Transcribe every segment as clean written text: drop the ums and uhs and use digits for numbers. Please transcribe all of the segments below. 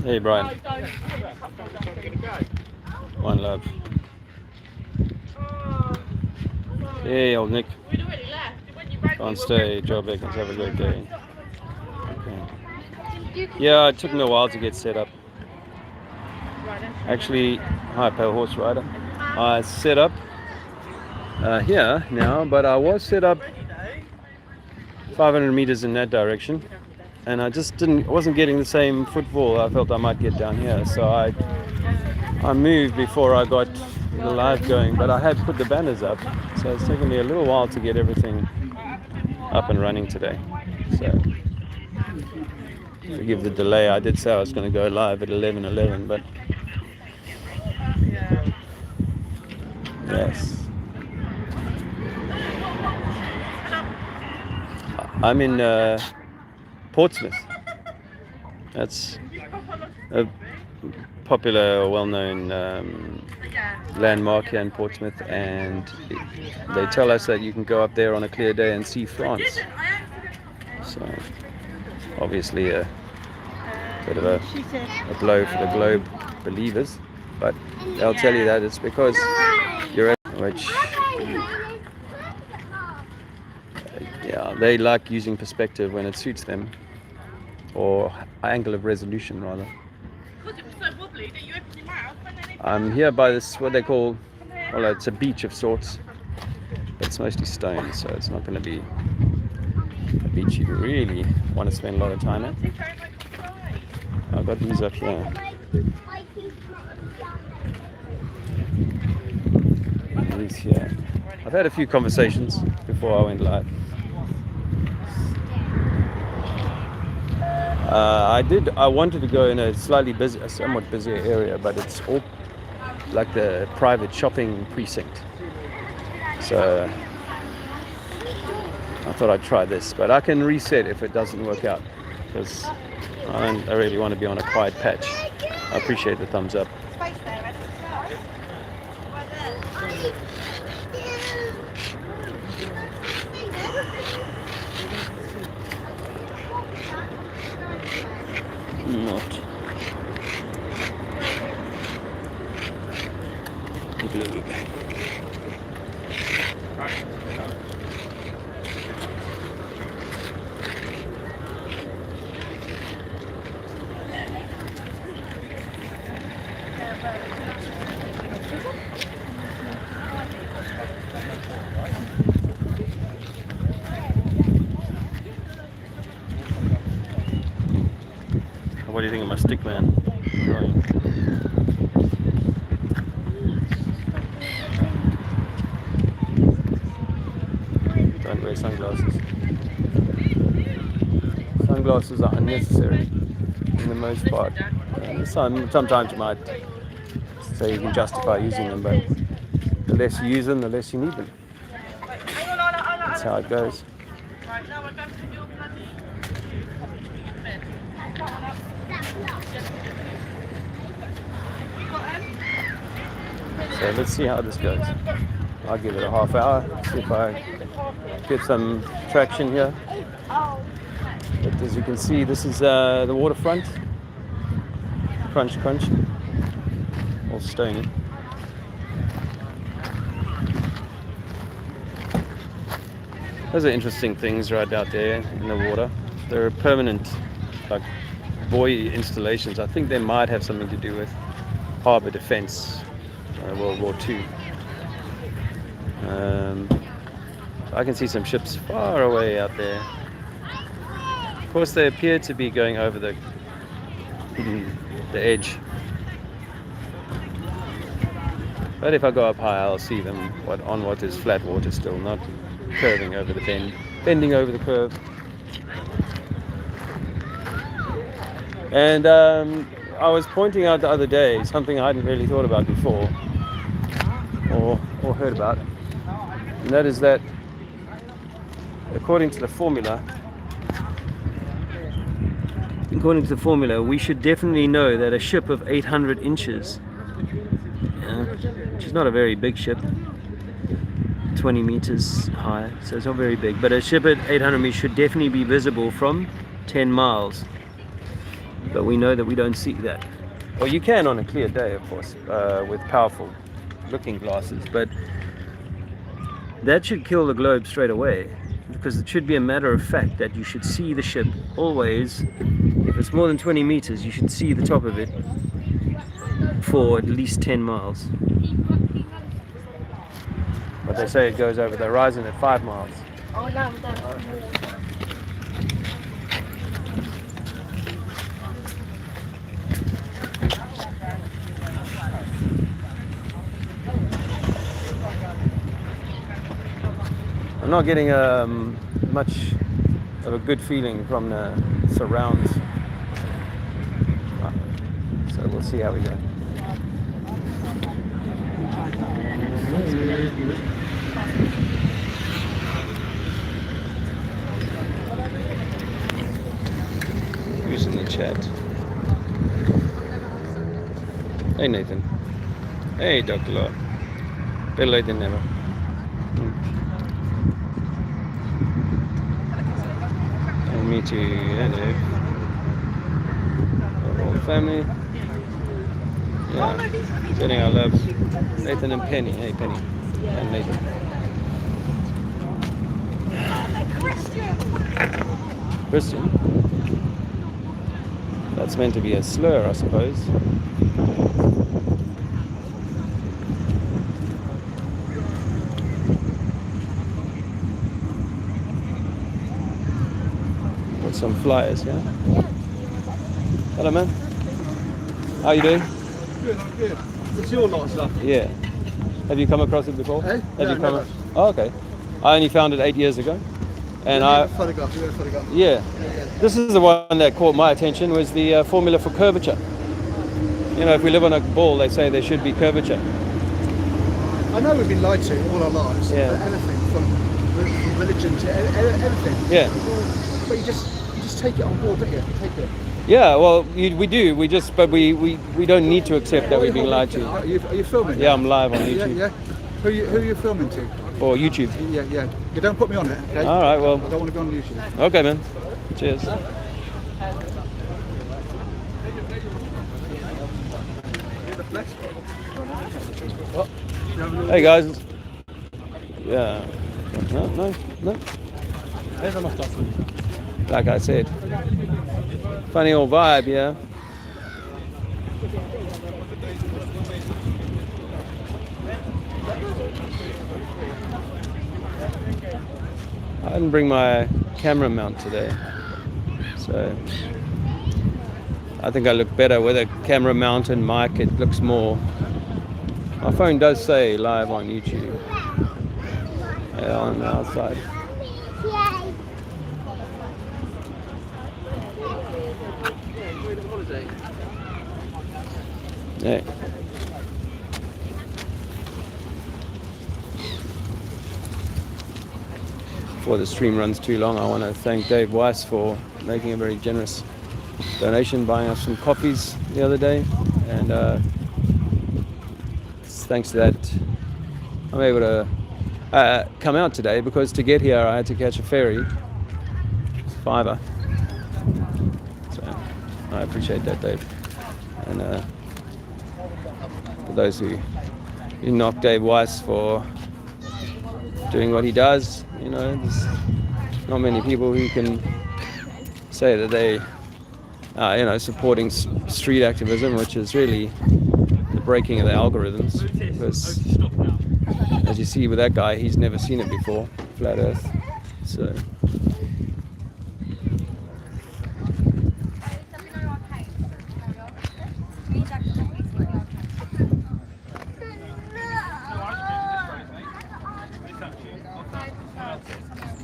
Hey Brian. One love. Hey old Nick. Can't stay. Job vacants. Have a great day. Okay. Yeah, it took me a while to get set up. Actually, hi Pale Horse Rider. I set up here now, but I was set up 500 meters in that direction, and I just wasn't getting the same footfall I felt I might get down here, so I moved before I got the live going, but I had put the banners up, so it's taken me a little while to get everything up and running today. So forgive the delay. I did say I was going to go live at 11:11, but yes. I'm in Portsmouth. That's a popular, well-known landmark here in Portsmouth, and they tell us that you can go up there on a clear day and see France. So obviously a bit of a blow for the globe believers, but they'll tell you that it's because you're at which yeah, they like using perspective when it suits them, or angle of resolution rather. I'm here by this, what they call, well, it's a beach of sorts. It's mostly stone, so it's not going to be a beach you really want to spend a lot of time at. I've got these up here. These here. I've had a few conversations before I went live. I wanted to go in a somewhat busier area, but it's all like the private shopping precinct. So I thought I'd try this, but I can reset if it doesn't work out, because I really want to be on a quiet patch. I appreciate the thumbs up. Not. What do you think of my stick, man? Don't wear sunglasses. Sunglasses are unnecessary in the most part. Sometimes you might say you can justify using them, but the less you use them, the less you need them. That's how it goes. So let's see how this goes. I'll give it a half hour, see if I get some traction here. But as you can see, this is the waterfront. Crunch, crunch. All stony. Those are interesting things right out there in the water. They're permanent, like buoy installations. I think they might have something to do with harbour defence, World War II. I can see some ships far away out there. Of course, they appear to be going over the edge. But if I go up high, I'll see them on what is flat water still, not curving over the bending over the curve. And I was pointing out the other day something I hadn't really thought about before, or heard about, and that is that according to the formula, we should definitely know that a ship of 800 inches, which is not a very big ship, 20 meters high, so it's not very big, but a ship at 800 meters should definitely be visible from 10 miles. but we know that we don't see that. Well, you can on a clear day, of course, with powerful looking glasses, but that should kill the globe straight away, because it should be a matter of fact that you should see the ship always. If it's more than 20 meters, you should see the top of it for at least 10 miles. But they say it goes over the horizon at 5 miles. I'm not getting much of a good feeling from the surrounds, so we'll see how we go. Who's in the chat? Hey Nathan. Hey Dr. Law. Better late than never. And me too. Hello. All the family. Yeah. Sending our love. Nathan and Penny. Hey Penny. And Nathan. Christian. That's meant to be a slur, I suppose. Got some flyers, yeah? Hello, man. How you doing? Good, I'm good. It's your lot of stuff. Yeah. Have you come across it before? Hey? Have No, you come? never. Oh, okay. I only found it 8 years ago, and Photograph. yeah. This is the one that caught my attention, was the formula for curvature. You know, if we live on a ball, they say there should be curvature. I know we've been lied to all our lives. Yeah. Anything from religion to everything. Yeah. But you just take it on board, don't you? Take it. Yeah. Well, we do. But we don't need to accept that we've been lied to. Are you filming? Yeah, I'm live on YouTube. Yeah. Who are you filming to? For YouTube. Yeah. You don't put me on it, okay? All right. Well. I don't want to be on YouTube. Okay, man. Cheers. Hey guys. Yeah. No. Like I said. Funny old vibe, yeah. I didn't bring my camera mount today, so I think I look better with a camera mount and mic. It looks more. My phone does say live on YouTube. Yeah, on the outside. Yeah. Before the stream runs too long, I want to thank Dave Weiss for making a very generous donation, buying us some coffees the other day, and thanks to that I'm able to come out today, because to get here I had to catch a ferry. It's $5. So I appreciate that, Dave. And for those who knock Dave Weiss for doing what he does, you know, there's not many people who can say that they are, you know, supporting street activism, which is really the breaking of the algorithms. Because as you see with that guy, he's never seen it before, flat Earth. So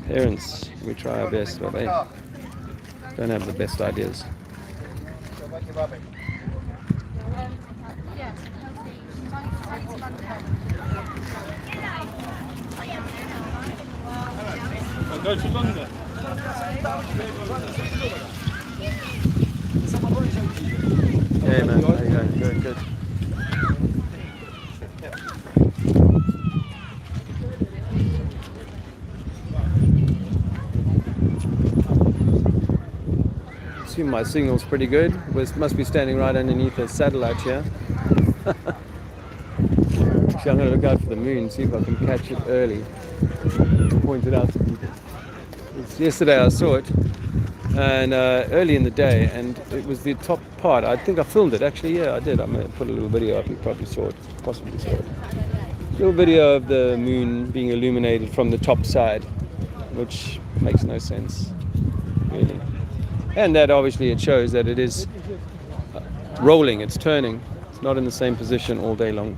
parents, we try our best, but they don't have the best ideas. Go to London. Hey man, how you going? Good. Assume my signal's pretty good. Must be standing right underneath a satellite here. Actually, I'm going to look out for the moon, see if I can catch it early. Point it out to people. Yesterday I saw it, and early in the day, and it was the top part. I think I filmed it. Actually, yeah, I did. I'm going to put a little video up. You probably saw it, possibly saw it. Little video of the moon being illuminated from the top side, which makes no sense, really. And that obviously it shows that it is rolling, it's turning. It's not in the same position all day long.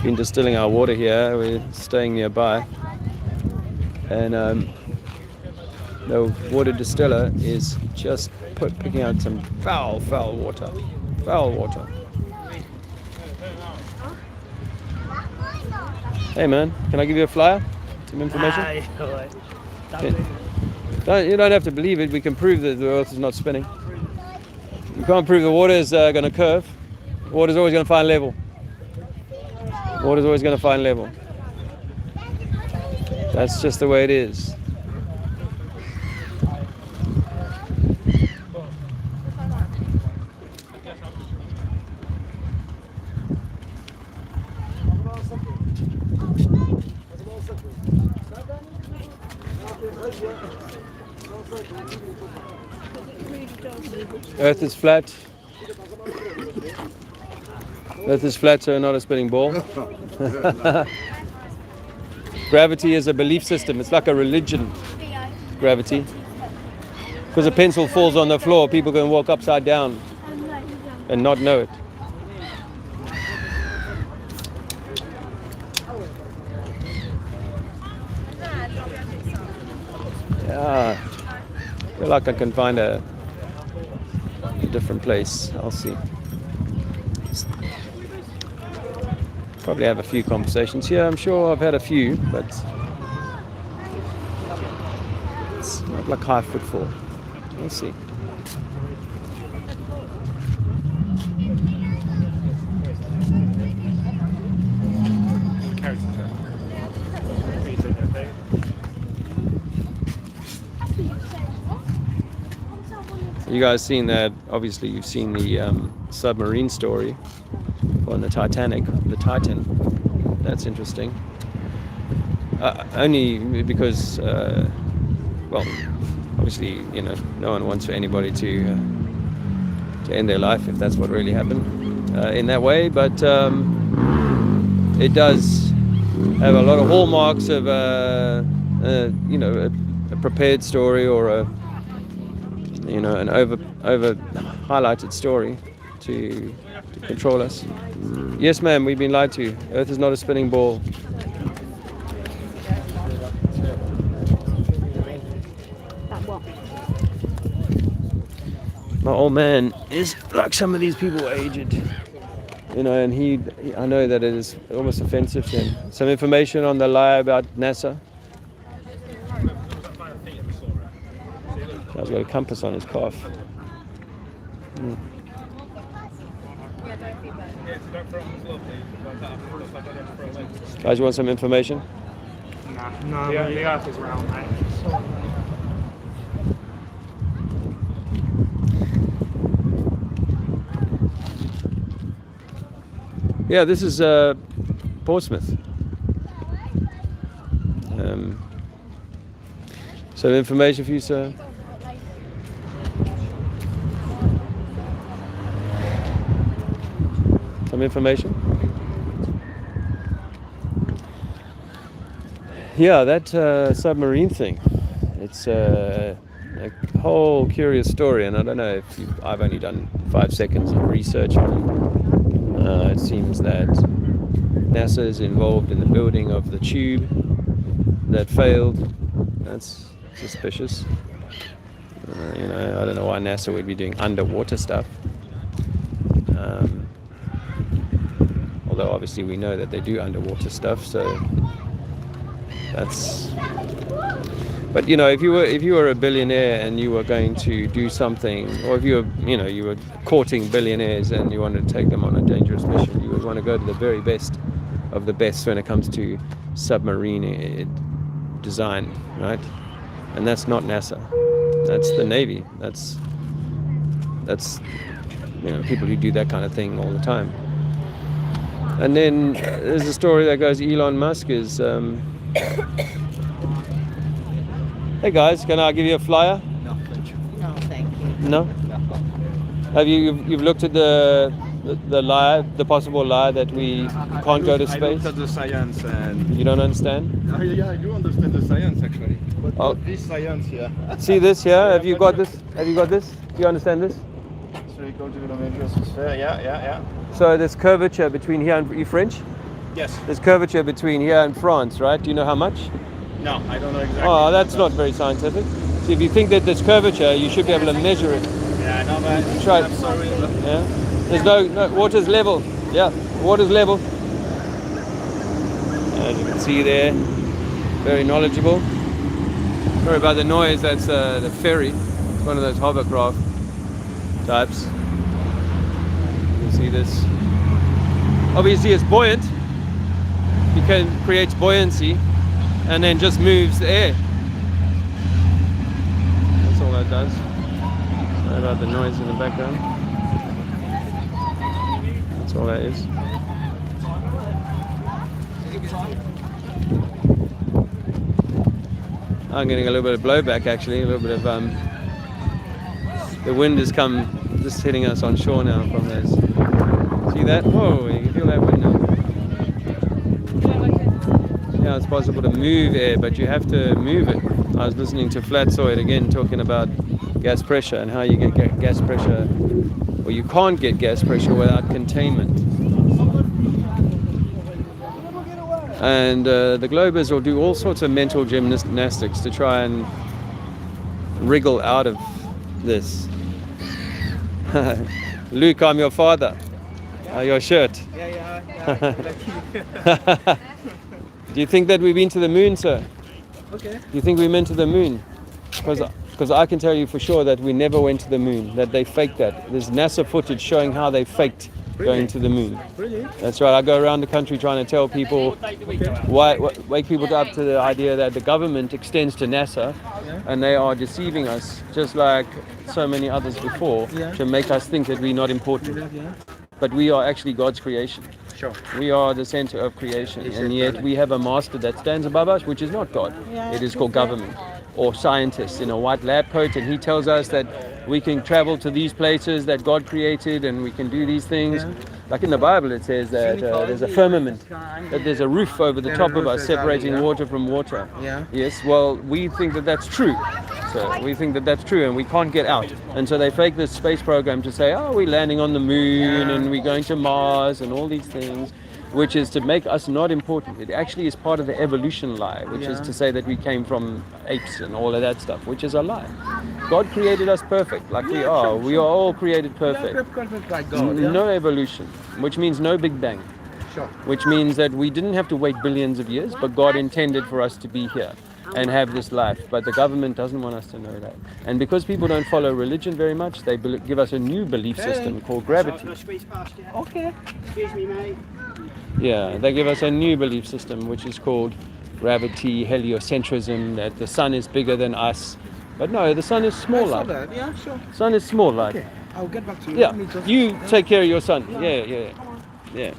Been distilling our water here. We're staying nearby, and the water distiller is just picking out some foul water. Foul water. Hey man, can I give you a flyer? Some information? You don't have to believe it. We can prove that the earth is not spinning. You can't prove the water is going to curve. The water's always going to find level. Water's always going to find level. That's just the way it is. Earth is flat. Earth is flat, so not a spinning ball. Gravity is a belief system. It's like a religion, gravity. Because a pencil falls on the floor, people can walk upside down and not know it. Yeah, I feel like I can find a different place. I'll see. Probably have a few conversations here. I'm sure I've had a few, but it's not like high footfall. We'll see. You guys seen that? Obviously, you've seen the submarine story on the Titanic, the Titan. That's interesting. Only because, well, obviously, you know, no one wants for anybody to end their life if that's what really happened in that way. But it does have a lot of hallmarks of, you know, a prepared story or a, you know, an over highlighted story to control us. Yes, ma'am, we've been lied to. Earth is not a spinning ball. My old man is like some of these people are aged, you know, and I know that it is almost offensive to him. Some information on the lie about NASA. He's got a compass on his calf. Guys, you want some information? No, the earth is round, mate. Yeah, this is Portsmouth. Some information for you, sir. Some information. Yeah, that submarine thing. It's a whole curious story, and I don't know if I've only done 5 seconds of research on it. It seems that NASA is involved in the building of the tube that failed. That's suspicious. You know, I don't know why NASA would be doing underwater stuff. Although obviously we know that they do underwater stuff, so that's. But you know, if you were a billionaire and you were going to do something, or if you were courting billionaires and you wanted to take them on a dangerous mission, you would want to go to the very best of the best when it comes to submarine design, right? And that's not NASA. That's the Navy. That's people who do that kind of thing all the time. And then there's a story that goes, Elon Musk is hey guys, can I give you a flyer? No, thank you. No, thank you. No? Have you've looked at the lie, the possible lie that we can't go to I space? looked at the science and... You don't understand? Yeah, I do understand the science actually. But Oh. not this science here. See this here? Have you got this? Have you got this? Do you understand this? 3 kilometers sphere, yeah. So there's curvature between here and... You French? Yes. There's curvature between here and France, right? Do you know how much? No, I don't know exactly. Oh, that's not very scientific. So if you think that there's curvature, you should be able to measure it. Yeah, no, but Try it. I'm sorry. But Yeah. There's no water's level. Yeah, water's level. As you can see there, very knowledgeable. Sorry about the noise. That's the ferry. It's one of those hovercraft types. You can see this. Obviously, it's buoyant. Creates buoyancy, and then just moves the air. That's all that does. Sorry about the noise in the background. That's all that is. I'm getting a little bit of blowback actually, a little bit of the wind has come just hitting us on shore now from this. See that? Whoa, you can feel that wind now. Yeah, it's possible to move air, but you have to move it. I was listening to Flatsoid again talking about gas pressure and how you get gas pressure, or you can't get gas pressure without containment. And the Globers will do all sorts of mental gymnastics to try and wriggle out of this. Luke, I'm your father. Your shirt. Yeah. Do you think that we've been to the moon, sir? Okay. Do you think we went to the moon? Because I can tell you for sure that we never went to the moon, that they faked that. There's NASA footage showing how they faked going to the moon. Really? That's right. I go around the country trying to tell people, wake people up to the idea that the government extends to NASA, and they are deceiving us, just like so many others before, to make us think that we're not important. Yeah. But we are actually God's creation. Sure. We are the center of creation, and yet we have a master that stands above us, which is not God. It is called government, or scientists in a white lab coat, and he tells us that we can travel to these places that God created, and we can do these things. Like in the Bible, it says that there's a firmament, that there's a roof over the top of us separating water from water. Yeah. Yes, well, we think that that's true. So we think that that's true, and we can't get out. And so they fake this space program to say, oh, we're landing on the moon, and we're going to Mars, and all these things, which is to make us not important. It actually is part of the evolution lie, which is to say that we came from apes and all of that stuff, which is a lie. God created us perfect, like we are. We are all created perfect. Like God, No evolution, which means no Big Bang. Sure. Which means that we didn't have to wait billions of years, but God intended for us to be here and have this life. But the government doesn't want us to know that. And because people don't follow religion very much, they give us a new belief system called gravity. Okay. Excuse me, mate. Yeah, they give us a new belief system, which is called gravity, heliocentrism, that the sun is bigger than us. But no, the sun is small light. Yeah, sure. Sun is small light. Okay. I'll get back to you. Yeah, Let me just- you take care of your son. Yeah.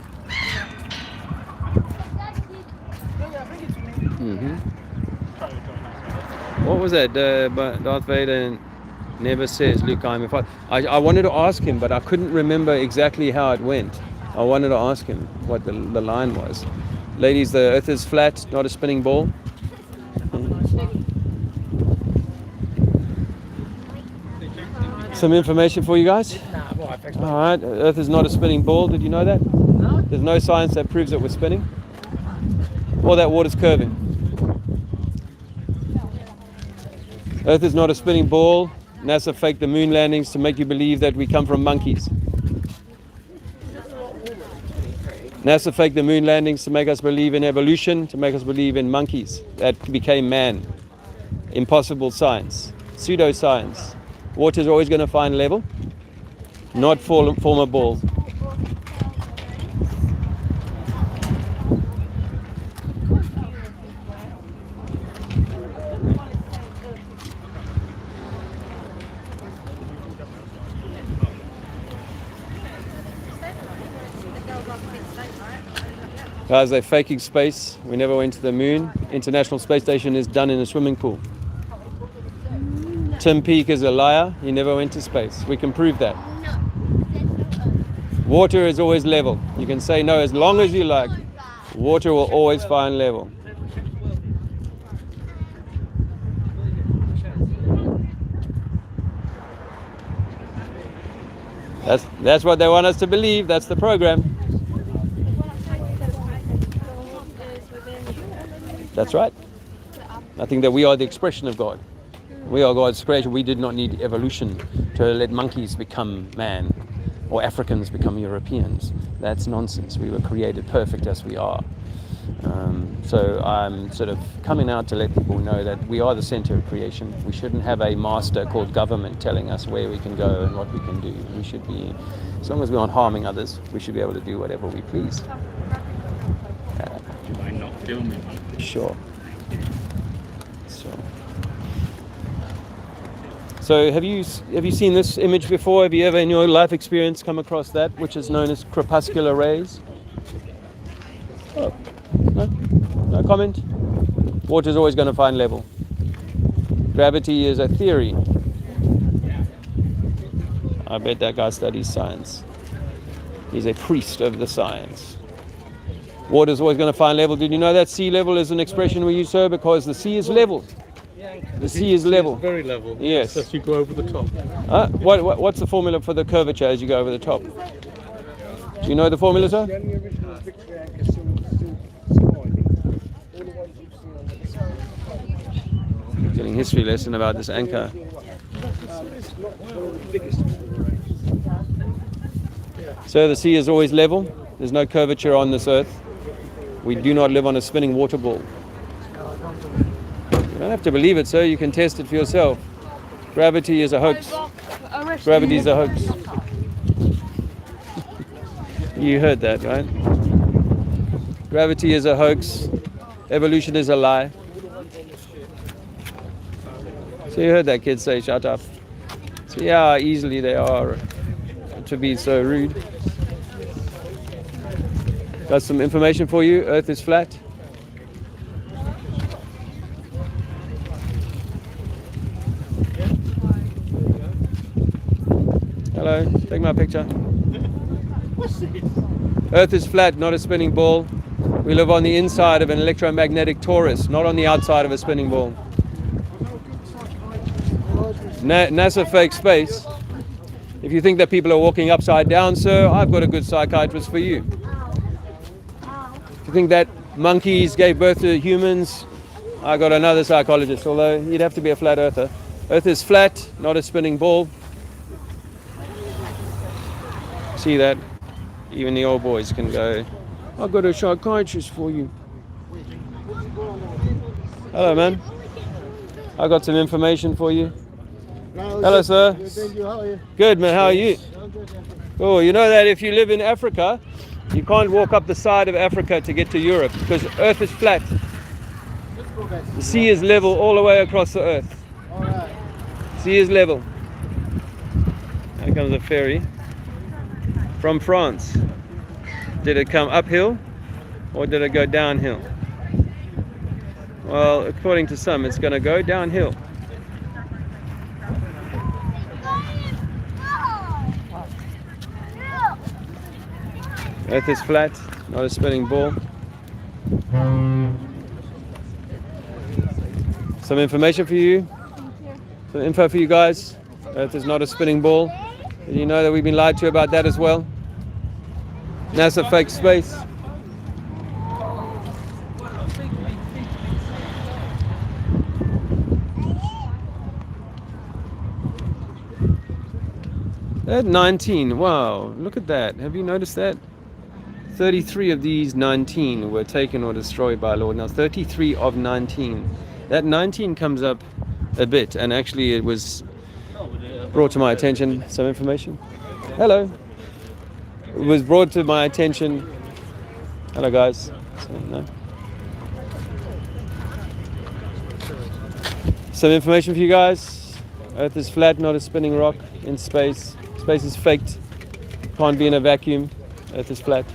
What was that? Darth Vader never says, Luke, I'm your father. I wanted to ask him, but I couldn't remember exactly how it went. I wanted to ask him what the line was. Ladies, the earth is flat, not a spinning ball. Some information for you guys. All right, earth is not a spinning ball. Did you know that? No. There's no science that proves that we're spinning or that water's curving. Earth is not a spinning ball. NASA faked the moon landings to make you believe that we come from monkeys. NASA faked the moon landings to make us believe in evolution, to make us believe in monkeys that became man. Impossible science, pseudoscience. Water's always going to find level, not form a ball. Guys, they're faking space. We never went to the moon. International Space Station is done in a swimming pool. Tim Peake is a liar. He never went to space. We can prove that. Water is always level. You can say no as long as you like. Water will always find level. That's what they want us to believe. That's the program. That's right. I think that we are the expression of God. We are God's creation. We did not need evolution to let monkeys become man or Africans become Europeans. That's nonsense. We were created perfect as we are. So I'm sort of coming out to let people know that we are the center of creation. We shouldn't have a master called government telling us where we can go and what we can do. We should be, as long as we aren't harming others, we should be able to do whatever we please. Do I not filming? Sure. So have you seen this image before? Have you ever in your life experience come across that, which is known as crepuscular rays? Oh, no? No comment? Water is always going to find level. Gravity is a theory. I bet that guy studies science. He's a priest of the science. Water is always going to find level. Did you know that sea level is an expression we use so because the sea is level? The sea is level. Very level. Yes. As you go over the top. What's the formula for the curvature as you go over the top? Do you know the formula, sir? Getting history lesson about this anchor. So the sea is always level. There's no curvature on this earth. We do not live on a spinning water ball. You don't have to believe it, sir. You can test it for yourself. Gravity is a hoax. Gravity is a hoax. You heard that, right? Gravity is a hoax. Evolution is a lie. So you heard that kid say, shut up. See how easily they are to be so rude. Got some information for you. Earth is flat. Hello, take my picture. Earth is flat, not a spinning ball. We live on the inside of an electromagnetic torus, not on the outside of a spinning ball. NASA fake space. If you think that people are walking upside down, sir, I've got a good psychiatrist for you. If you think that monkeys gave birth to humans, I got another psychologist, although you'd have to be a flat earther. Earth is flat, not a spinning ball. See that? Even the old boys can go, I've got a psychiatrist for you. Hello, man. I got some information for you. Hello, sir. Good, man. How are you? Oh, you know that if you live in Africa, you can't walk up the side of Africa to get to Europe because Earth is flat. The sea is level all the way across the Earth. Sea is level. Here comes a ferry from France. Did it come uphill or did it go downhill? Well, according to some, it's going to go downhill. Earth is flat, not a spinning ball. Some information for you. Some info for you guys. Earth is not a spinning ball. Did you know that we've been lied to about that as well? NASA fake space. At 19, wow, look at that. Have you noticed that? 33 of these 19 were taken or destroyed by Lord. Now 33 of 19. That 19 comes up a bit, and actually it was brought to my attention, some information. Hello. It was brought to my attention. Hello guys. No. Some information for you guys. Earth is flat, not a spinning rock in space. Space is faked. Can't be in a vacuum. Earth is flat.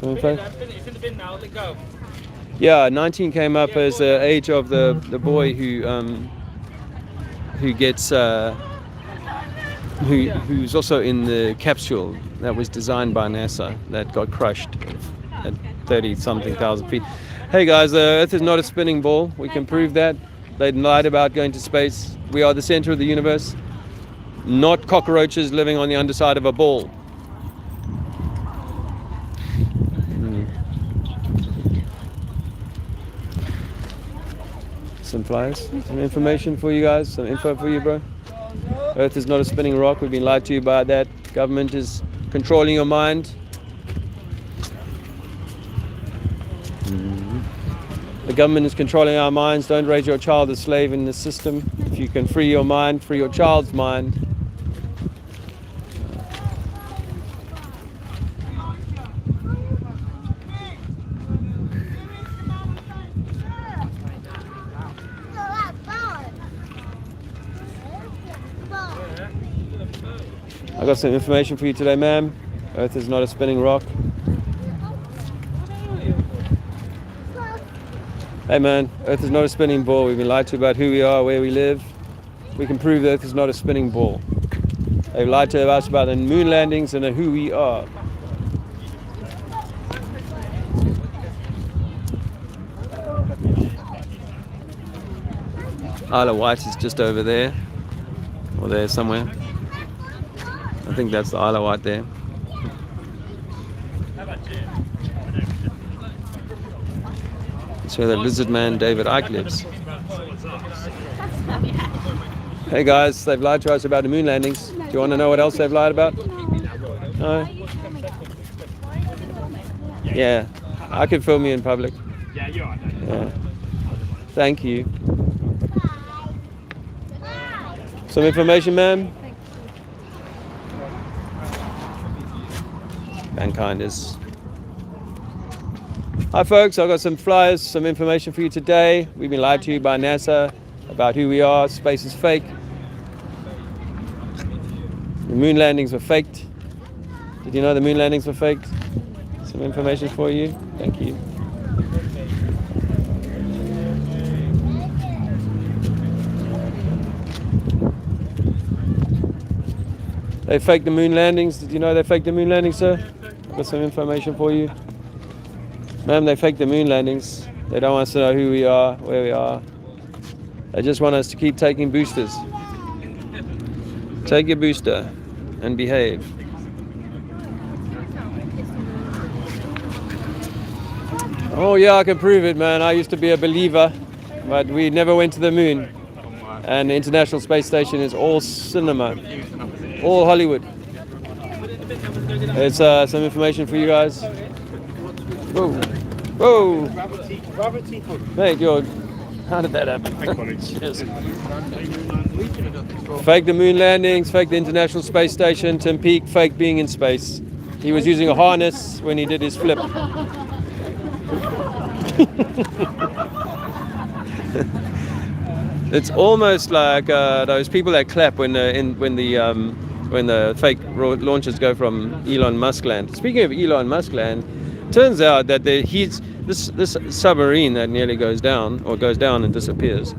Some info? It's in the bin now. Let go. Yeah, 19 came up as the age of the boy who gets who's also in the capsule that was designed by NASA that got crushed at 30-something thousand feet. Hey guys, the Earth is not a spinning ball. We can prove that. They lied about going to space. We are the center of the universe, not cockroaches living on the underside of a ball. Some flyers, some information for you guys, some info for you, bro. Earth is not a spinning rock. We've been lied to by that. Government is controlling your mind. The government is controlling our minds. Don't raise your child a slave in the system. If you can free your mind, free your child's mind. I got some information for you today, ma'am. Earth is not a spinning rock. Hey man, Earth is not a spinning ball. We've been lied to about who we are, where we live. We can prove the Earth is not a spinning ball. They've lied to us about the moon landings and who we are. Isle of Wight is just over there, or there somewhere. I think that's the Isle of Wight there. That's where the lizard man David Icke lives. Hey guys, they've lied to us about the moon landings. Do you want to know what else they've lied about? No? Yeah, I can film you in public. Yeah, you are. Yeah. Thank you. Some information, ma'am? Mankind is. Hi folks, I've got some flyers, some information for you today. We've been lied to by NASA about who we are. Space is fake. The moon landings were faked. Did you know the moon landings were faked? Some information for you. Thank you. They faked the moon landings. Did you know they faked the moon landings, sir? I've got some information for you. Ma'am, they faked the moon landings. They don't want us to know who we are, where we are. They just want us to keep taking boosters. Take your booster and behave. Oh yeah, I can prove it, man. I used to be a believer, but we never went to the moon. And the International Space Station is all cinema, all Hollywood. It's some information for you guys. Whoa, whoa! Mate, George, how did that happen? Fake the moon landings, fake the International Space Station. Tim Peake fake being in space. He was using a harness when he did his flip. It's almost like those people that clap when the fake launches go from Elon Musk land. Speaking of Elon Musk land, turns out that this submarine that nearly goes down and disappears.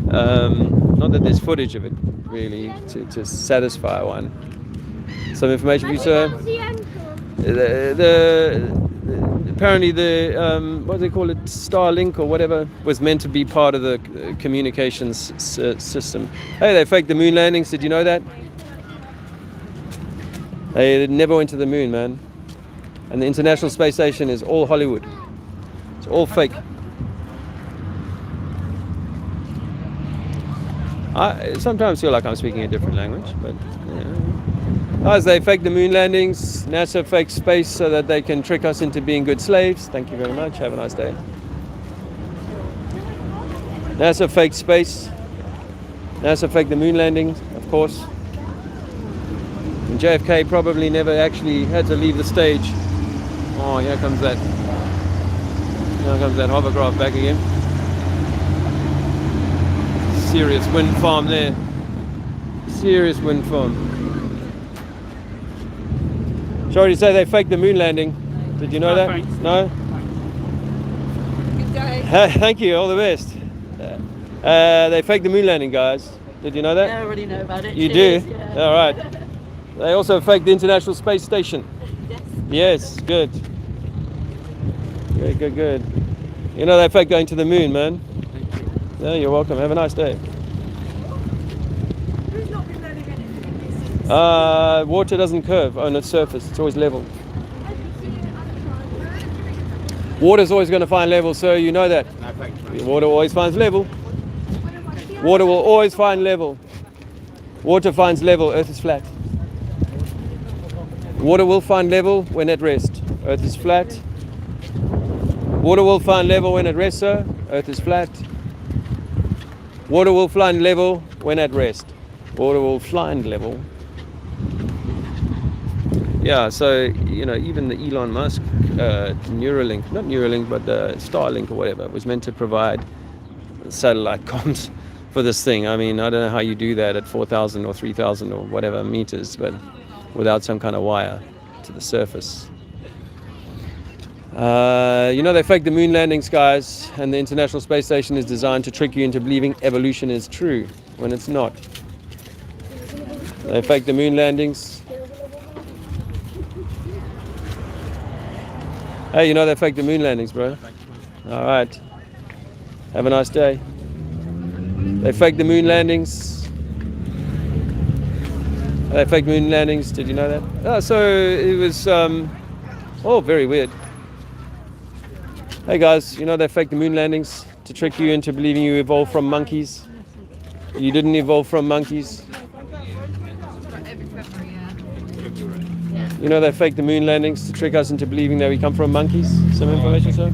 Not that there's footage of it really to satisfy one. Some information for you, sir. Apparently the what do they call it, Starlink or whatever, was meant to be part of the communications system. Hey, they faked the moon landings. Did you know that? They never went to the moon, man. And the International Space Station is all Hollywood. It's all fake. I sometimes feel like I'm speaking a different language, but as they fake the moon landings, NASA fakes space so that they can trick us into being good slaves. Thank you very much. Have a nice day. NASA faked space. NASA faked the moon landings, of course. And JFK probably never actually had to leave the stage. Oh, here comes that hovercraft back again. Serious wind farm there. Serious wind farm. Shall I already say they faked the moon landing? Did you know No, that? thanks. No? Good day. Thank you, all the best. They faked the moon landing, guys. Did you know that? I already know about it. You Cheers, do? yeah. All right. They also faked the International Space Station. Yes. Yes, good. Good, good, good. You know they faked going to the moon, man. Thank you. Yeah, you're welcome. Have a nice day. Who's not been learning anything? Water doesn't curve on its surface. It's always level. Water's always going to find level, so you know that. No, thank you. Water always finds level. Water will always find level. Water finds level. Earth is flat. Water will find level when at rest. Earth is flat. Water will find level when at rest, sir. Earth is flat. Water will find level when at rest. Water will find level. Yeah, so, you know, even the Elon Musk Neuralink, not Neuralink, but Starlink or whatever, was meant to provide satellite comms for this thing. I mean, I don't know how you do that at 4,000 or 3,000 or whatever meters, but without some kind of wire to the surface. You know, they faked the moon landings, guys, and the International Space Station is designed to trick you into believing evolution is true when it's not. They faked the moon landings. Hey, you know they faked the moon landings, bro. All right. Have a nice day. They faked the moon landings. They faked moon landings. Did you know that? Oh, so it was, oh, very weird. Hey guys, you know they faked the moon landings to trick you into believing you evolved from monkeys. You didn't evolve from monkeys. You know they faked the moon landings to trick us into believing that we come from monkeys. Some information, sir?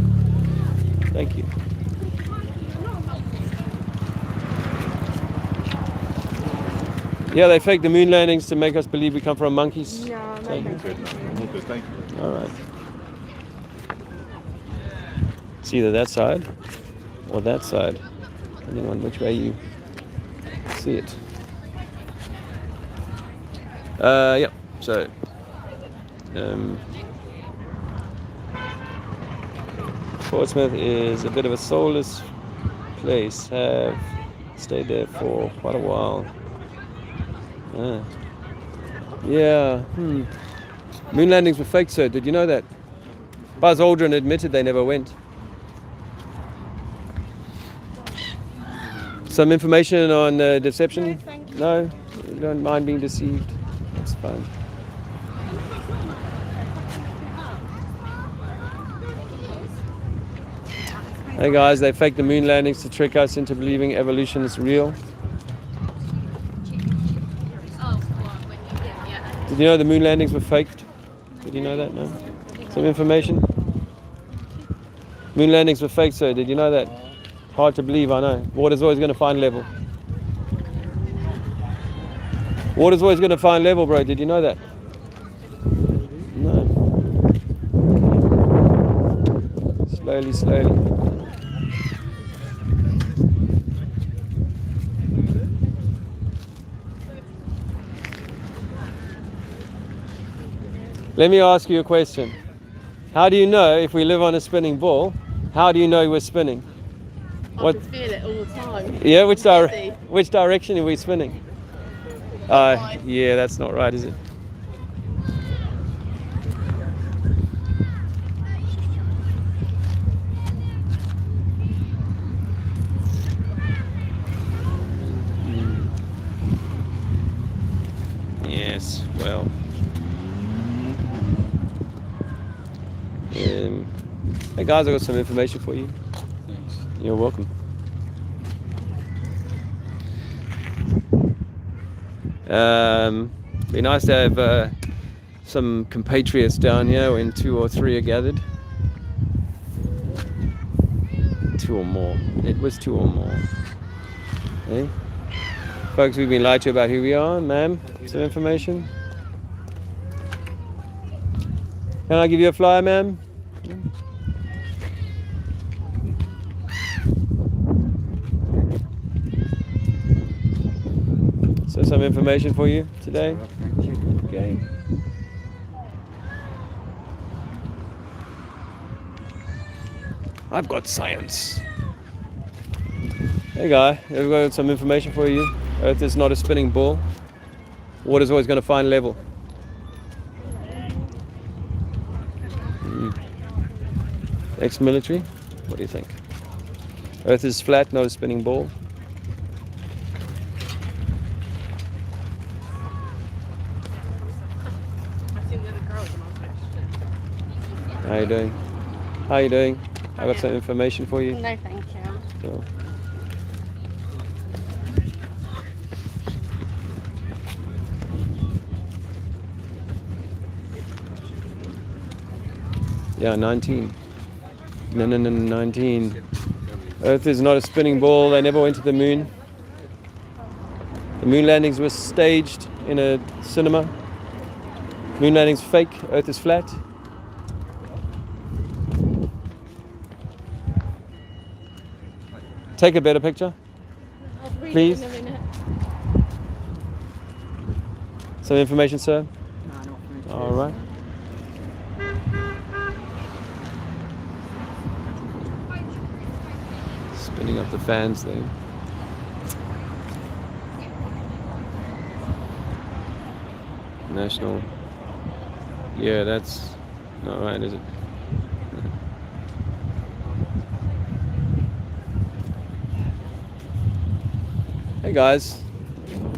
Thank you. Yeah, they faked the moon landings to make us believe we come from monkeys. No, no, Thank you. thank you. All right. It's either that side or that side, depending on which way you see it. Yeah, so Portsmouth is a bit of a soulless place. Have stayed there for quite a while. Yeah. Moon landings were faked, sir. Did you know that? Buzz Aldrin admitted they never went. Some information on deception? No, thank you. No? You don't mind being deceived? That's fine. Hey guys, they faked the moon landings to trick us into believing evolution is real. Did you know the moon landings were faked? Did you know that? No? Some information? Moon landings were faked, sir. Did you know that? Hard to believe, I know. Water's always going to find level. Water's always going to find level, bro. Did you know that? No. Slowly, slowly. Let me ask you a question. How do you know if we live on a spinning ball? How do you know we're spinning? I can feel it all the time. Yeah, which Steady. direction are we spinning? Yeah, that's not right, is it? Yes, well. Hey guys, I got some information for you. Thanks. You're welcome. Be nice to have some compatriots down here when 2 or 3 are gathered. 2 or more. It was 2 or more. Hey? Folks, we've been lied to about who we are. Ma'am, some information? Can I give you a flyer, ma'am? So some information for you today? Thank you. Okay. I've got science. Hey guy, I've got some information for you. Earth is not a spinning ball. Water's always going to find level. Ex-military, what do you think? Earth is flat, not a spinning ball. How you doing? How you doing? I got some information for you. No, thank you. So. Yeah, 19. No, 19. Earth is not a spinning ball. They never went to the moon. The moon landings were staged in a cinema. Moon landing's fake. Earth is flat. Take a better picture, please. Some information, sir? No, all right. Spinning up the fans there. National. Yeah, that's not right, is it? Hey guys,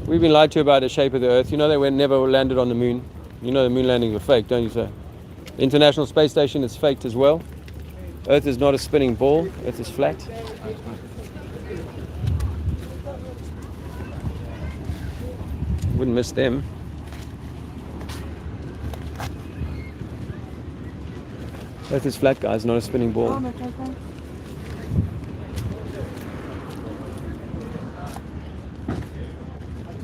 we've been lied to about the shape of the Earth. You know they never landed on the moon. You know the moon landings were fake, don't you, sir? The International Space Station is faked as well. Earth is not a spinning ball. Earth is flat. Wouldn't miss them. Earth is flat, guys, not a spinning ball.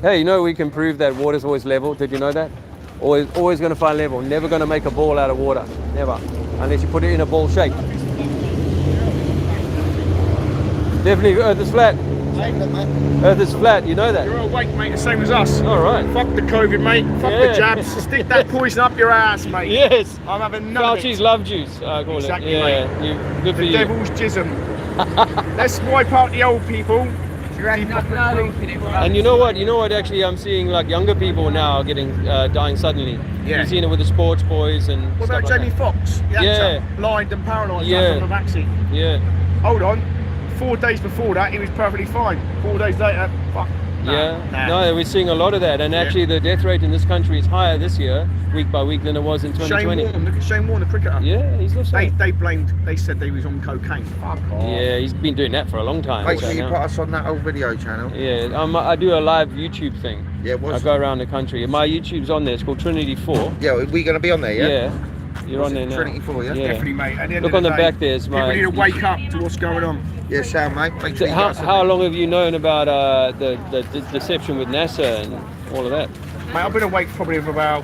Hey, you know we can prove that water's always level. Did you know that? Always going to find level. Never going to make a ball out of water. Never. Unless you put it in a ball shape. Definitely Earth is flat. Earth is flat, you know that? You're awake, mate, the same as us. All right. Fuck the COVID, mate. Fuck the jabs. Stick that poison up your ass, mate. Yes. I'm having none of Fauci's it. love juice, I call Exactly, it. Yeah, mate. good for The you. devil's jism. Let's wipe out the old people. And you know what? Actually, I'm seeing like younger people now getting dying suddenly. Yeah. You've seen it with the sports boys and. What stuff about like Jamie that. Foxx? The actor, Yeah. blind and paralysed Yeah. from the vaccine. Yeah. Hold on. 4 days before that, he was perfectly fine. 4 days later, fuck. Nah, Yeah. nah. No, we're seeing a lot of that, and actually the death rate in this country is higher this year, week by week, than it was in 2020. Shane Warne, look at Shane Warne, the cricketer. Yeah, he's also. They said they was on cocaine. Fuck off. Yeah, he's been doing that for a long time. Make so sure you now- put us on that old video channel. Yeah, I do a live YouTube thing. Yeah, I what's go around the country. My YouTube's on there. It's called Trinity 4. Yeah, are we going to be on there, yeah? Yeah. You're on there now. Trinity 4, yeah? Yeah. Definitely, mate. At the end Look of on the day, back there's my. people need to wake up to what's going on. Yeah, sound, mate. Make So sure you how get us on how there. long have you known about the deception with NASA and all of that? Mate, I've been awake probably for about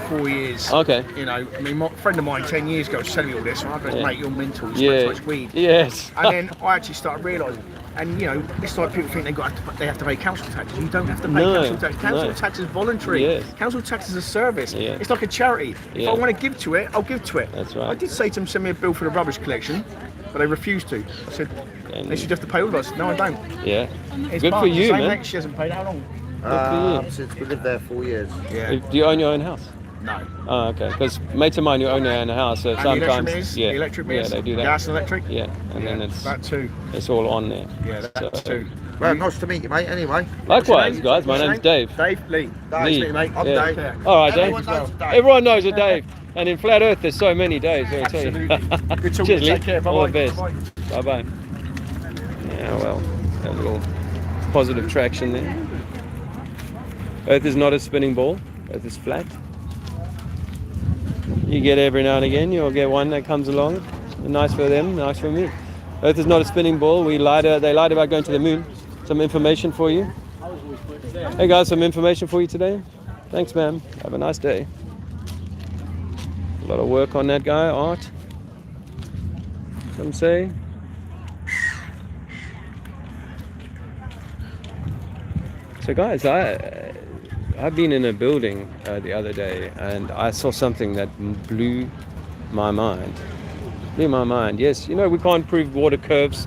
4 years. Okay. You know, I mean, my friend of mine 10 years ago was telling me all this, and I go, Yeah. mate, you're mental, you Yeah. smoke too much weed. Yes. And then I actually started realising, and you know, it's like people think they have to pay council tax. You don't have to pay No, council tax. Council no. tax is voluntary. Yes. Council tax is a service. Yeah. It's like a charity. If Yeah. I want to give to it, I'll give to it. That's right. I did say to them, send me a bill for the rubbish collection, but they refused to. I said, And- they should have to pay all of us. No, I don't. Yeah. It's Good for Barnes, you, same man. rate, she hasn't paid. How long? Since we lived there 4 years. Yeah. Do you own your own house? No. Oh, okay. Because mates of mine who own their own house, so And the sometimes electric meters? yeah, The electric yeah, meters? they do that. Gas and electric? Yeah, and then it's that too. all on there. Yeah, that So- too. Well, nice to meet you, mate, anyway. Likewise, guys. My What's your name's Dave. Dave Lee. Nice Lee. to meet you, mate. I'm Yeah. Dave. Yeah. All right, Dave. Everyone knows Dave. Everyone knows a Dave. And in flat Earth, there's so many Daves. Let me tell you. Absolutely. Good talking. Cheers, Lee. Take care. All the Bye-bye. best. Bye-bye. Bye bye. Yeah, well, a little positive traction there. Earth is not a spinning ball. Earth is flat. You get every now and again, you'll get one that comes along. Nice for them, nice for me. Earth is not a spinning ball. They lied about going to the moon. Some information for you. Hey guys, some information for you today. Thanks, ma'am. Have a nice day. A lot of work on that guy, art. Some say. So guys, I've been in a building the other day and I saw something that blew my mind. Blew my mind. Yes, you know, we can't prove water curves.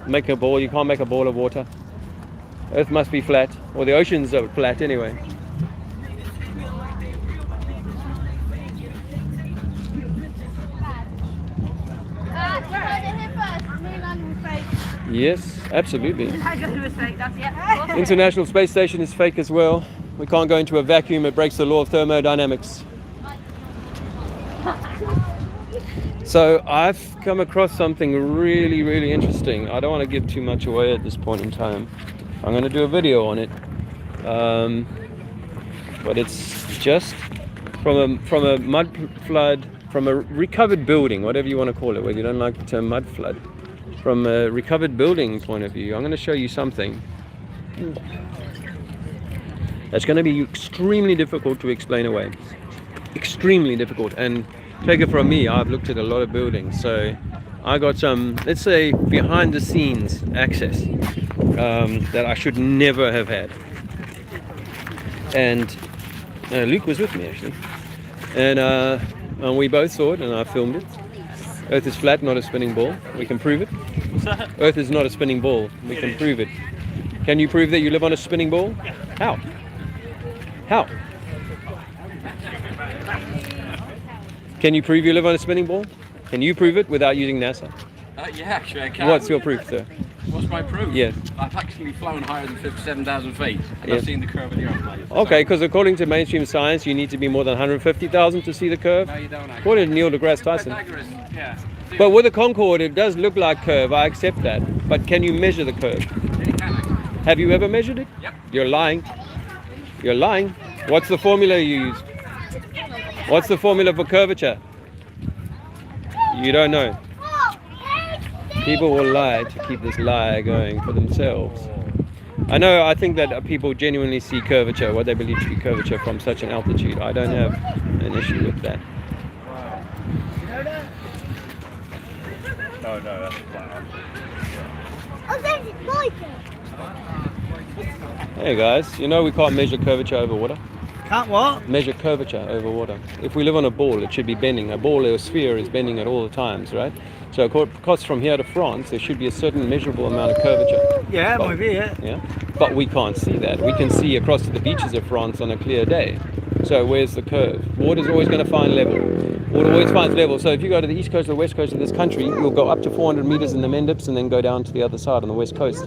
Make a ball. You can't make a ball of water. Earth must be flat, or the oceans are flat anyway. Yes, absolutely. International Space Station is fake as well. We can't go into a vacuum, it breaks the law of thermodynamics. So I've come across something really, really interesting. I don't want to give too much away at this point in time. I'm going to do a video on it. But it's just from a mud flood, from a recovered building, whatever you want to call it, whether you don't like the term mud flood. From a recovered building point of view, I'm going to show you something that's going to be extremely difficult to explain away. Extremely difficult. And take it from me, I've looked at a lot of buildings, so I got some, let's say, behind the scenes access that I should never have had. And Luke was with me actually, and we both saw it, and I filmed it. Earth is flat, not a spinning ball. We can prove it. Earth is not a spinning ball. We can prove it. Can you prove that you live on a spinning ball? How? How? Can you prove you live on a spinning ball? Can you prove it without using NASA? Yeah, actually I can. What's your proof, sir? What's my proof? Yes. I've actually flown higher than 57,000 feet, and Yes. I've seen the curve of the airplane. Okay, because according to mainstream science, you need to be more than 150,000 to see the curve. No, you don't actually. According to Neil deGrasse Tyson. Pythagoras, yeah. But with the Concorde, it does look like curve. I accept that. But can you measure the curve? Yeah, you can actually. Have you ever measured it? Yep. You're lying. You're lying. What's the formula you used? What's the formula for curvature? You don't know. People will lie to keep this lie going for themselves. I think that people genuinely see curvature, what they believe to be curvature, from such an altitude. I don't have an issue with that. No, that's flat. Hey guys, you know we can't measure curvature over water. Can't what? Measure curvature over water. If we live on a ball, it should be bending. A ball or a sphere is bending at all the times, right? So across from here to France, there should be a certain measurable amount of curvature. Yeah, But- maybe, yeah. Yeah, but we can't see that. We can see across to the beaches of France on a clear day. So where's the curve? Water's always going to find level. Water always finds level. So if you go to the east coast or the west coast of this country, you'll go up to 400 meters in the Mendips and then go down to the other side on the west coast.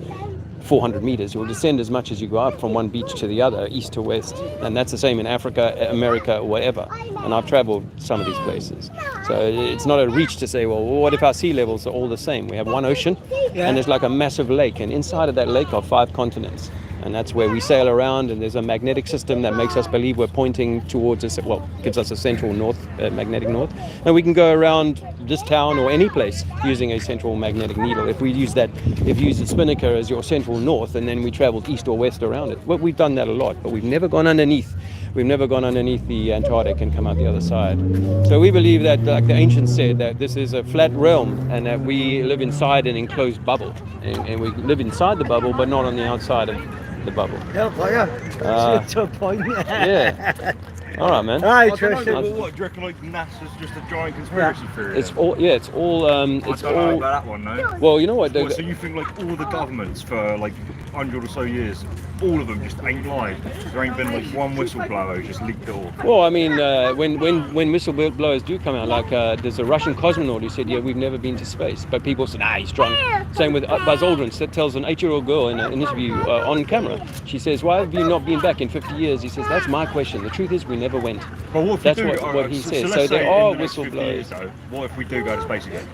400 meters. You'll descend as much as you go up from one beach to the other, east to west. And that's the same in Africa, America, whatever. And I've traveled some of these places. So it's not a reach to say, well, what if our sea levels are all the same? We have one ocean, and there's like a massive lake, and inside of that lake are 5 continents. And that's where we sail around, and there's a magnetic system that makes us believe we're pointing towards us, well, gives us a central north, magnetic north. And we can go around this town or any place using a central magnetic needle. If we use that, if you use the spinnaker as your central north, and then we traveled east or west around it. Well, we've done that a lot, but we've never gone underneath. We've never gone underneath the Antarctic and come out the other side. So we believe that, like the ancients said, that this is a flat realm and that we live inside an enclosed bubble. And we live inside the bubble, but not on the outside of the bubble. Yeah, to a point. Yeah. All right, man. Right, I don't know, Tristan. but what, do you reckon like NASA's just a giant conspiracy theory? It's then? all, yeah, it's all, I it's don't know all, about that one, no. well, you know what? What, so you think like all the governments for like 100 or so years, all of them just ain't lied? There ain't been like one whistleblower who just leaked it all? Well, I mean, when whistleblowers do come out, like there's a Russian cosmonaut who said, yeah, we've never been to space. But people said, he's drunk. Same with Buzz Aldrin, that tells an 8-year-old girl in an interview on camera. She says, why have you not been back in 50 years? He says, that's my question. The truth is we never went. But what if That's we do, what alright, he so says. let's So say there are in the next 50 years, whistleblowers. though, what if we do go to space again?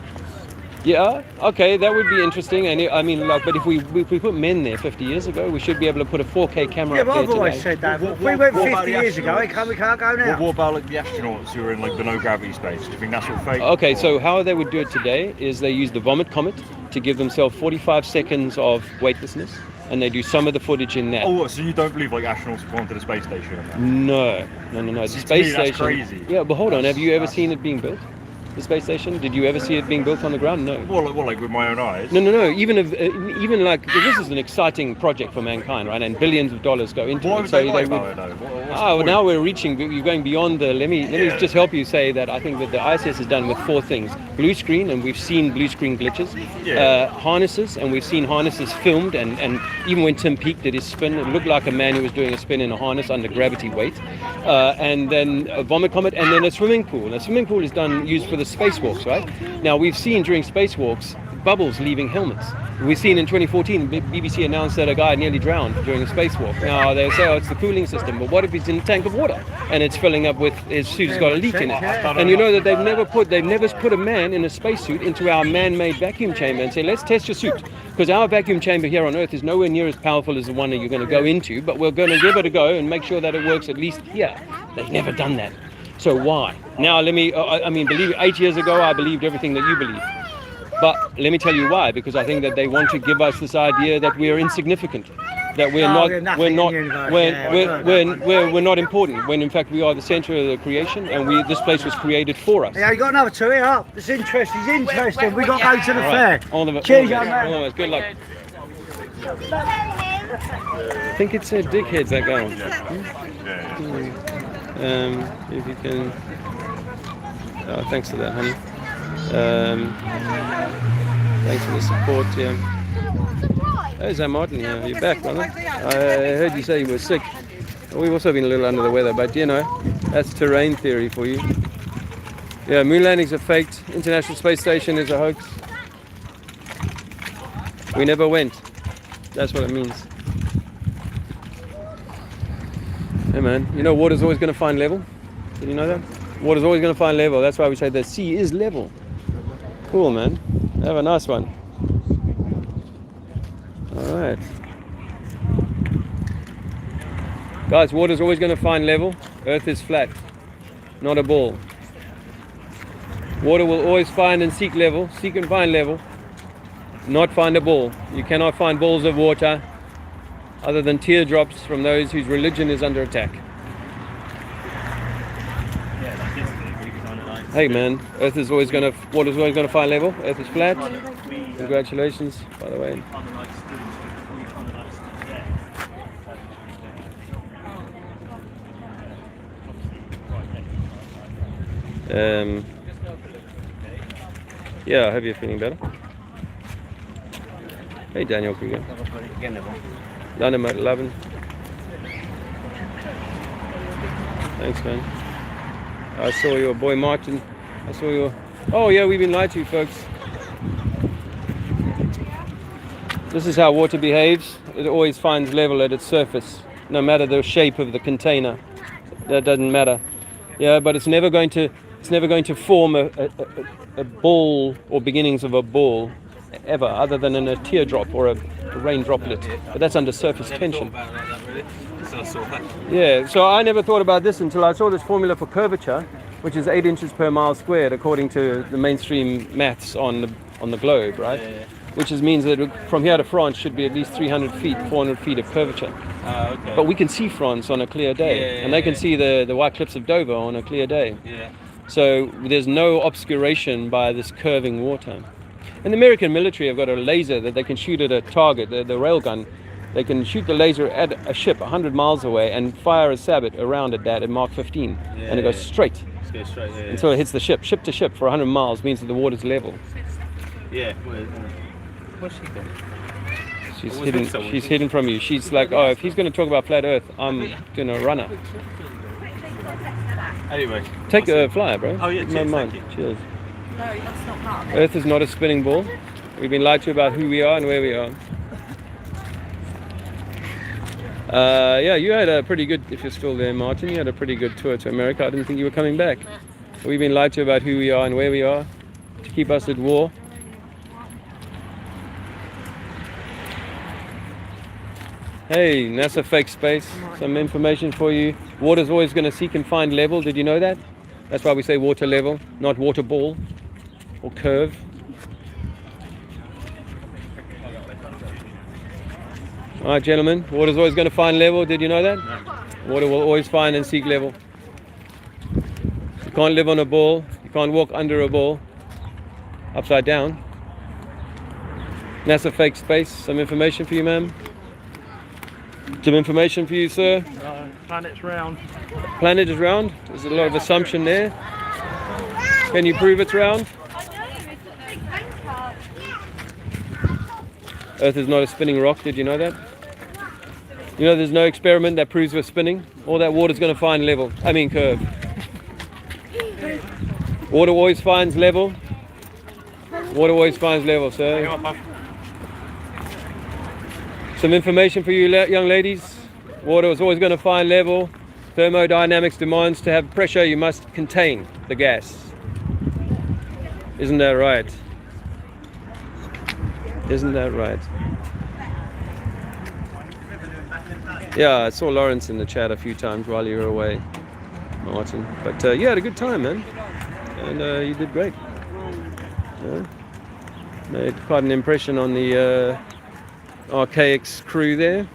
Yeah, okay, that would be interesting. And I mean, like, but if we put men there 50 years ago, we should be able to put a 4K camera Yeah, up but there I've always today. said that. What- If we what- went what about 50 the years ago, we can't go now. What about like the astronauts who are in like below gravity space? Do you think that's all fake? Okay, Or- so how they would do it today is they use the vomit comet to give themselves 45 seconds of weightlessness, and they do some of the footage in that. Oh, what, so you don't believe like astronauts have gone to the space station? And that? No. The See, to space me, that's station. crazy. Yeah, but hold on. Have you ever seen it being built? the space station? Did you ever see it being built on the ground? No. Well, like with my own eyes. No. Even like this is an exciting project for mankind, right? And billions of dollars go into Why it. would So they lie they would. about it, though? What's the Well, point? now we're reaching. You're going beyond the. Let me just help you say that I think that the ISS is done with 4 things: blue screen, and we've seen blue screen glitches. Yeah. Harnesses, and we've seen harnesses filmed, and even when Tim Peake did his spin, it looked like a man who was doing a spin in a harness under gravity weight. And then a vomit comet, and then a swimming pool. A swimming pool is used for the spacewalks, right? Now we've seen during spacewalks bubbles leaving helmets. We've seen in 2014, BBC announced that a guy nearly drowned during a spacewalk. Now they say, oh, it's the cooling system, but what if he's in a tank of water and it's filling up with his suit's got a leak in it? And you know that they've never put a man in a spacesuit into our man-made vacuum chamber and say, let's test your suit, because our vacuum chamber here on Earth is nowhere near as powerful as the one that you're going to go into, but we're going to give it a go and make sure that it works at least here. They've never done that. So why? Now let me, believe 8 years ago I believed everything that you believe. But let me tell you why, because I think that they want to give us this idea that we're insignificant, that we're not important, when in fact we are the center of the creation, and this place was created for us. Yeah, you got another 2 here up. It's interesting. We got to go to the fair. All the Cheers, young man. all the best. Good luck. I think it's dickheads that go. If you can. Oh, thanks for that, honey. Thanks for the support. Yeah. Hey, Zach Martin. Yeah, you're back, brother. I heard you say you were sick. We've also been a little under the weather, but you know, that's terrain theory for you. Yeah, moon landings are faked. International Space Station is a hoax. We never went. That's what it means. Hey man, you know water's always going to find level? Did you know that? Water's always going to find level. That's why we say the sea is level. Cool, man. Have a nice one. All right. Guys, water's always going to find level. Earth is flat, not a ball. Water will always find and seek level, seek and find level, not find a ball. You cannot find balls of water other than teardrops from those whose religion is under attack. Hey man, water's always going to find level. Earth is flat. Congratulations, by the way. Yeah, I hope you're feeling better. Hey Daniel Krieger. London at 11. Thanks, man. I saw your boy Martin. I saw your... Oh yeah, we've been lied to, folks. This is how water behaves. It always finds level at its surface, no matter the shape of the container. That doesn't matter. Yeah, but it's never going to form a ball or beginnings of a ball ever, other than in a teardrop or a rain droplet. But that's under surface tension. Yeah, so I never thought about this until I saw this formula for curvature, which is 8 inches per mile squared, according to the mainstream maths on the globe, right? Which means that from here to France should be at least 300 feet, 400 feet of curvature. But we can see France on a clear day, and they can see the White Cliffs of Dover on a clear day. So there's no obscuration by this curving water. And the American military have got a laser that they can shoot at a target, the railgun. They can shoot the laser at a ship 100 miles away and fire a sabot around at that at Mark 15. And it goes straight. Until it hits the ship. Ship to ship for 100 miles means that the water's level. What's she doing? She's hidden from you. She's like, oh, if he's going to talk about flat Earth, I'm going to run her. Anyway. Take a flyer, bro. Oh yeah, cheers, thank you. Cheers. No, that's not part of it. Earth is not a spinning ball. We've been lied to about who we are and where we are. Yeah, you had a pretty good, if you're still there, Martin, you had a pretty good tour to America. I didn't think you were coming back. We've been lied to about who we are and where we are to keep us at war. Hey, NASA fake space, some information for you. Water's always going to seek and find level. Did you know that? That's why we say water level, not water ball or curve. All right, gentlemen, water's always going to find level. Did you know that? Water will always find and seek level. You can't live on a ball. You Can't walk under a ball. Upside down. NASA fake space. Some information for you, ma'am. Some information for you, sir. Planet's round. Planet is round. There's a lot of assumption there. Can you prove it's round? Earth is not a spinning rock. Did you know that? You know there's no experiment that proves we're spinning. All that water's going to find level. I mean curve. Water always finds level. Water always finds level, sir. Some information for you young ladies. Water is always going to find level. Thermodynamics demands to have pressure, you must contain the gas. Isn't that right? Isn't that right? Yeah, I saw Lawrence in the chat a few times while you were away, Martin. But you had a good time, man. And you did great. Yeah. Made quite an impression on the Archaics crew there.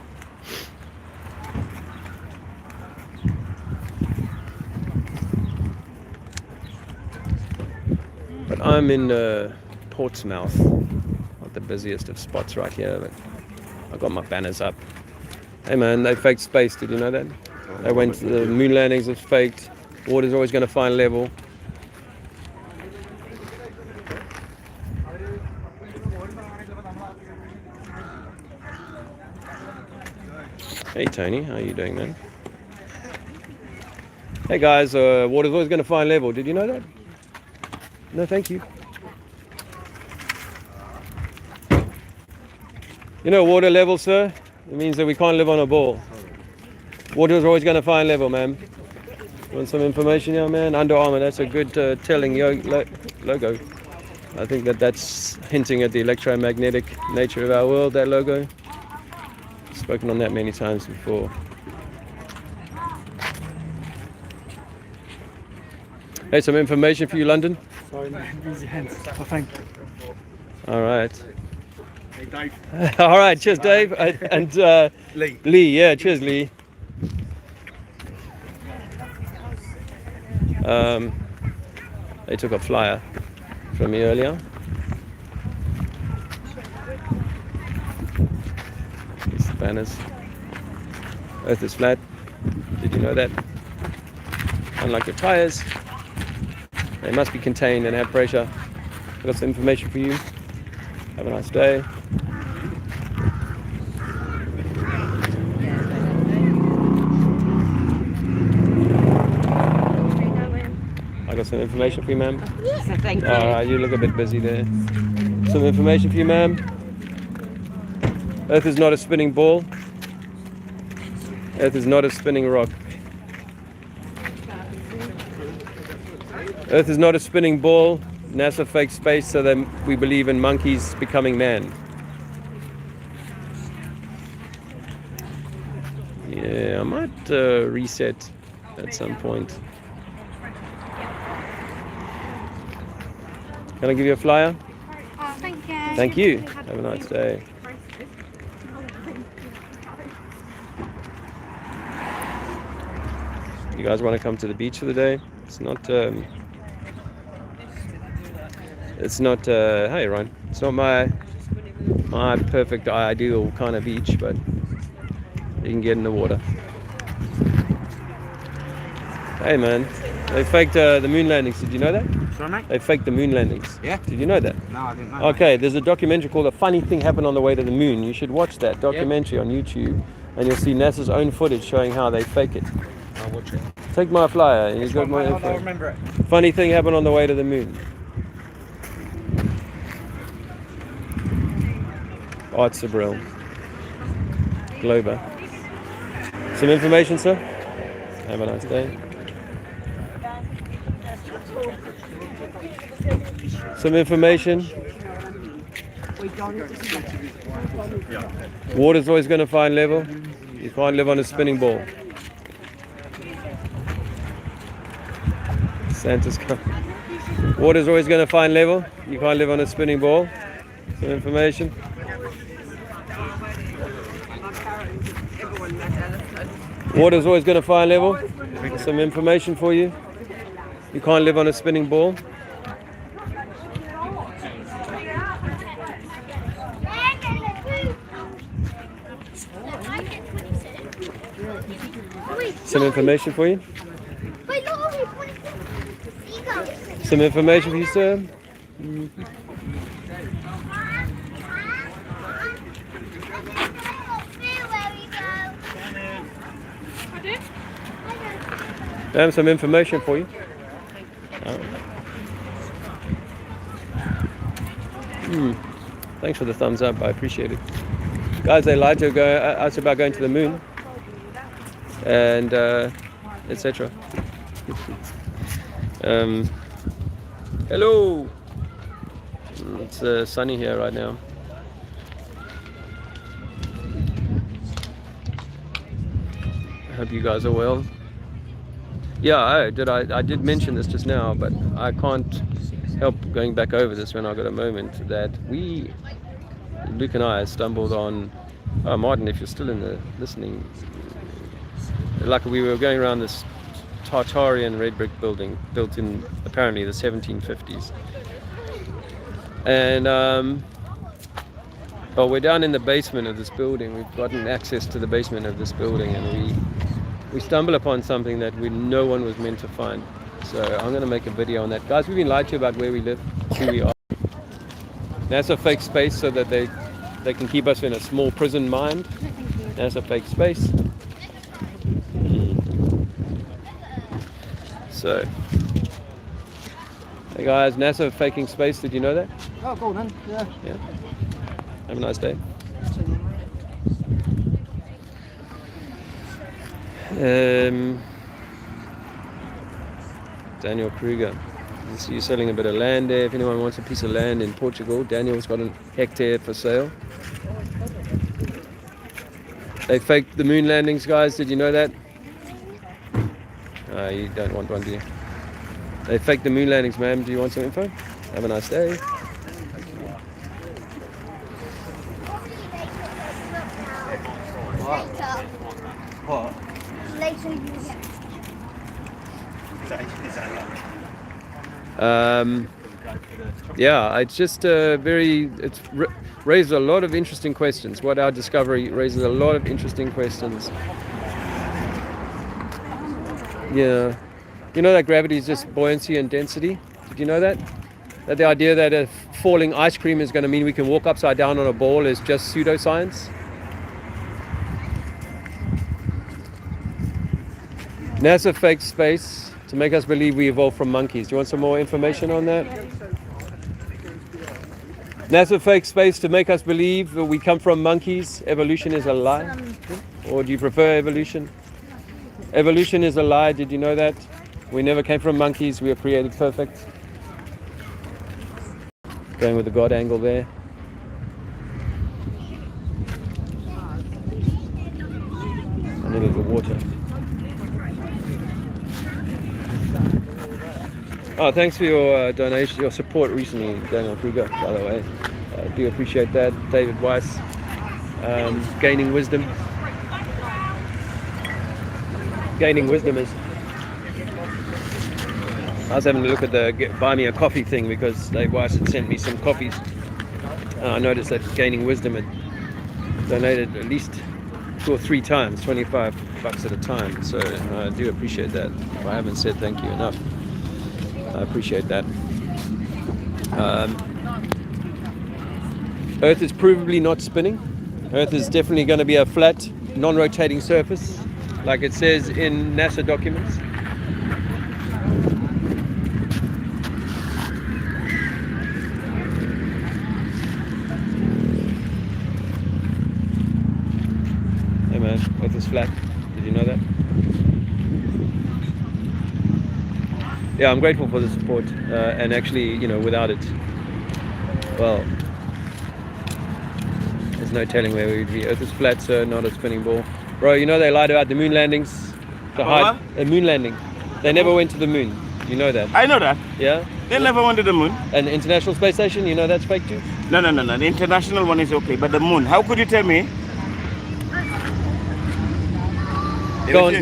But I'm in Portsmouth, not the busiest of spots right here, but I've got my banners up. Hey man, they faked space, did you know that? They went to the moon landings, was faked. Water's always going to find level. Hey Tony, how are you doing, man? Hey guys, water's always going to find level. Did you know that? No, thank you. You know water level, sir? It means that we can't live on a ball. Water's always going to find level, man. Want some information here, man? Under Armour, that's a good telling logo. I think that's hinting at the electromagnetic nature of our world, that logo. Spoken on that many times before. Hey, some information for you, London. Sorry, easy hands. Oh, thank you. All right. Hey, Dave. All right, cheers, Dave. And Lee, yeah, cheers, Lee. They took a flyer from me earlier. These banners. Earth is flat. Did you know that? Unlike your tires, they must be contained and have pressure. I've got some information for you. Have a nice day. I got some information for you, ma'am. Yes, thank you. Alright, you look a bit busy there. Some information for you, ma'am. Earth is not a spinning ball. Earth is not a spinning rock. Earth is not a spinning ball. NASA faked space so that we believe in monkeys becoming man. Yeah, I might reset at some point. Can I give you a flyer? Oh, thank you. Thank you. Have a nice day. You guys want to come to the beach for the day? It's not hey Ryan, it's not my perfect ideal kind of beach, but you can get in the water. Hey man, they faked the moon landings. Did you know that? Sorry, mate? They faked the moon landings. Yeah? Did you know that? No, I didn't know. Okay, there's a documentary called A Funny Thing Happened on the Way to the Moon. You should watch that documentary on YouTube, and you'll see NASA's own footage showing how they fake it. I'll watch it. Take my flyer, and you've got my I'll info. remember it. Funny thing happened on the way to the moon. Arts Abril. Glober. Some information, sir? Have a nice day. Some information. Water's always going to find level. You can't live on a spinning ball. Santa's coming. Water's always going to find level. You can't live on a spinning ball. Some information. Water's always going to find level. Some information for you. You can't live on a spinning ball? Some information for you? Some information for you, sir? I have some information for you. Thanks for the thumbs up, I appreciate it. Guys, they lied to us about going to the moon and etc. Hello! It's sunny here right now. I hope you guys are well. Yeah, I did mention this just now, but I can't help going back over this when I got a moment, that Luke and I stumbled on, Martin, if you're still in the listening, like we were going around this Tartarian red brick building built in apparently the 1750s. And well, we're down in the basement of this building. We've gotten access to the basement of this building, and we stumble upon something that no one was meant to find. So I'm going to make a video on that. Guys, we've been lied to about where we live, who we are. That's a fake space so that they can keep us in a small prison mind. That's a fake space. So, hey guys, NASA faking space, did you know that? Oh, go on then. Yeah. Yeah. Have a nice day. Daniel Kruger. So you're selling a bit of land there. If anyone wants a piece of land in Portugal, Daniel's got a hectare for sale. They faked the moon landings, guys. Did you know that? You don't want one, do you? They faked the moon landings, ma'am. Do you want some info? Have a nice day. What? Yeah, it's just it's raised a lot of interesting questions. What our discovery raises a lot of interesting questions. Yeah. You know that gravity is just buoyancy and density? Did you know that? That the idea that a falling ice cream is going to mean we can walk upside down on a ball is just pseudoscience? NASA faked space to make us believe we evolved from monkeys. Do you want some more information on that? NASA faked space to make us believe that we come from monkeys. Evolution is a lie. Or do you prefer evolution? Evolution is a lie. Did you know that? We never came from monkeys. We were created perfect. Going with the God angle there. A little bit of water. Oh, thanks for your donation, your support recently, Daniel Kruger, by the way. I do appreciate that. David Weiss, gaining wisdom. Gaining wisdom is... I was having a look at the buy me a coffee thing because Dave Weiss had sent me some coffees. And I noticed that Gaining Wisdom had donated at least 2 or 3 times, $25 at a time. So I do appreciate that. If I haven't said thank you enough, I appreciate that. Earth is provably not spinning. Earth is definitely going to be a flat, non-rotating surface, like it says in NASA documents. Hey man, Earth is flat. Did you know that? Yeah, I'm grateful for the support, and actually, you know, without it, well, there's no telling where we'd be. Earth is flat, so not a spinning ball. Bro, you know they lied about the moon landings? The moon landing. They never went to the moon. You know that? I know that. Yeah? They never went to the moon. And the International Space Station, you know that's fake too? No. The international one is okay, but the moon, how could you tell me? Go on,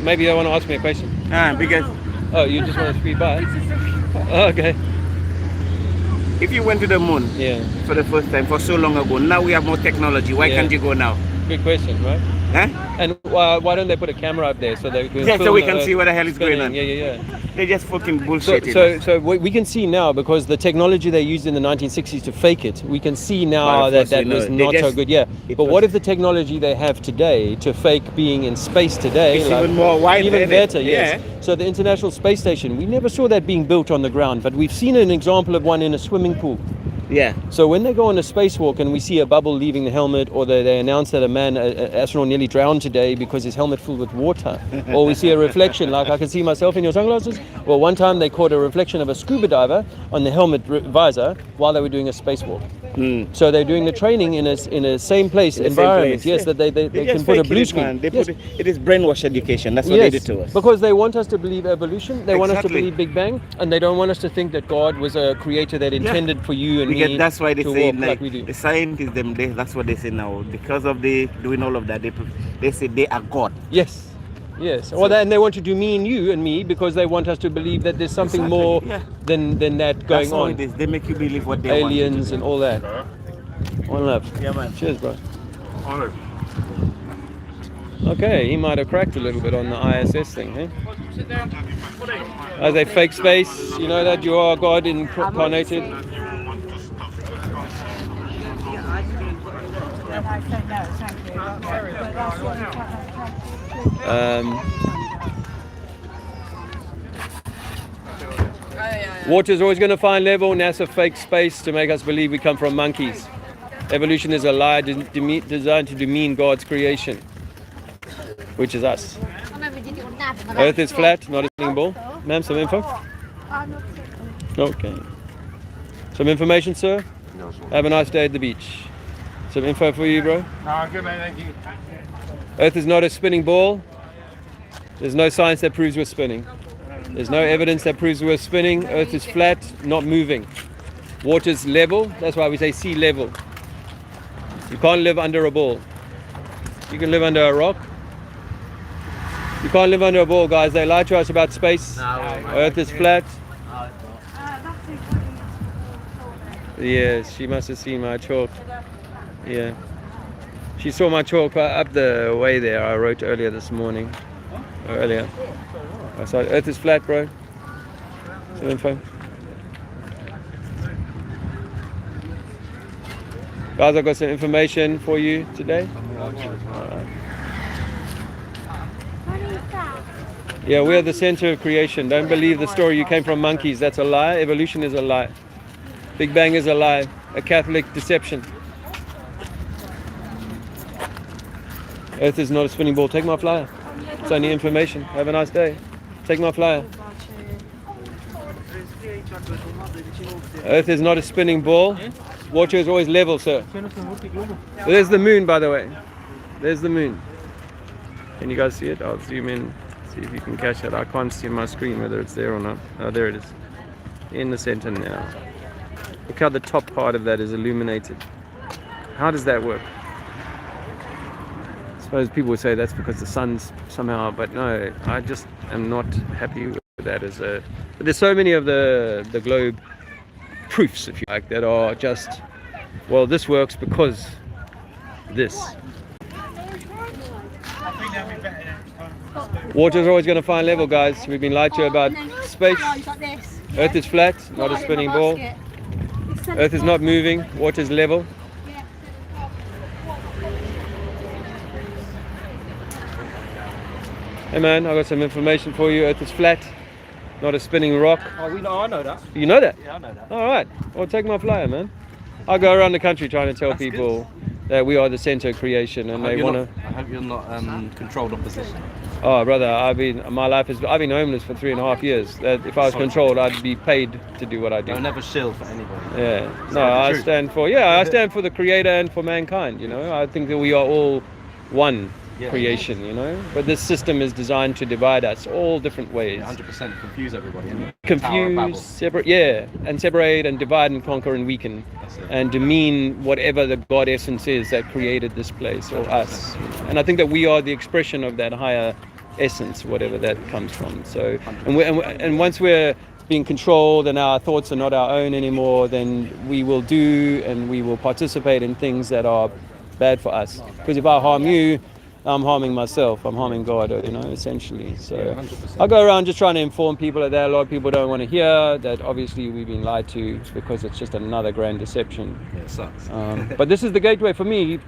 maybe they want to ask me a question. Because Oh, you just want to speed by? Okay. If you went to the moon Yeah. for the first time for so long ago, now we have more technology. Why Yeah. can't you go now? Good question, right? Huh? And why don't they put a camera up there so they can Yeah, so film we the can Earth see what the hell is going spinning? on. Yeah. They're just fucking So, bullshit. so we can see now, because the technology they used in the 1960s to fake it, we can see now Well, of that course that we know. was They not so just- good. Yeah, it but was- what if the technology they have today to fake being in space today, It's even more wide, even isn't it? better? Yes. Yeah. So the International Space Station, we never saw that being built on the ground, but we've seen an example of one in a swimming pool. Yeah. So when they go on a spacewalk and we see a bubble leaving the helmet, or they announce that an astronaut nearly drowned today because his helmet filled with water, or we see a reflection, like I can see myself in your sunglasses. Well, one time they caught a reflection of a scuba diver on the helmet visor while they were doing a spacewalk. So they're doing the training in a same place In the same environment. place, Yes, yeah. that they They can just put a fake blue it, screen. man. They Yes. put it is brainwash education. That's what they did to us. Because they want us to believe evolution. They want us to Exactly. believe Big Bang, and they don't want us to think that God was a creator that intended for you and Because me that's why they to say walk like, like we do. the scientists that's what they say now. Because of the doing all of that, they say they are God. Yes. Well, and they want to do me and you and me because they want us to believe that there's something Exactly, more yeah. than that going That's all on. it is. They make you believe what they Aliens and all that. One love. want. Yeah, man. Cheers, bro. Oh, Okay, he might have cracked a little bit on the ISS thing, eh? As a fake space, you know that you are God incarnated. Water's always going to find level. NASA fake space to make us believe we come from monkeys. Evolution is a lie designed to demean God's creation, which is us. Earth is flat, not a spinning ball. Ma'am, some info? Okay. Some information, sir? no, sir. Have a nice day at the beach. Some info for you, bro? No, good man, thank you. Earth is not a spinning ball. There's no science that proves we're spinning. There's no evidence that proves we're spinning. Earth is flat, not moving. Water's level. That's why we say sea level. You can't live under a ball. You can live under a rock. You can't live under a ball, guys. They lie to us about space. Earth is flat. Yes, she must have seen my chalk. Yeah. She saw my chalk up the way there. I wrote earlier this morning. Earlier. I saw Earth is flat, bro. Some info. Guys, I've got some information for you today. Yeah, we're the center of creation. Don't believe the story you came from monkeys. That's a lie. Evolution is a lie. Big Bang is a lie. A Catholic deception. Earth is not a spinning ball. Take my flyer. It's only information. Have a nice day. Take my flyer. Earth is not a spinning ball. Water is always level, sir. There's the moon, by the way. There's the moon. Can you guys see it? I'll zoom in. See if you can catch it. I can't see on my screen whether it's there or not. Oh, there it is. In the center now. Look how the top part of that is illuminated. How does that work? I suppose people would say that's because the sun's somehow, but no, I just am not happy with that as a... But there's so many of the globe proofs, if you like, that are just, well, this works because this. Water's always going to find level, guys. We've been lied to about space. Earth is flat, not a spinning ball. Earth is not moving, water's level. Hey man, I got some information for you. Earth is flat, not a spinning rock. Oh, I know that. You know that? Yeah, I know that. Alright, well take my flyer, man. I go around the country trying to tell That's people that we are the center of creation and they want to... I hope you're not controlled opposition. Oh brother, I've been homeless for 3.5 years. If I was controlled, I'd be paid to do what I do. I'll never shield for anybody. Yeah, no, I stand for the creator and for mankind, you know. I think that we are all one creation, you know. But this system is designed to divide us all different ways. 100% confuse everybody. Tower of Confuse, Babel. separate and divide and conquer and weaken and demean whatever the God essence is that created this place or us. And I think that we are the expression of that higher essence, whatever that comes from. So, and once we're being controlled and our thoughts are not our own anymore, then we will do and we will participate in things that are bad for us. Because if I harm you, I'm harming myself. I'm harming God, essentially. So I go around just trying to inform people of that. A lot of people don't want to hear that. Obviously, we've been lied to because it's just another grand deception. Yeah, it sucks. But this is the gateway for me.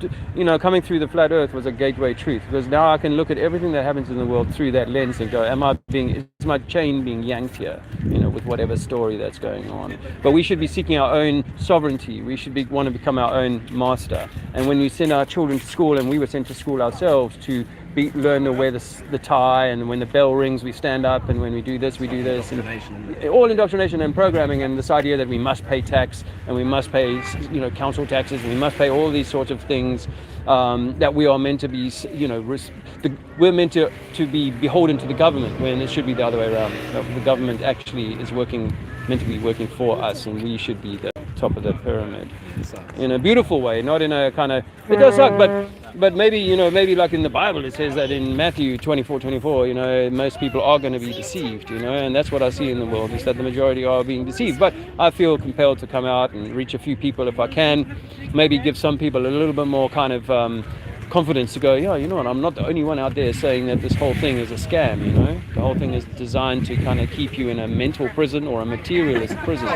Coming through the flat Earth was a gateway truth, because now I can look at everything that happens in the world through that lens and go, is my chain being yanked here? With whatever story that's going on. But we should be seeking our own sovereignty. We should want to become our own master. And when we send our children to school, and we were sent to school ourselves to learn to wear the tie, and when the bell rings we stand up, and when we do this we do this, and all indoctrination and programming, and this idea that we must pay tax and we must pay council taxes and we must pay all these sorts of things, that we are meant to be we're meant to be beholden to the government, when it should be the other way around. The government actually is meant to be working for us, and we should be the top of the pyramid in a beautiful way, not in a kind of, it does suck, but maybe like in the Bible it says that in Matthew 24, most people are going to be deceived, and that's what I see in the world, is that the majority are being deceived. But I feel compelled to come out and reach a few people if I can, maybe give some people a little bit more kind of confidence to go, what, I'm not the only one out there saying that this whole thing is a scam. The whole thing is designed to kind of keep you in a mental prison or a materialist prison,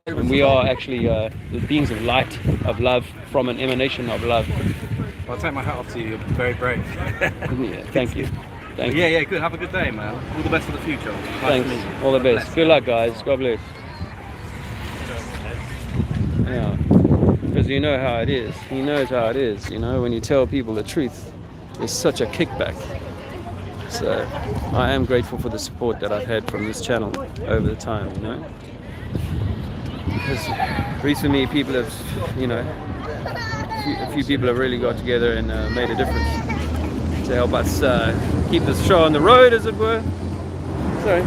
and we are actually the beings of light, of love, from an emanation of love. I'll take my hat off to you. You're very brave. Yeah, thank you. Yeah, good. Have a good day, man. All the best for the future. Thanks. All the best. Good luck, guys. God bless. Yeah. Because you know how it is. He knows how it is. When you tell people the truth, there's such a kickback. So I am grateful for the support that I've had from this channel over the time. Because recently people have, a few people have really got together and made a difference to help us keep this show on the road, as it were. Sorry.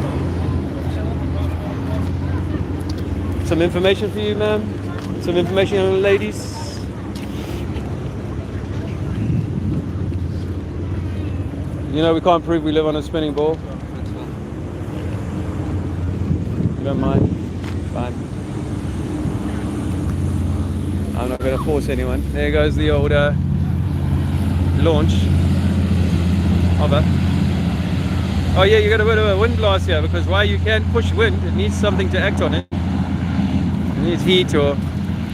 Some information for you, ma'am. Some information on the ladies. We can't prove we live on a spinning ball. You don't mind? Fine. I'm not going to force anyone. There goes the old launch hover. Oh yeah, you got a bit of a windlass here, because while you can push wind, it needs something to act on it. It needs heat or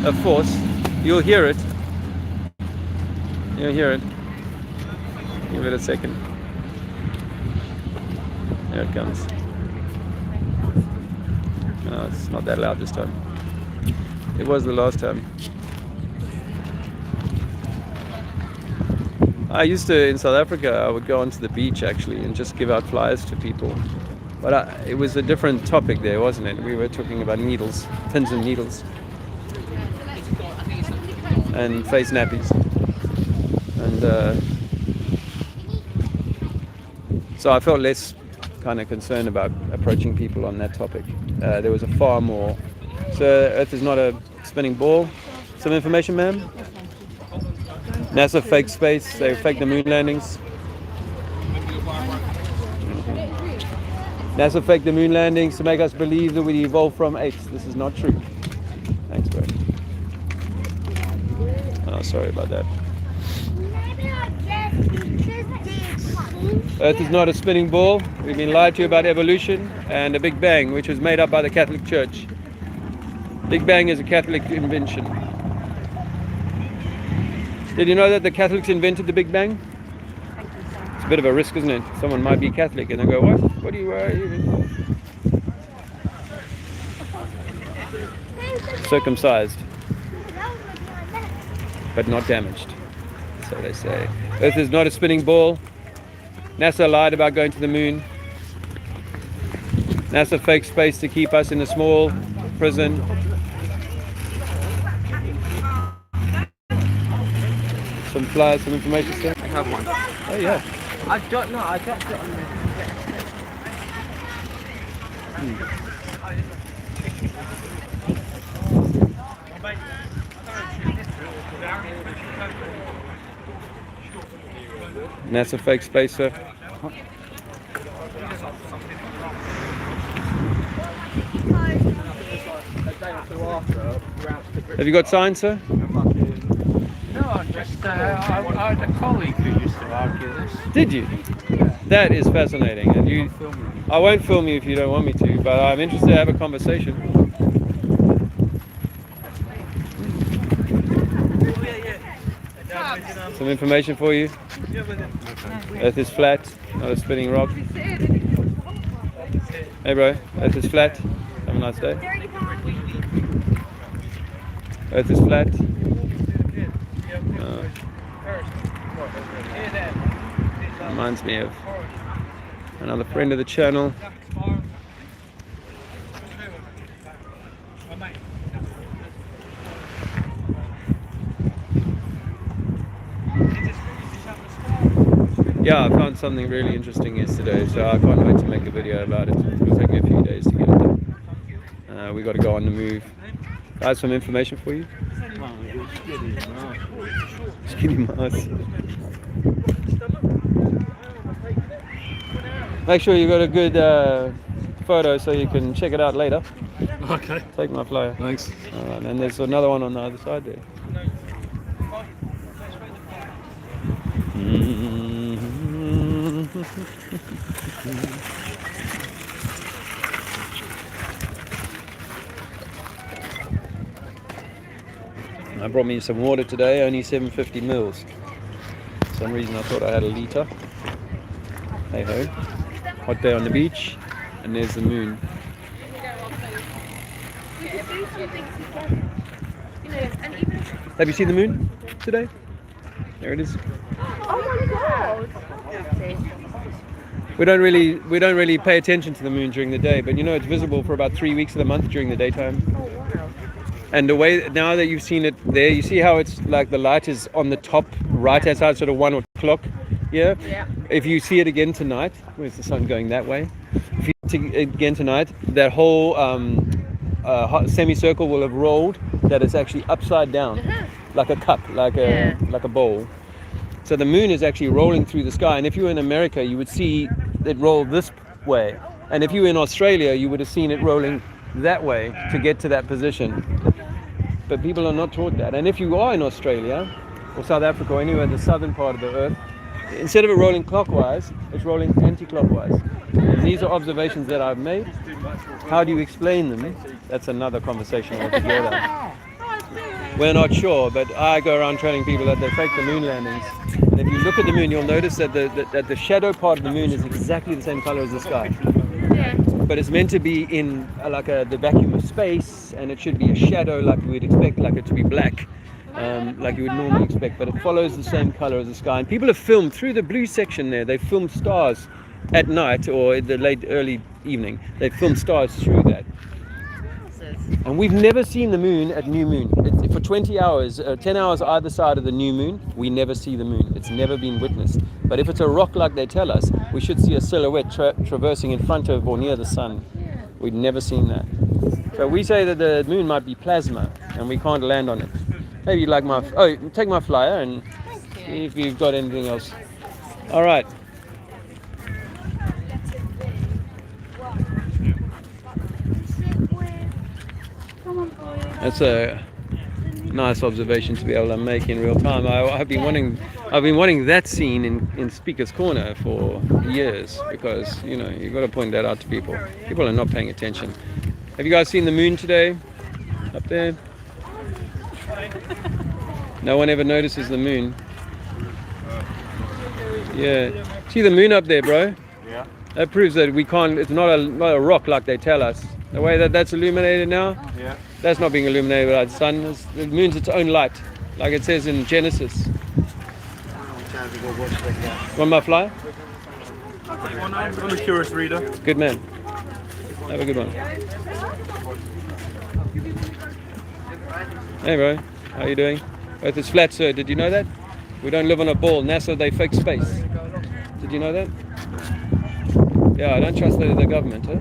a force. You'll hear it. You'll hear it. Give it a second. There it comes. No, it's not that loud this time. It was the last time. I used to, in South Africa, I would go onto the beach actually and just give out flyers to people. But it was a different topic there, wasn't it? We were talking about needles, pins and needles. And face nappies. And so I felt less kind of concerned about approaching people on that topic. There was a far more. So Earth is not a spinning ball. Some information, ma'am? NASA fake space. They faked the moon landings. NASA faked the moon landings to make us believe that we evolved from apes. This is not true. Thanks, bro. Oh, sorry about that. Earth is not a spinning ball. We've been lied to about evolution and the Big Bang, which was made up by the Catholic Church. Big Bang is a Catholic invention. Did you know that the Catholics invented the Big Bang? It's a bit of a risk, isn't it? Someone might be Catholic and they go, what? What are you? Circumcised, but not damaged. So they say. Earth is not a spinning ball. NASA lied about going to the moon. NASA faked space to keep us in a small prison. Some flyers, some information stuff. I have one. Oh yeah. I don't know. I dropped it on there. NASA fake space, sir. So after, we're out to the Have you got signs, sir? No, just I had a colleague who used to argue this. Did you? That is fascinating. And you, I won't film you if you don't want me to, but I'm interested to have a conversation. Some information for you. Earth is flat, not a spinning rock. Hey bro, Earth is flat. Have a nice day. Earth is flat. Reminds me of another friend of the channel. Yeah, I found something really interesting yesterday, so I can't wait to make a video about it. It'll take me a few days to get it done. We got to go on the move. I have some information for you. Skinny mouse. Make sure you got a good photo so you can check it out later. Okay. Take my flyer. Thanks. Alright, and there's another one on the other side there. I brought me some water today, only 750 mils. For some reason I thought I had a litre. Hey ho. Hot day on the beach, and there's the moon. Have you seen the moon today? There it is. Oh my god! We don't really pay attention to the moon during the day, but you know it's visible for about 3 weeks of the month during the daytime. Oh wow. And the way now that you've seen it there, you see how it's like the light is on the top right hand side, sort of 1 o'clock. Yeah. If you see it again tonight, where's the sun going that way? If you see it again tonight, that whole semicircle will have rolled. That it's actually upside down, like a cup, like a bowl. So the moon is actually rolling through the sky. And if you were in America, you would see it roll this way. And if you were in Australia, you would have seen it rolling that way to get to that position. But people are not taught that. And if you are in Australia or South Africa or anywhere in the southern part of the earth, instead of it rolling clockwise, it's rolling anti-clockwise. And these are observations that I've made. How do you explain them? That's another conversation altogether. We're not sure, but I go around telling people that they fake the moon landings. And if you look at the moon, you'll notice that the shadow part of the moon is exactly the same color as the sky. Yeah. But it's meant to be in the vacuum of space, and it should be a shadow like you would expect, like it to be black, like you would normally expect. But it follows the same color as the sky. And people have filmed through the blue section there. They filmed stars at night or in the late early evening. They filmed stars through that. And we've never seen the moon at new moon. For 20 hours, 10 hours either side of the new moon, we never see the moon. It's never been witnessed. But if it's a rock like they tell us, we should see a silhouette traversing in front of or near the sun. We've never seen that. So we say that the moon might be plasma and we can't land on it. Maybe you'd like take my flyer and see if you've got anything else. All right. That's a nice observation to be able to make in real time. I've been wanting that scene in Speaker's Corner for years because you've got to point that out to people. People are not paying attention. Have you guys seen the moon today? Up there? No one ever notices the moon. Yeah. See the moon up there, bro? Yeah. That proves that we can't. It's not a rock like they tell us. The way that's illuminated now. Yeah. That's not being illuminated by the sun. The moon's its own light, like it says in Genesis. Want my flyer? I'm a curious reader. Good man. Have a good one. Hey bro, how you doing? Earth is flat, sir. Did you know that? We don't live on a ball. NASA, they fake space. Did you know that? Yeah, I don't trust the government, huh?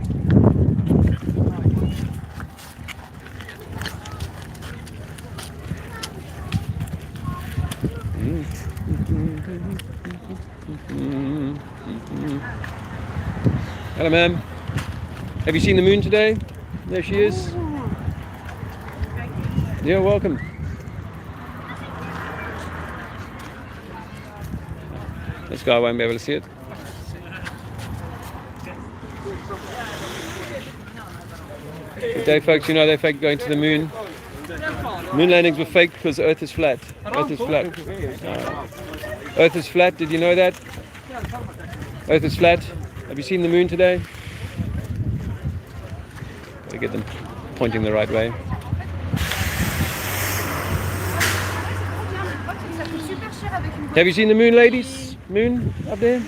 Hello, ma'am. Have you seen the moon today? There she is. You're welcome. This guy won't be able to see it. Good day, folks. You know they fake going to the moon. Moon landings were fake because Earth is flat. Earth is flat. Earth is flat. Did you know that? Earth is flat. Have you seen the moon today? Gotta get them pointing the right way. Have you seen the moon, ladies? Moon up there?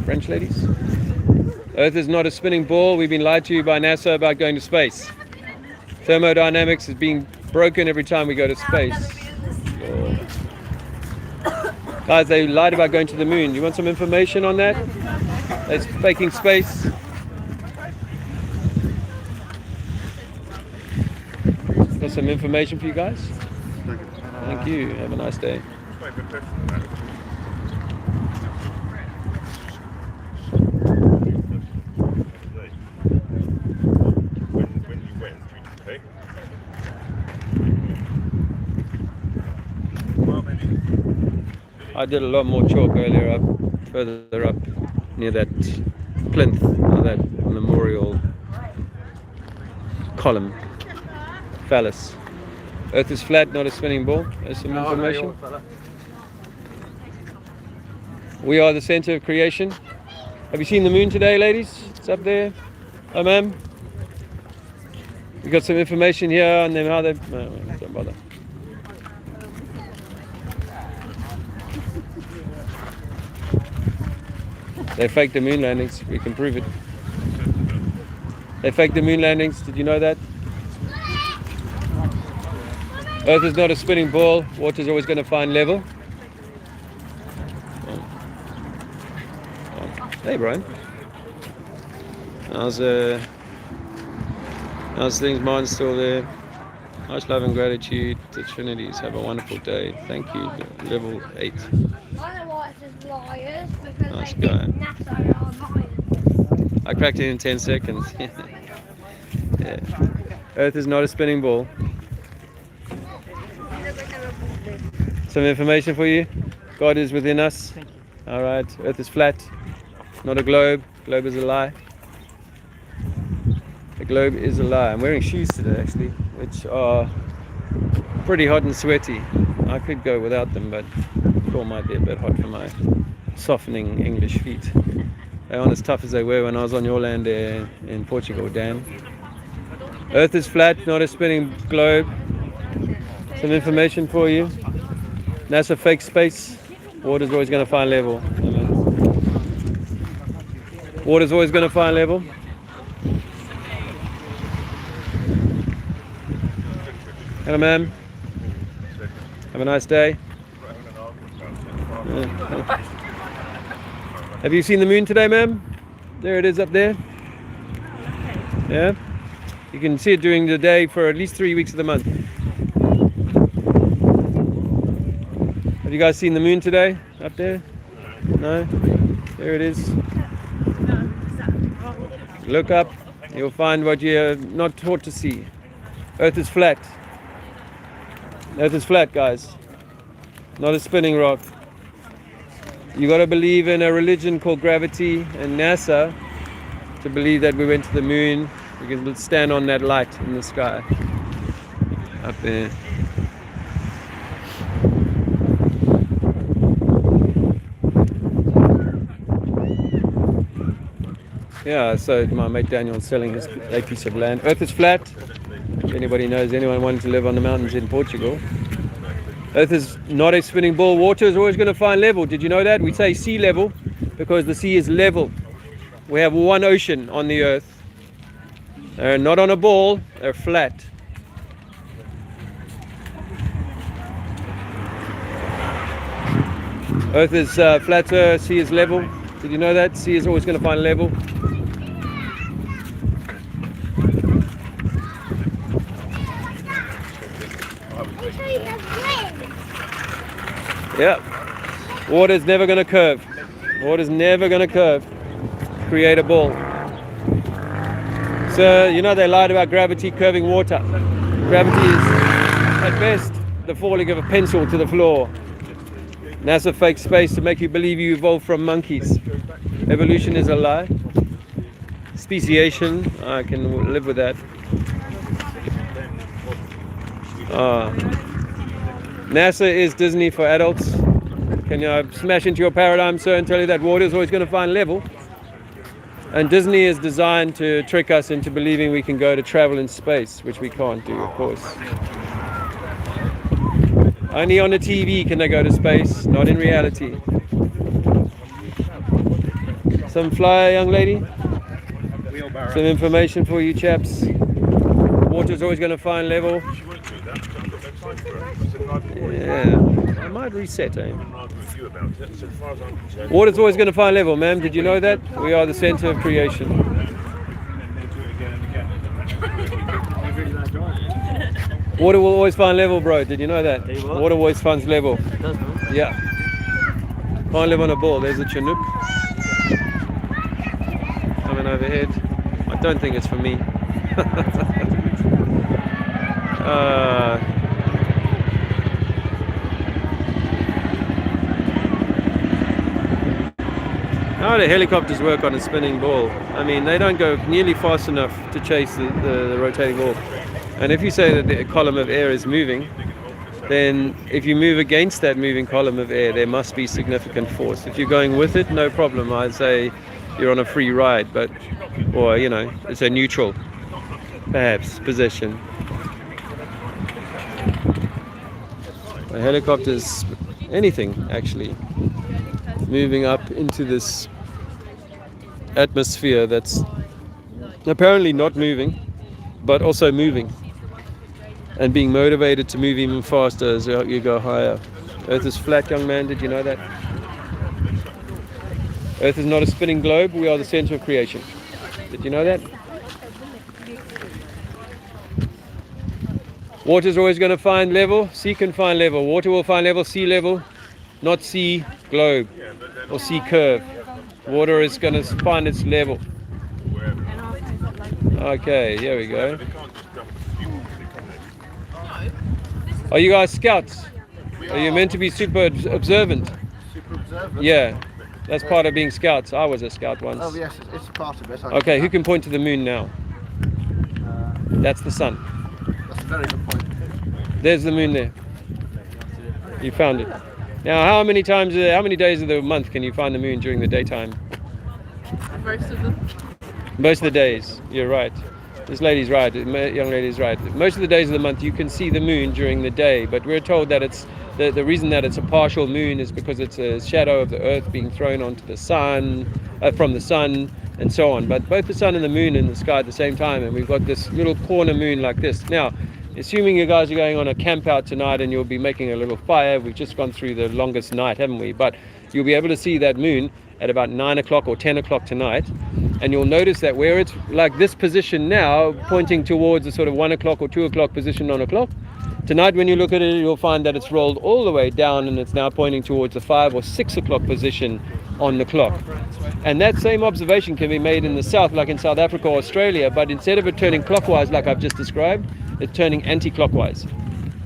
French ladies? Earth is not a spinning ball. We've been lied to by NASA about going to space. Thermodynamics is being broken every time we go to space. Guys, they lied about going to the moon. You want some information on that? They're faking space. Got some information for you guys? Thank you. Have a nice day. I did a lot more chalk earlier up, further up, near that plinth, or that memorial column, phallus. Earth is flat, not a spinning ball. There's some information. We are the center of creation. Have you seen the moon today, ladies? It's up there. Oh, ma'am. We got some information here on them, how they... No, don't bother. They faked the moon landings. We can prove it. They faked the moon landings. Did you know that? Earth is not a spinning ball. Water's always going to find level. Hey, Brian. How's things? Mine's still there. Much love and gratitude to Trinities. Have a wonderful day. Thank you. Level 8. Nice guy. I cracked it in 10 seconds. Yeah. Earth is not a spinning ball. Some information for you. God is within us. Alright. Earth is flat. Not a globe. Globe is a lie. The globe is a lie. I'm wearing shoes today actually, which are pretty hot and sweaty. I could go without them, but the floor might be a bit hot for my softening English feet. They aren't as tough as they were when I was on your land there in Portugal, Dan. Earth is flat, not a spinning globe. Some information for you. NASA fake space. Water's always going to find level. Water's always going to find level. Hello, ma'am. Have a nice day. Have you seen the moon today, ma'am? There it is up there. Yeah? You can see it during the day for at least 3 weeks of the month. Have you guys seen the moon today? Up there? No? There it is. Look up. You'll find what you're not taught to see. Earth is flat. Earth is flat, guys. Not a spinning rock. You got to believe in a religion called gravity and NASA to believe that we went to the moon. We can stand on that light in the sky up there. Yeah, so my mate Daniel's selling a piece of land. Earth is flat. If anybody knows anyone wanting to live on the mountains in Portugal. Earth is not a spinning ball. Water is always going to find level. Did you know that? We say sea level because the sea is level. We have one ocean on the earth. They're not on a ball, they're flat. Earth is flatter, sea is level. Did you know that? Sea is always going to find level. Yeah. Water's never going to curve. Water's never going to curve. Create a ball. So, you know they lied about gravity curving water. Gravity is, at best, the falling of a pencil to the floor. NASA fakes space to make you believe you evolved from monkeys. Evolution is a lie. Speciation, I can live with that. NASA is Disney for adults. Can you smash into your paradigm, sir, and tell you that water is always going to find level? And Disney is designed to trick us into believing we can go to travel in space, which we can't do, of course. Only on the TV can they go to space, not in reality. Some fly, young lady? Some information for you chaps. Water's always going to find level. Yeah, I might reset, eh? Water's always going to find level, ma'am. Did you know that? We are the center of creation. Water will always find level, bro. Did you know that? Water always finds level. Yeah. Can't live on a ball. There's a Chinook coming overhead. I don't think it's for me. How do helicopters work on a spinning ball? I mean, they don't go nearly fast enough to chase the rotating ball. And if you say that the column of air is moving, then if you move against that moving column of air, there must be significant force. If you're going with it, no problem. I'd say you're on a free ride, or you know, it's a neutral, perhaps, position. A helicopter's anything actually moving up into this atmosphere that's apparently not moving, but also moving, and being motivated to move even faster as you go higher. Earth is flat, young man. Did you know that? Earth is not a spinning globe. We are the center of creation. Did you know that? Water is always going to find level. Sea can find level. Water will find level. Sea level, not sea globe or sea curve. Water is going to find its level. Okay, here we go. Are you guys scouts? Are you meant to be super observant? Super observant? Yeah, that's part of being scouts. I was a scout once. Oh yes, it's part of it. Okay, who can point to the moon now? That's the sun. That's a very good point. There's the moon there. You found it. Now, how many days of the month can you find the moon during the daytime? Most of them. Most of the days. You're right. This lady's right. The young lady's right. Most of the days of the month you can see the moon during the day, but we're told that it's the reason that it's a partial moon is because it's a shadow of the Earth being thrown onto the sun, from the sun, and so on. But both the sun and the moon are in the sky at the same time, and we've got this little corner moon like this. Now, assuming you guys are going on a camp out tonight and you'll be making a little fire, we've just gone through the longest night, haven't we? But you'll be able to see that moon at about 9 o'clock or 10 o'clock tonight, and you'll notice that where it's like this position now, pointing towards a sort of 1 o'clock or 2 o'clock position on a clock, tonight when you look at it, you'll find that it's rolled all the way down and it's now pointing towards the 5 or 6 o'clock position on the clock. And that same observation can be made in the south, like in South Africa or Australia, but instead of it turning clockwise like I've just described, it's turning anti-clockwise.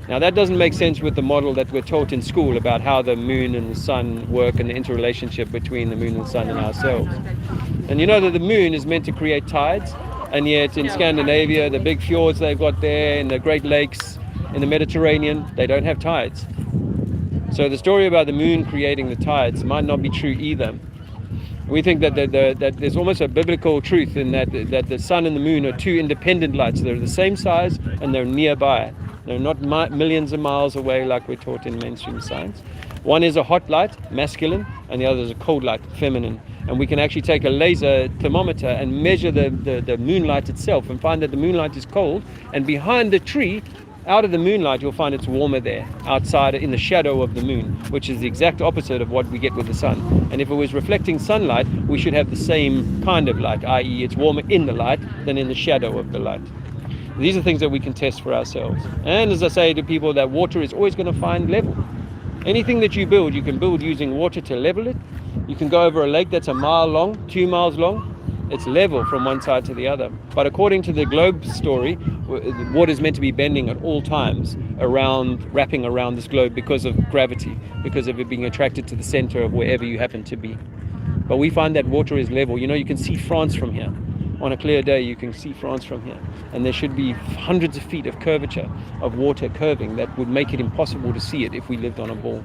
Now that doesn't make sense with the model that we're taught in school about how the moon and the sun work and the interrelationship between the moon and the sun and ourselves. And you know that the moon is meant to create tides, and yet in Scandinavia, the big fjords they've got there, in the Great Lakes, in the Mediterranean, they don't have tides. So the story about the moon creating the tides might not be true either. We think that there's almost a biblical truth in that the sun and the moon are two independent lights. They're the same size and they're nearby. They're not millions of miles away like we're taught in mainstream science. One is a hot light, masculine, and the other is a cold light, feminine. And we can actually take a laser thermometer and measure the moonlight itself and find that the moonlight is cold, and behind the tree, out of the moonlight, you'll find it's warmer there, outside in the shadow of the moon, which is the exact opposite of what we get with the sun. And if it was reflecting sunlight, we should have the same kind of light, i.e. it's warmer in the light than in the shadow of the light. These are things that we can test for ourselves. And as I say to people, that water is always going to find level. Anything that you build, you can build using water to level it. You can go over a lake that's a mile long, 2 miles long. It's level from one side to the other. But according to the globe story, Water is meant to be bending at all times wrapping around this globe because of gravity, because of it being attracted to the center of wherever you happen to be. But we find that water is level. You know, you can see France from here. On a clear day, you can see France from here. And there should be hundreds of feet of curvature of water curving that would make it impossible to see it if we lived on a ball.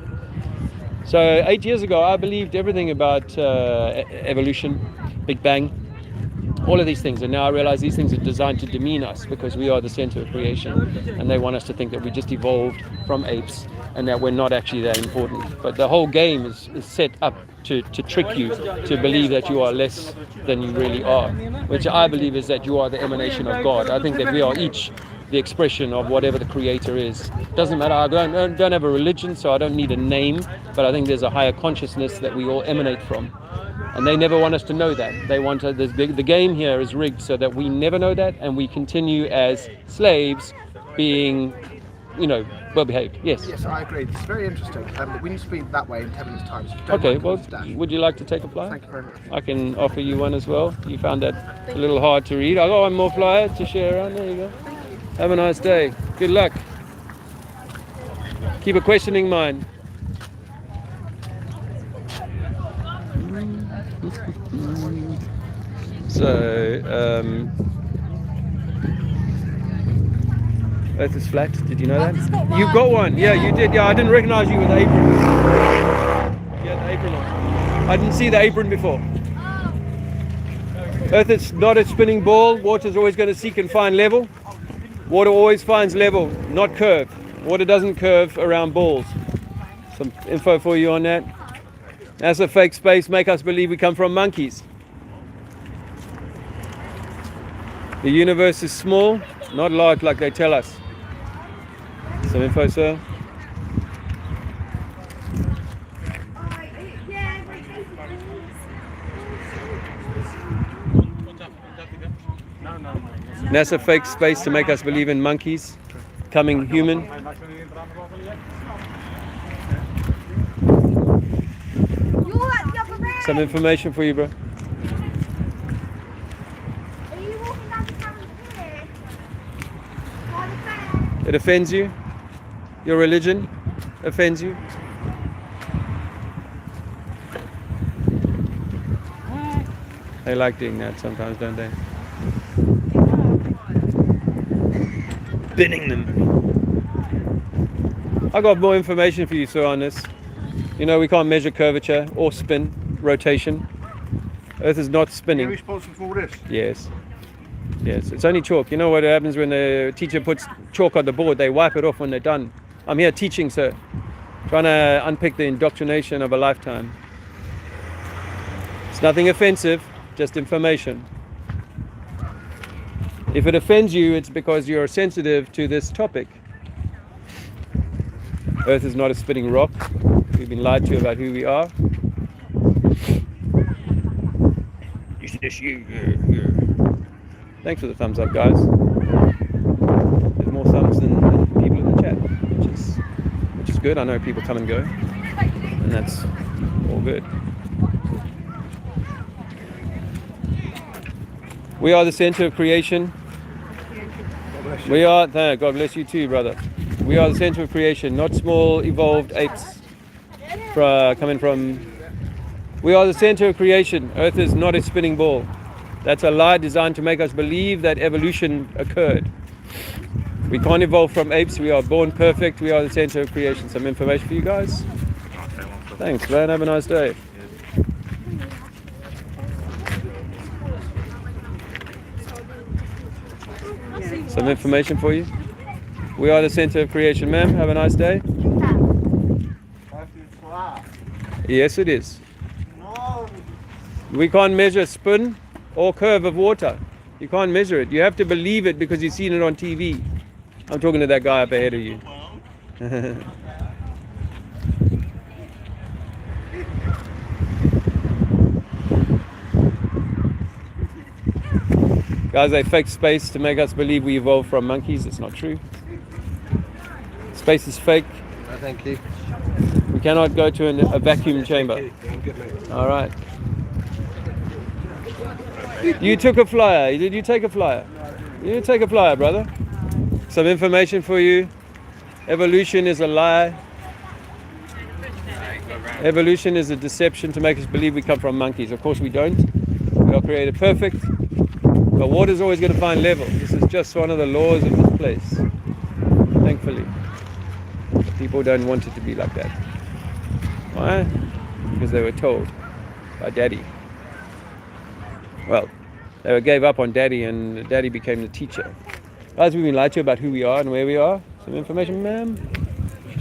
So 8 years ago, I believed everything about evolution, Big Bang, all of these things. And now I realize these things are designed to demean us because we are the center of creation. And they want us to think that we just evolved from apes and that we're not actually that important. But the whole game is set up to trick you to believe that you are less than you really are, which I believe is that you are the emanation of God. I think that we are each the expression of whatever the creator is. Doesn't matter, I don't have a religion, so I don't need a name, but I think there's a higher consciousness that we all emanate from. And they never want us to know that. They want the game here is rigged so that we never know that, and we continue as slaves being, you know, well behaved. Yes. Yes, I agree. It's very interesting. But we need to be that way in 10 minutes' time. So Okay, well, would you like to take a flyer? Thank you very much. I can offer you one as well. You found that a little hard to read. I got one more flyer to share around. There you go. Have a nice day. Good luck. Keep a questioning mind. So, Earth is flat. Did you know that? You've got one. Yeah, you did. Yeah, I didn't recognize you with the apron. Yeah, the apron on. I didn't see the apron before. Earth is not a spinning ball. Water's always going to seek and find level. Water always finds level, not curve. Water doesn't curve around balls. Some info for you on that. That's a fake space. Make us believe we come from monkeys. The universe is small, not large like they tell us. Some info, sir. NASA fake space to make us believe in monkeys coming human. Some information for you, bro. It offends you? Your religion offends you? They like doing that sometimes, don't they? Spinning them. I got more information for you, sir, on this. You know, we can't measure curvature or spin, rotation. Earth is not spinning. Are you responsible for all this? Yes. Yes, it's only chalk. You know what happens when the teacher puts chalk on the board? They wipe it off when they're done. I'm here teaching, sir. Trying to unpick the indoctrination of a lifetime. It's nothing offensive, just information. If it offends you, it's because you're sensitive to this topic. Earth is not a spinning rock. We've been lied to about who we are. Yes, you. Thanks for the thumbs up, guys. There's more thumbs than people in the chat, which is good. I know people come and go, and that's all good. We are the center of creation. We are. God bless you too, brother. We are the center of creation, not small evolved apes coming from. We are the center of creation. Earth is not a spinning ball. That's a lie designed to make us believe that evolution occurred. We can't evolve from apes. We are born perfect. We are the center of creation. Some information for you guys. Thanks, man. Have a nice day. Some information for you. We are the center of creation, ma'am. Have a nice day. Yes, it is. We can't measure spin or curve of water. You can't measure it. You have to believe it because you've seen it on TV. I'm talking to that guy up ahead of you. Guys, they fake space to make us believe we evolved from monkeys. It's not true. Space is fake. No, thank you. We cannot go to a vacuum chamber. All right. You took a flyer. Did you take a flyer? You didn't take a flyer, brother. Some information for you. Evolution is a lie. Evolution is a deception to make us believe we come from monkeys. Of course we don't. We are created perfect. But water's always going to find level. This is just one of the laws of this place. Thankfully. People don't want it to be like that. Why? Because they were told by Daddy. Well, they gave up on Daddy and Daddy became the teacher. Guys, we've been lied to about who we are and where we are. Some information, ma'am.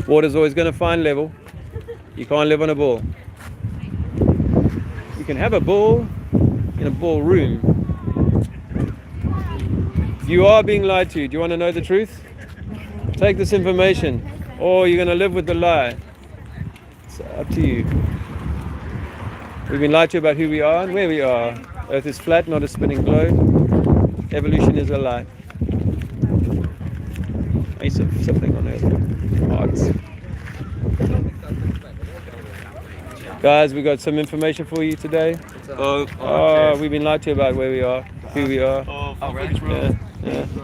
Water's always going to find level. You can't live on a ball. You can have a ball in a ballroom. You are being lied to. Do you want to know the truth? Take this information, or you're going to live with the lie. It's up to you. We've been lied to about who we are and where we are. Earth is flat, not a spinning globe. Evolution is a lie. I used to have something on Earth. Hearts. Guys, we got some information for you today. We've been lied to about where we are, who we are.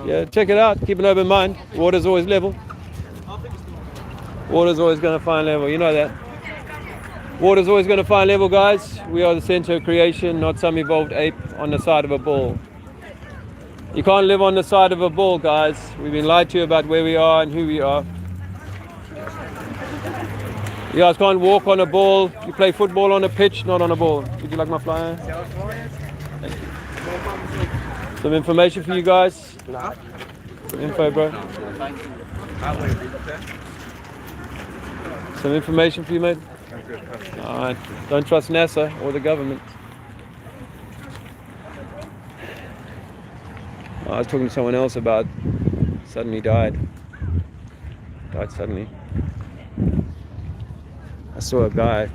Yeah, check it out. Keep an open mind. Water's always level. Water's always going to find level. You know that. Water's always going to find level, guys. We are the center of creation, not some evolved ape on the side of a ball. You can't live on the side of a ball, guys. We've been lied to about where we are and who we are. You guys can't walk on a ball. You play football on a pitch, not on a ball. Would you like my flyer? Thank you. Some information for you guys. Some info, bro. Some information for you, mate. Alright. Don't trust NASA or the government. I was talking to someone else about suddenly died. Died suddenly. I saw a guy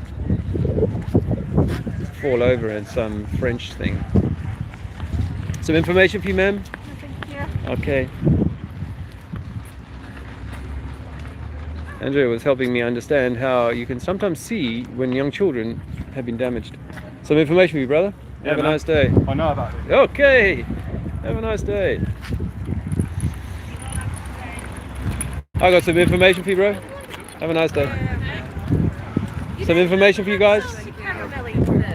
fall over in some French thing. Some information for you, ma'am? Okay. Andrea was helping me understand how you can sometimes see when young children have been damaged. Some information for you, brother? Yeah, have a man. nice day. I know about it. Okay. Have a nice day. I got some information for you, bro. Have a nice day. Some information for you guys?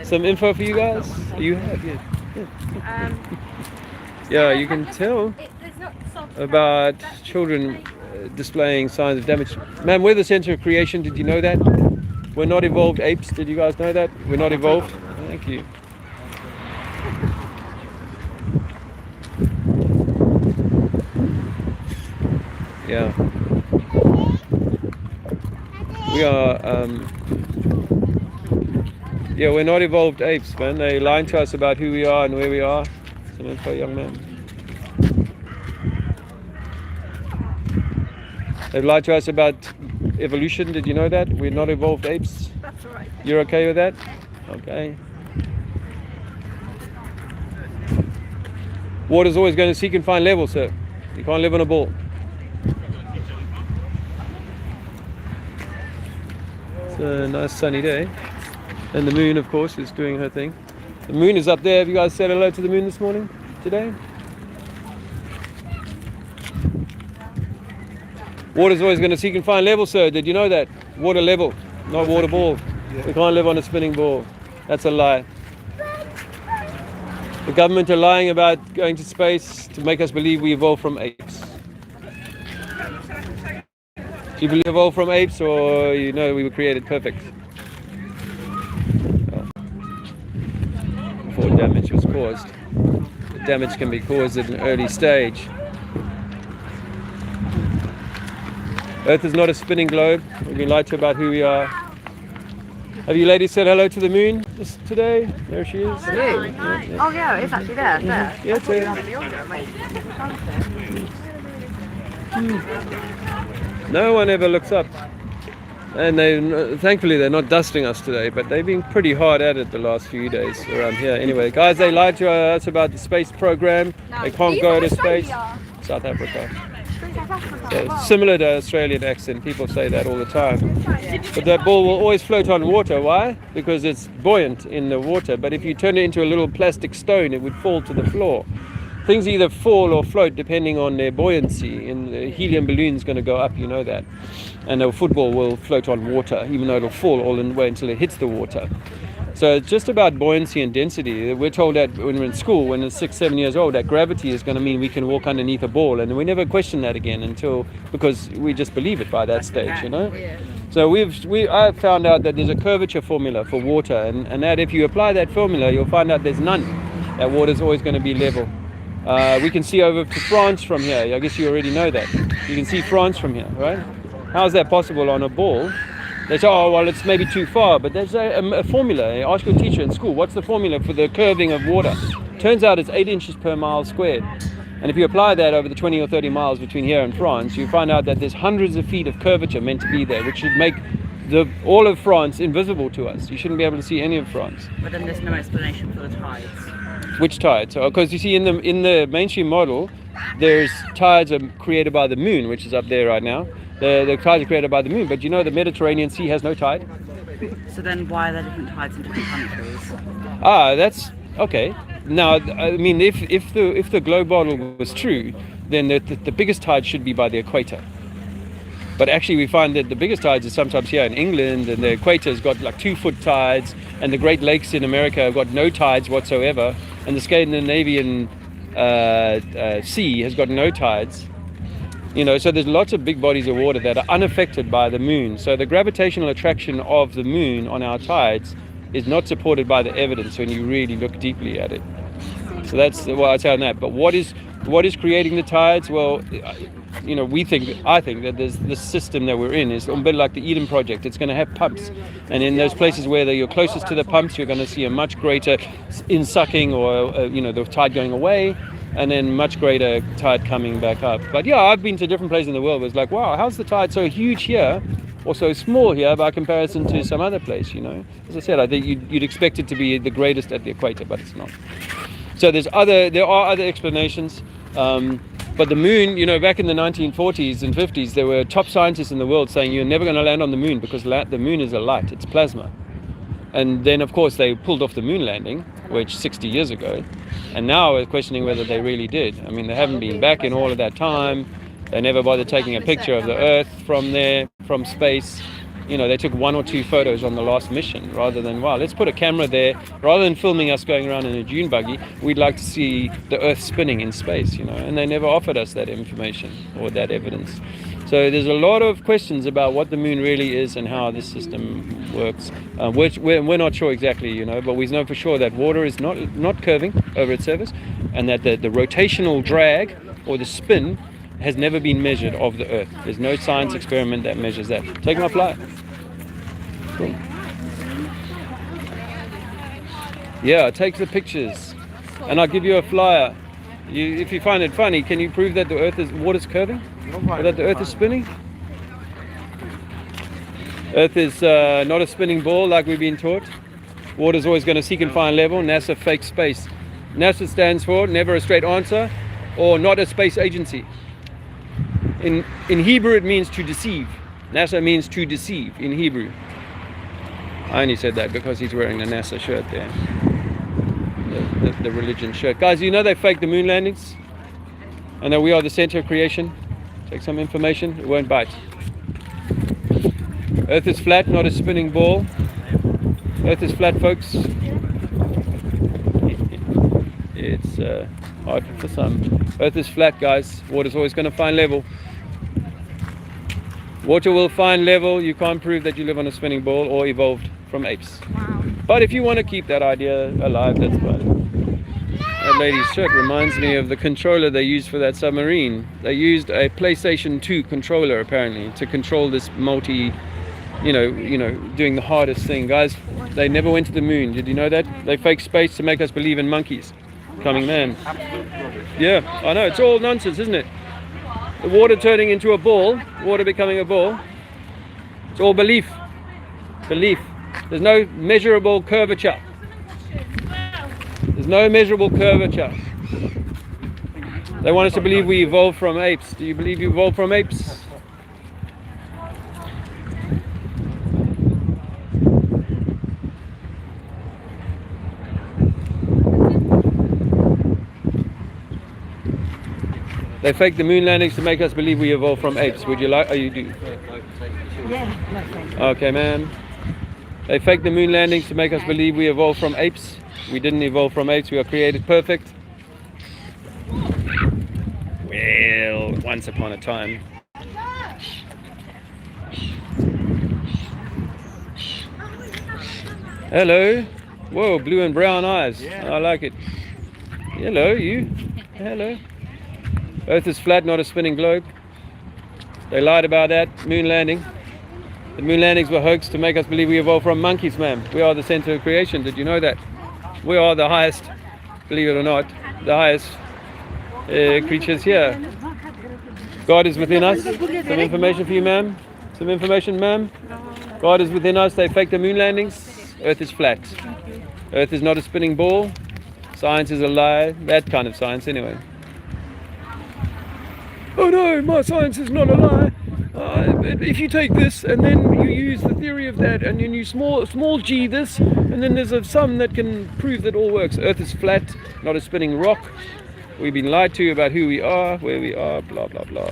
Some info for you guys? You have, yeah. Yeah, you can tell about children displaying signs of damage. Man, we're the center of creation. Did you know that? We're not evolved apes. Did you guys know that? We're not evolved. Thank you. Yeah. We are, yeah, we're not evolved apes, man. They're lying to us about who we are and where we are. Some info, young man. They've lied to us about evolution. Did you know that? We're not evolved apes. That's all right. You're okay with that? Okay. Water's always going to seek and find level, sir. You can't live on a ball. It's a nice sunny day. And the moon, of course, is doing her thing. The moon is up there. Have you guys said hello to the moon this morning? Today? Water's always going to seek and find level, sir. Did you know that? Water level, not water ball. We can't live on a spinning ball. That's a lie. The government are lying about going to space to make us believe we evolved from apes. Do you believe we evolved from apes, or you know we were created perfect? Well, before damage was caused. The damage can be caused at an early stage. Earth is not a spinning globe. We've been lied to about who we are. Have you ladies said hello to the moon today? There she is. Yeah. Oh yeah, it's actually there. There. Yeah, it's there. No one ever looks up. And they, thankfully they're not dusting us today, but they've been pretty hard at it the last few days around here. Anyway, guys, they lied to us about the space program. They can't go to space. South Africa. So similar to Australian accent, people say that all the time. But that ball will always float on water. Why? Because it's buoyant in the water. But if you turn it into a little plastic stone, it would fall to the floor. Things either fall or float depending on their buoyancy. And helium balloon is going to go up, you know that. And a football will float on water, even though it'll fall all in the way until it hits the water. So it's just about buoyancy and density. We're told that when we're in school, when it's 6, 7 years old, that gravity is going to mean we can walk underneath a ball, and we never question that again because we just believe it by that stage, you know. So I found out that there's a curvature formula for water, and that if you apply that formula, you'll find out there's none. That water's always going to be level. We can see over to France from here. I guess you already know that. You can see France from here, right? How is that possible on a ball? They say, oh, well, it's maybe too far, but there's a formula. Ask your teacher in school, what's the formula for the curving of water? Turns out it's 8 inches per mile squared. And if you apply that over the 20 or 30 miles between here and France, you find out that there's hundreds of feet of curvature meant to be there, which should make all of France invisible to us. You shouldn't be able to see any of France. But then there's no explanation for the tides. Which tides? Because you see in the mainstream model, there's tides are created by the moon, which is up there right now. The tides are created by the moon, but you know the Mediterranean Sea has no tide. So then why are there different tides in different countries? That's okay. Now, I mean, if the globe model was true, then the biggest tide should be by the equator. But actually, we find that the biggest tides are sometimes here in England, and the equator's got like 2-foot tides, and the Great Lakes in America have got no tides whatsoever, and the Scandinavian Sea has got no tides. You know, so there's lots of big bodies of water that are unaffected by the moon. So the gravitational attraction of the moon on our tides is not supported by the evidence when you really look deeply at it. So that's what I'd say on that. But what is creating the tides? Well, you know, I think that there's this system that we're in is a bit like the Eden Project. It's going to have pumps, and in those places where you're closest to the pumps, you're going to see a much greater in-sucking or you know, the tide going away, and then much greater tide coming back up. But yeah, I've been to different places in the world where it's like, wow, how's the tide so huge here or so small here by comparison to some other place, you know? As I said, I think you'd expect it to be the greatest at the equator, but it's not. So there are other explanations. But the moon, you know, back in the 1940s and 50s, there were top scientists in the world saying you're never going to land on the moon because the moon is a light, it's plasma. And then, of course, they pulled off the moon landing, which 60 years ago. And now we're questioning whether they really did. I mean, they haven't been back in all of that time. They never bothered taking a picture of the Earth from space. You know, they took 1 or 2 photos on the last mission rather than, wow, let's put a camera there. Rather than filming us going around in a dune buggy, we'd like to see the Earth spinning in space, you know. And they never offered us that information or that evidence. So there's a lot of questions about what the moon really is and how this system works. We're not sure exactly, you know, but we know for sure that water is not curving over its surface, and that the rotational drag or the spin has never been measured of the Earth. There's no science experiment that measures that. Take my flyer. Cool. Yeah, take the pictures, and I'll give you a flyer. If you find it funny, can you prove that the water's curving? Or that the Earth is spinning? Earth is not a spinning ball like we've been taught. Water's always going to seek and find level. NASA fake space. NASA stands for never a straight answer, or not a space agency. In Hebrew it means to deceive. NASA means to deceive in Hebrew. I only said that because he's wearing the NASA shirt there. The religion shirt. Guys, you know they faked the moon landings? And that we are the center of creation? Take some information, it won't bite. Earth is flat, not a spinning ball. Earth is flat, folks. It's hard for some. Earth is flat, guys. Water's always going to find level. Water will find level. You can't prove that you live on a spinning ball or evolved from apes. Wow. But if you want to keep that idea alive, that's fine. That lady's shirt reminds me of the controller they used for that submarine. They used a PlayStation 2 controller apparently to control this doing the hardest thing. Guys, they never went to the moon. Did you know that? They faked space to make us believe in monkeys. Coming man. Yeah, I know, it's all nonsense, isn't it? The water turning into a ball, water becoming a ball. It's all belief. Belief. There's no measurable curvature. There's no measurable curvature. They want us to believe we evolved from apes. Do you believe you evolved from apes? They fake the moon landings to make us believe we evolved from apes. Would you like? Oh, you do. Yeah, no thank you. Okay, ma'am. They fake the moon landings to make us believe we evolved from apes. We didn't evolve from apes. We are created perfect. Well, once upon a time. Hello. Whoa, blue and brown eyes. I like it. Hello, you. Hello. Earth is flat, not a spinning globe. They lied about that. Moon landing. The moon landings were hoaxed to make us believe we evolved from monkeys, ma'am. We are the center of creation. Did you know that? We are the highest, believe it or not, the highest creatures here. God is within us. Some information for you, ma'am. Some information, ma'am. God is within us. They faked the moon landings. Earth is flat. Earth is not a spinning ball. Science is a lie. That kind of science, anyway. Oh no, my science is not a lie. If you take this and then you use the theory of that and then you small g this and then there's a sum that can prove that all works. Earth is flat, not a spinning rock. We've been lied to about who we are, where we are, blah blah blah.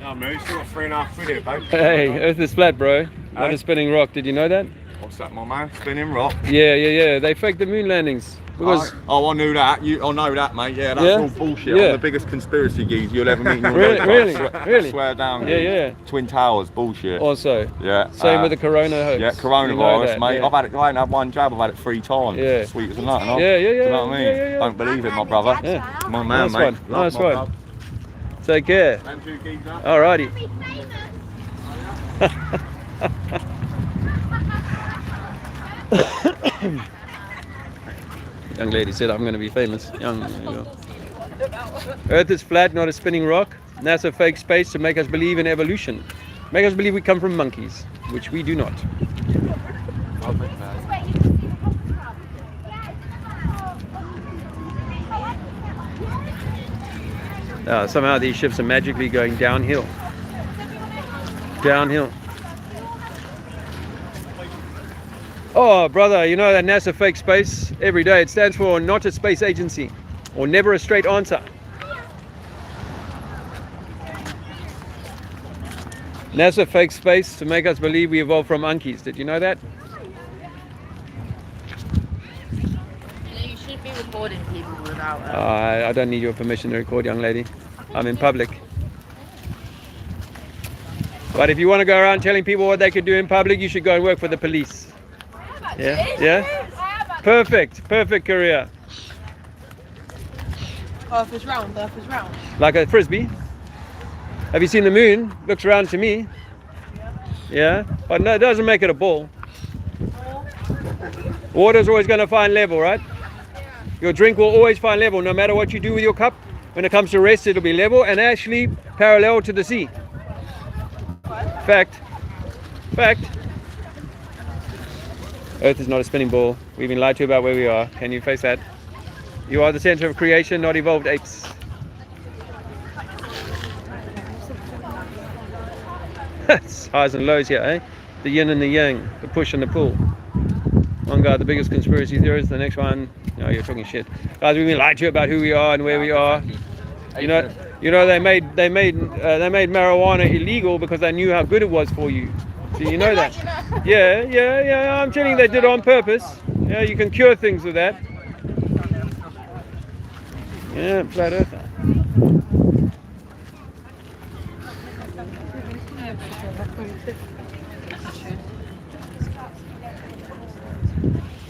No, mate, still got 3.5 quid here, babe. Hey, Earth is flat, bro. Not a spinning rock. Did you know that? What's that, my man? Spinning rock. Yeah. They faked the moon landings. Because I knew that. I know that, mate. Yeah, that's all bullshit. Yeah. I'm the biggest conspiracy geezer you'll ever meet in your Really? life. Really? Swear down. Yeah. Twin Towers, bullshit. Also. Yeah. Same with the corona hoax. Yeah, You know coronavirus, that, mate. yeah. I've had it. I ain't had one jab. I've had it 3 times. Yeah. Sweet as a nut. Yeah. Do you know what I mean? Yeah. Don't believe it, my brother. Yeah. My man, Nice mate. one. Love, Nice my one. brother. Take care. Them two geezers. Alrighty. Young lady said I'm going to be famous. Earth is flat, not a spinning rock. NASA fakes space to make us believe in evolution. Make us believe we come from monkeys, which we do not. Somehow these ships are magically going downhill. Downhill. Oh, brother, you know that NASA fakes space every day. It stands for not a space agency, or never a straight answer. NASA fakes space to make us believe we evolved from monkeys. Did you know that? You shouldn't be recording people without. I don't need your permission to record, young lady. I'm in public. But if you want to go around telling people what they can do in public, you should go and work for the police. Yeah? Perfect career. Earth is round. Like a frisbee. Have you seen the moon? Looks round to me. Yeah? But no, it doesn't make it a ball. Water's always going to find level, right? Your drink will always find level, no matter what you do with your cup. When it comes to rest, it'll be level and actually parallel to the sea. Fact. Earth is not a spinning ball. We've been lied to about where we are. Can you face that? You are the center of creation, not evolved apes. It's highs and lows here, eh? The yin and the yang, the push and the pull. One guy, the biggest conspiracy theorist. The next one, no, you're talking shit. Guys, we've been lied to about who we are and where we are. You know, they made marijuana illegal because they knew how good it was for you. Do you know that? Yeah. I'm telling you, they did it on purpose. Yeah, you can cure things with that. Yeah, flat earther.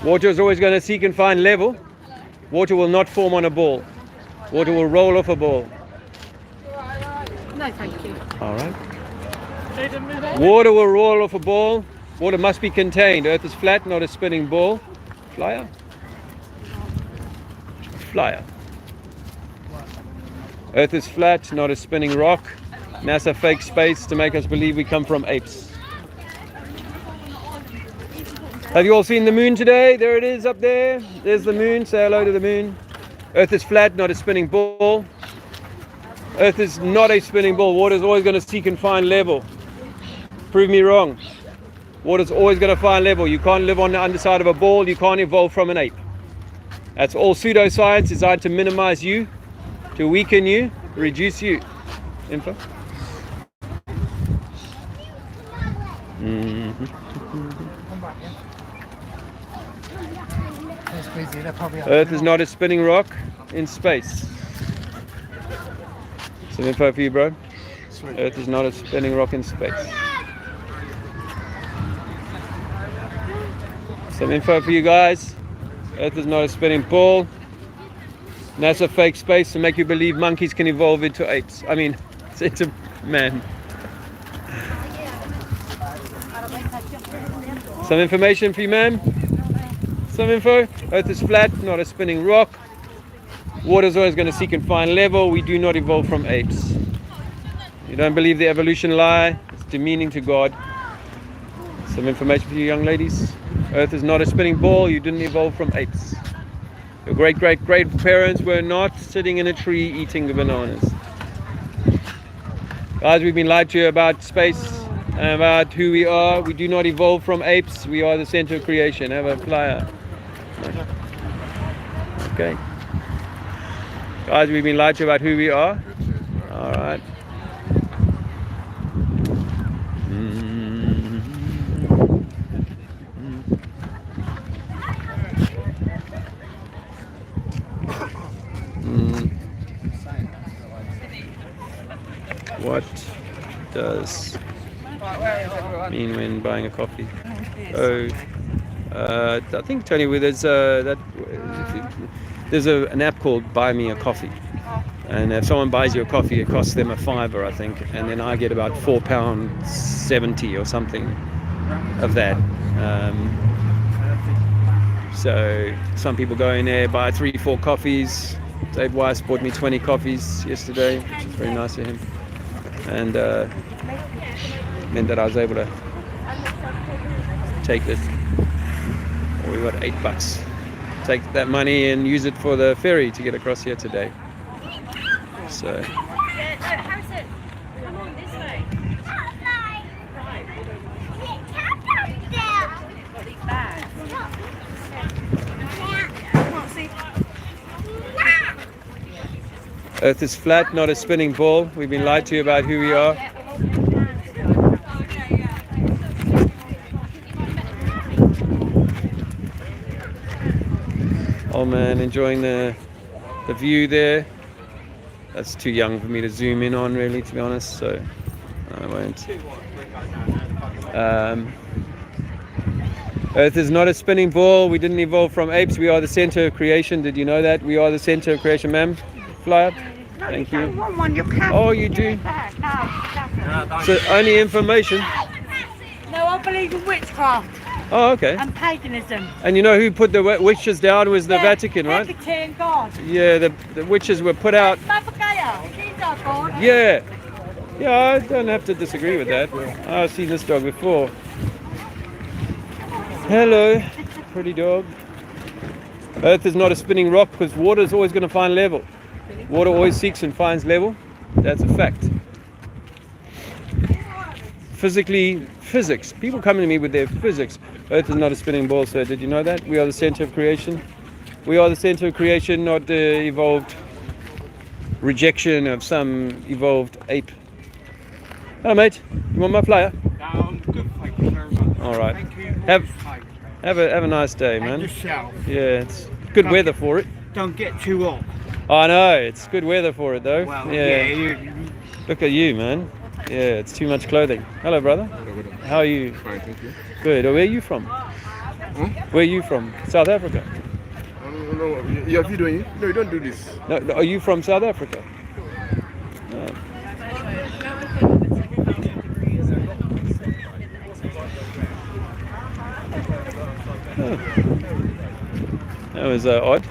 Water is always going to seek and find level. Water will not form on a ball. Water will roll off a ball. No, thank you. All right. Water will roll off a ball. Water must be contained. Earth is flat, not a spinning ball. Flyer. Earth is flat, not a spinning rock. NASA fakes space to make us believe we come from apes. Have you all seen the moon today? There it is up there. There's the moon. Say hello to the moon. Earth is flat, not a spinning ball. Earth is not a spinning ball. Water is always going to seek and find level. Prove me wrong. Water is always going to find level. You can't live on the underside of a ball. You can't evolve from an ape. That's all pseudoscience designed to minimize you, to weaken you, reduce you. Info? Earth is not a spinning rock in space. Some info for you, bro. Earth is not a spinning rock in space. Some info for you guys. Earth is not a spinning ball. NASA fake space to make you believe monkeys can evolve into apes. I mean, into man. Some information for you, ma'am. Some info. Earth is flat, not a spinning rock. Water's always going to seek and find level. We do not evolve from apes. You don't believe the evolution lie. It's demeaning to God. Some information for you, young ladies. Earth is not a spinning ball. You didn't evolve from apes. Your great-great-great-parents were not sitting in a tree eating the bananas. Guys, we've been lied to about space and about who we are. We do not evolve from apes. We are the center of creation. Have a flyer. Okay. Guys, we've been lied to about who we are. All right. What does mean when buying a coffee? Oh, I think Tony, there's an app called Buy Me a Coffee, and if someone buys you a coffee, it costs them $5, I think, and then I get about £4.70 or something of that. So some people go in there, buy 3-4 coffees. Dave Weiss bought me 20 coffees yesterday, which is very nice of him. And meant that I was able to take this. We got $8. Take that money and use it for the ferry to get across here today. So. Earth is flat, not a spinning ball. We've been lied to about who we are. Oh man, enjoying the view there. That's too young for me to zoom in on, really, to be honest, so I won't. Earth is not a spinning ball. We didn't evolve from apes. We are the center of creation. Did you know that? We are the center of creation, ma'am. Fly up. Thank you. Oh, you do? So only information. No, I believe in witchcraft Oh, okay. and paganism. And you know who put the witches down was the Vatican, right? Vatican God. Yeah, the witches were put out. Mother Gaia, she's our God. Yeah. Yeah, I don't have to disagree with that. I've seen this dog before. Hello, pretty dog. Earth is not a spinning rock because water is always going to find level. Water always seeks and finds level. That's a fact. Physics. People come to me with their physics. Earth is not a spinning ball, sir. Did you know that? We are the center of creation. We are the center of creation, not the evolved rejection of some evolved ape. Hello, mate. You want my flyer? I'm good, thank you very much. All right. Thank you. Have a nice day, man. And yourself. Yeah, it's good weather for it. Don't get too hot. I know, it's good weather for it though. Well, yeah. Look at you, man. Yeah, it's too much clothing. Hello, brother. How are you? Fine, thank you. Good. Where are you from? Where are you from? South Africa. No, yeah, if you doing it? No, you don't do this. No, are you from South Africa? No. Oh. That was odd.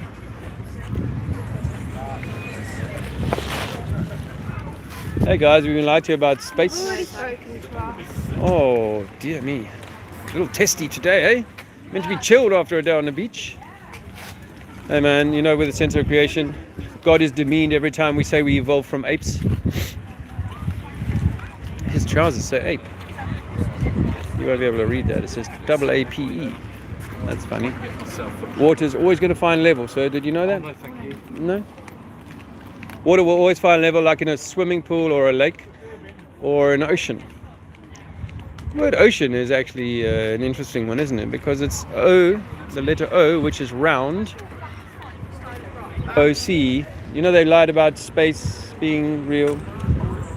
Hey guys, we've been lied to about space. Oh dear me. A little testy today, eh? Meant to be chilled after a day on the beach. Hey man, you know we're the center of creation. God is demeaned every time we say we evolved from apes. His trousers say ape. You won't be able to read that. It says AAPE. That's funny. Water's always going to find level, sir. Did you know that? No, thank you. No? Water will always find level like in a swimming pool or a lake or an ocean. The word ocean is actually an interesting one, isn't it? Because it's O, the letter O, which is round. OC. You know they lied about space being real.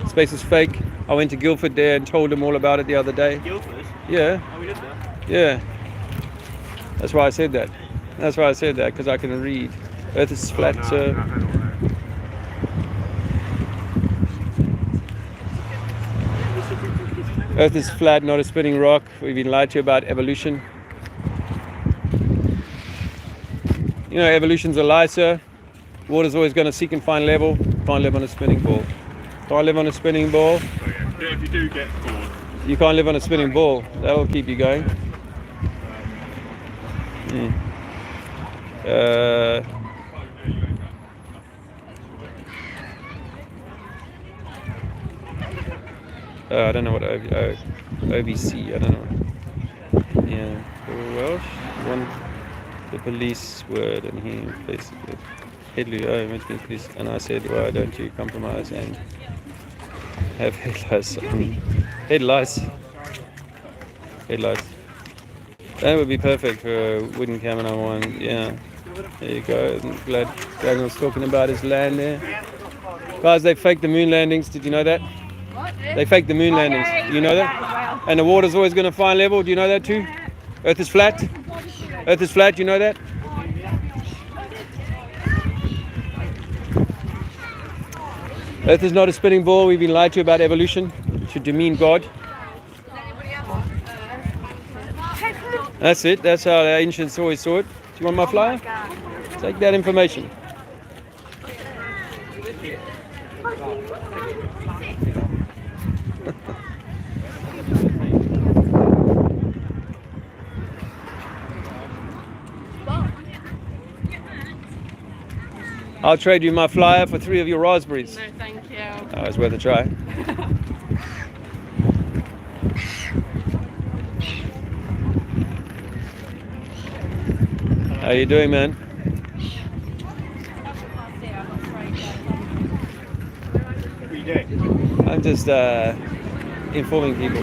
Space is fake. I went to Guildford there and told them all about it the other day. Guildford? Yeah. Oh, we did that? Yeah. That's why I said that. That's why I said that, because I can read. Earth is flat, sir. Earth is flat, not a spinning rock. We've been lied to about evolution. You know, evolution's a lie, sir. Water's always going to seek and find level. Can't live on a spinning ball. Can't live on a spinning ball. Yeah, if you do get bored. You can't live on a spinning ball. That'll keep you going. I don't know what OVC, I don't know. Yeah, Welsh, one, the police word, and he basically, Headley, went to the police, and I said, why don't you compromise and have headlights? Headlights. That would be perfect for a wooden camera one. Yeah, there you go. I'm glad Daniel's talking about his land there. Guys, they faked the moon landings. Did you know that? They faked the moon landings. Do you know that? And the water's always going to find level. Do you know that too? Earth is flat. Earth is flat. Do you know that? Earth is not a spinning ball. We've been lied to about evolution to demean God. That's it. That's how the ancients always saw it. Do you want my flyer? Take that information. I'll trade you my flyer for 3 of your raspberries. No, thank you. Oh, it's worth a try. How you doing, man? I'm just informing people,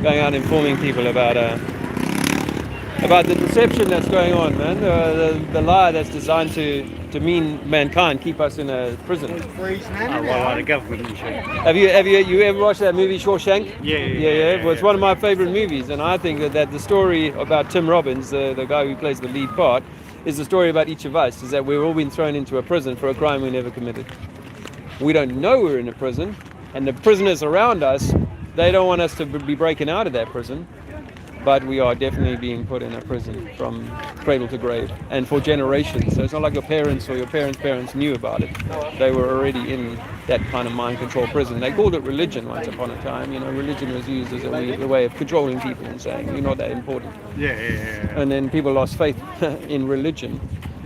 going out informing people about the deception that's going on, man. The lie that's designed to demean mankind, keep us in a prison. The government and shit. Have you ever watched that movie Shawshank? Yeah. Well, it's one of my favorite movies, and I think that the story about Tim Robbins, the guy who plays the lead part, is the story about each of us. Is that we've all been thrown into a prison for a crime we never committed. We don't know we're in a prison, and the prisoners around us, they don't want us to be breaking out of that prison. But we are definitely being put in a prison from cradle to grave, and for generations. So it's not like your parents or your parents' knew about it. They were already in that kind of mind control prison. They called it religion once upon a time. You know, religion was used as a way of controlling people and saying you're not that important. Yeah. And then people lost faith in religion,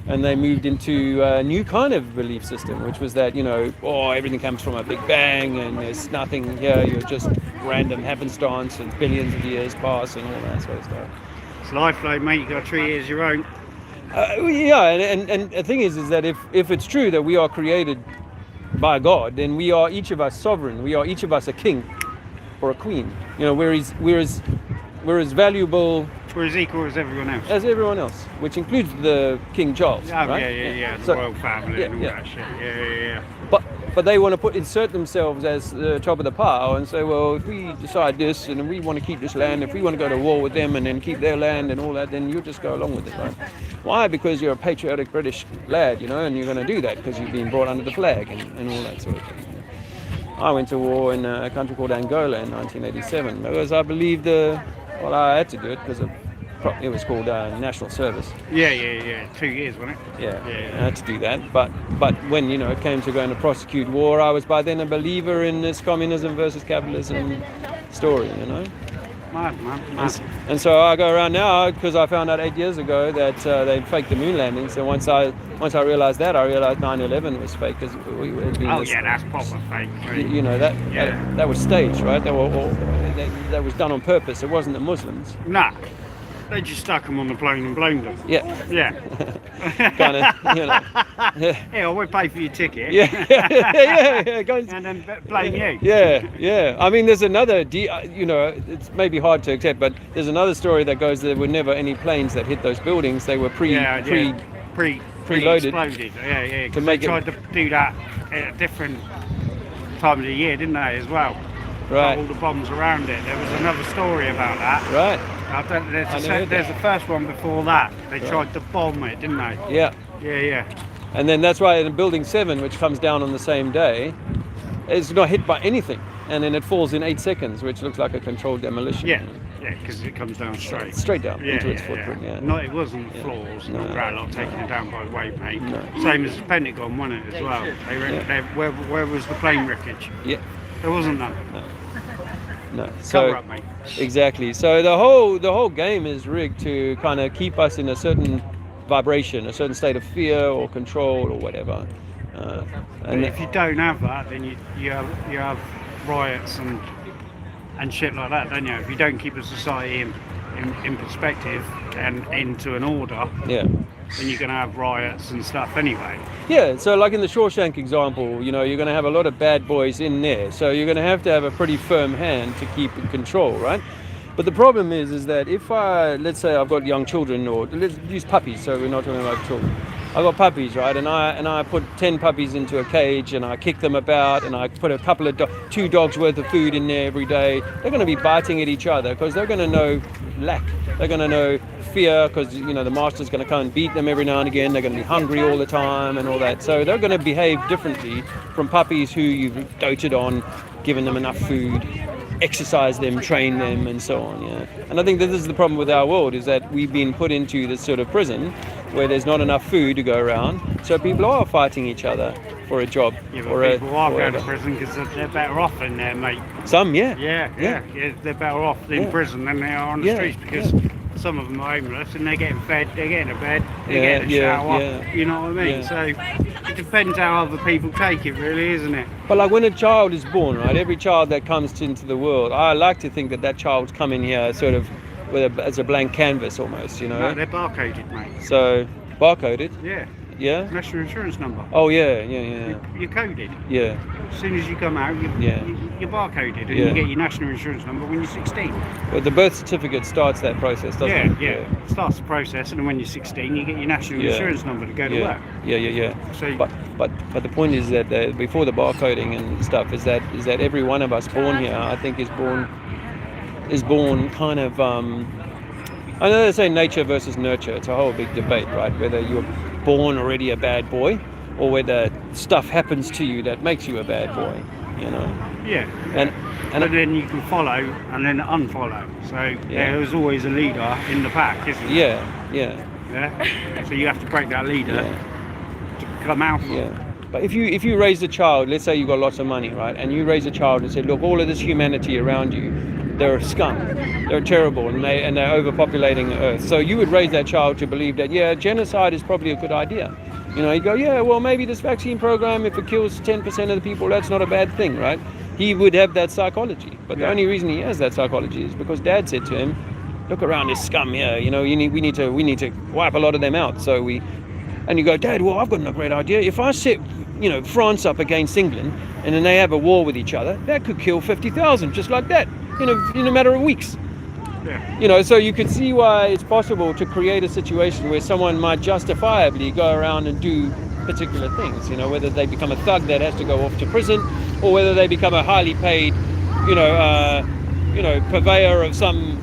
and they moved into a new kind of belief system, which was that, you know, everything comes from a big bang and there's nothing here, you're just random happenstance and billions of years pass and all that sort of stuff. It's life, though, mate. You've got to treat it as your own. And the thing is that if it's true that we are created by God, then we are each of us sovereign. We are each of us a king or a queen. You know, we're as valuable. We're as equal as everyone else. As everyone else, which includes the King Charles. Oh, right? Yeah. The So- royal family and all yeah. that shit. Yeah. But they want to insert themselves as the top of the pile and say, well, if we decide this and we want to keep this land, if we want to go to war with them and then keep their land and all that, then you just go along with it, right? Why? Because you're a patriotic British lad, you know, and you're going to do that because you've been brought under the flag and all that sort of thing. I went to war in a country called Angola in 1987 because I believed, I had to do it because it was called national service. Yeah. 2 years, wasn't it? Yeah, I had to do that. But when, you know, it came to going to prosecute war, I was by then a believer in this communism versus capitalism story, you know. Mad. And so I go around now because I found out 8 years ago that they faked the moon landing. So once I realized that, I realized 9/11 was fake because we were being That's proper fake. Right? You know that was staged, right? That was done on purpose. It wasn't the Muslims. Nah. They just stuck them on the plane and blamed them. Yeah. Yeah. Kind of, you know. Yeah. Yeah, we'll pay for your ticket. Yeah. Go and And then blame you. Yeah. I mean, there's another, you know, it's maybe hard to accept, but there's another story that goes there were never any planes that hit those buildings. They were preloaded. Exploded. Yeah. To To make they it- tried to do that at a different time of the year, didn't they, as well? Right. All the bombs around it. There was another story about that. Right. There's the first one before that. They tried to bomb it, didn't they? Yeah. Yeah. And then that's why in Building 7, which comes down on the same day, it's not hit by anything. And then it falls in 8 seconds, which looks like a controlled demolition. Yeah, because it comes down straight. Straight down Yeah, into its yeah, footprint, yeah. No, it wasn't Yeah. floors, No. not Ratlock taking it down by weight, mate. No. Same as the Pentagon, wasn't it, as well? Where was the plane wreckage? Yeah. There wasn't none. No. Cover up, mate. Exactly. So the whole game is rigged to kind of keep us in a certain vibration, a certain state of fear or control or whatever. But if you don't have that, then you have riots and shit like that, don't you? If you don't keep a society in perspective and into an order, yeah. then you're going to have riots and stuff anyway. Yeah, so like in the Shawshank example, you know, you're going to have a lot of bad boys in there. So you're going to have a pretty firm hand to keep in control, right? But the problem is that if let's say I've got young children, or let's use puppies, so we're not talking about children. I've got puppies, right? And I put 10 puppies into a cage and I kick them about and I put a couple of 2 dogs worth of food in there every day. They're going to be biting at each other because they're going to know lack. They're going to know fear because, you know, the master's going to come and beat them every now and again. They're going to be hungry all the time and all that. So they're going to behave differently from puppies who you've doted on, given them enough food, exercise them, train them, and so on. Yeah. And I think that this is the problem with our world, is that we've been put into this sort of prison where there's not enough food to go around, so people are fighting each other for a job. Yeah, but or people are going to prison because they're better off in there, mate. Some, yeah. Yeah, they're better off in prison than they are on the streets because some of them are homeless and they're getting fed, they're getting a bed, they're getting a shower. You know what I mean? Yeah. So it depends how other people take it, really, isn't it? But like when a child is born, right, every child that comes into the world, I like to think that child's come in here sort of as a blank canvas almost, you know. No, they're barcoded, mate. So barcoded. Yeah. National insurance number. Oh yeah. You're coded. Yeah. As soon as you come out, you're barcoded, and you get your national insurance number when you're 16. But the birth certificate starts that process, doesn't it? Yeah. It starts the process, and then when you're 16, you get your national insurance number to go to work. Yeah. So, but the point is that before the barcoding and stuff is that every one of us born here, I think, is born kind of. I know they say nature versus nurture. It's a whole big debate, right? Whether you're born already a bad boy, or whether stuff happens to you that makes you a bad boy. You know. Yeah. And then you can follow and then unfollow. So there's always a leader in the pack, isn't there? Yeah. So you have to break that leader to come out. But if you raise a child, let's say you've got lots of money, right? And you raise a child and say, look, all of this humanity around you, they're scum, they're terrible, and they're overpopulating the earth. So you would raise that child to believe that, genocide is probably a good idea. You know, you go, well, maybe this vaccine program, if it kills 10% of the people, that's not a bad thing, right? He would have that psychology. But the only reason he has that psychology is because Dad said to him, look around this scum here, you know, we need to wipe a lot of them out. And you go, Dad, well, I've got a great idea. If I set, France up against England, and then they have a war with each other, that could kill 50,000 just like that, in a matter of weeks. So you could see why it's possible to create a situation where someone might justifiably go around and do particular things, whether they become a thug that has to go off to prison, or whether they become a highly paid, purveyor of some,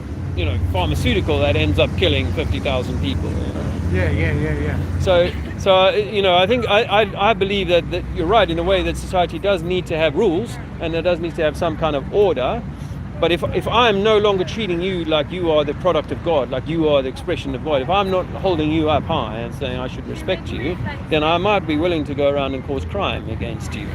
pharmaceutical that ends up killing 50,000 people. So I think I believe that you're right in a way that society does need to have rules, and it does need to have some kind of order. But if I'm no longer treating you like you are the product of God, like you are the expression of God, if I'm not holding you up high and saying I should respect you, then I might be willing to go around and cause crime against you,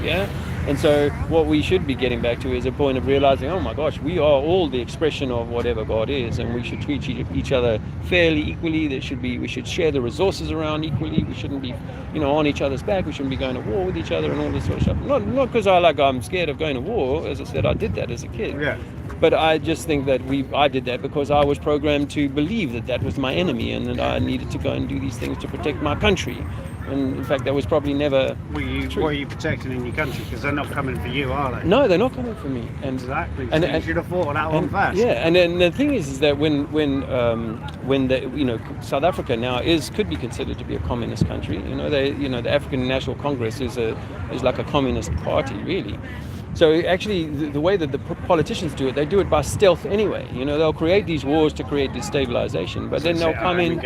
And so what we should be getting back to is a point of realizing, oh my gosh, we are all the expression of whatever God is, and we should treat each other fairly equally. We should share the resources around equally. We shouldn't be, on each other's back. We shouldn't be going to war with each other and all this sort of stuff. Not because I'm scared of going to war. As I said, I did that as a kid. Yeah. But I just think that I did that because I was programmed to believe that was my enemy, and that I needed to go and do these things to protect my country. And in fact, that was probably never true. What are you protecting in your country? Because they're not coming for you, are they? No, they're not coming for me. And exactly. And you should have thought of that one first. Yeah, and then the thing is that when South Africa now could be considered to be a communist country. The African National Congress is like a communist party, really. So actually, the way that the politicians do it, they do it by stealth anyway. They'll create these wars to create destabilization, but then they'll come in.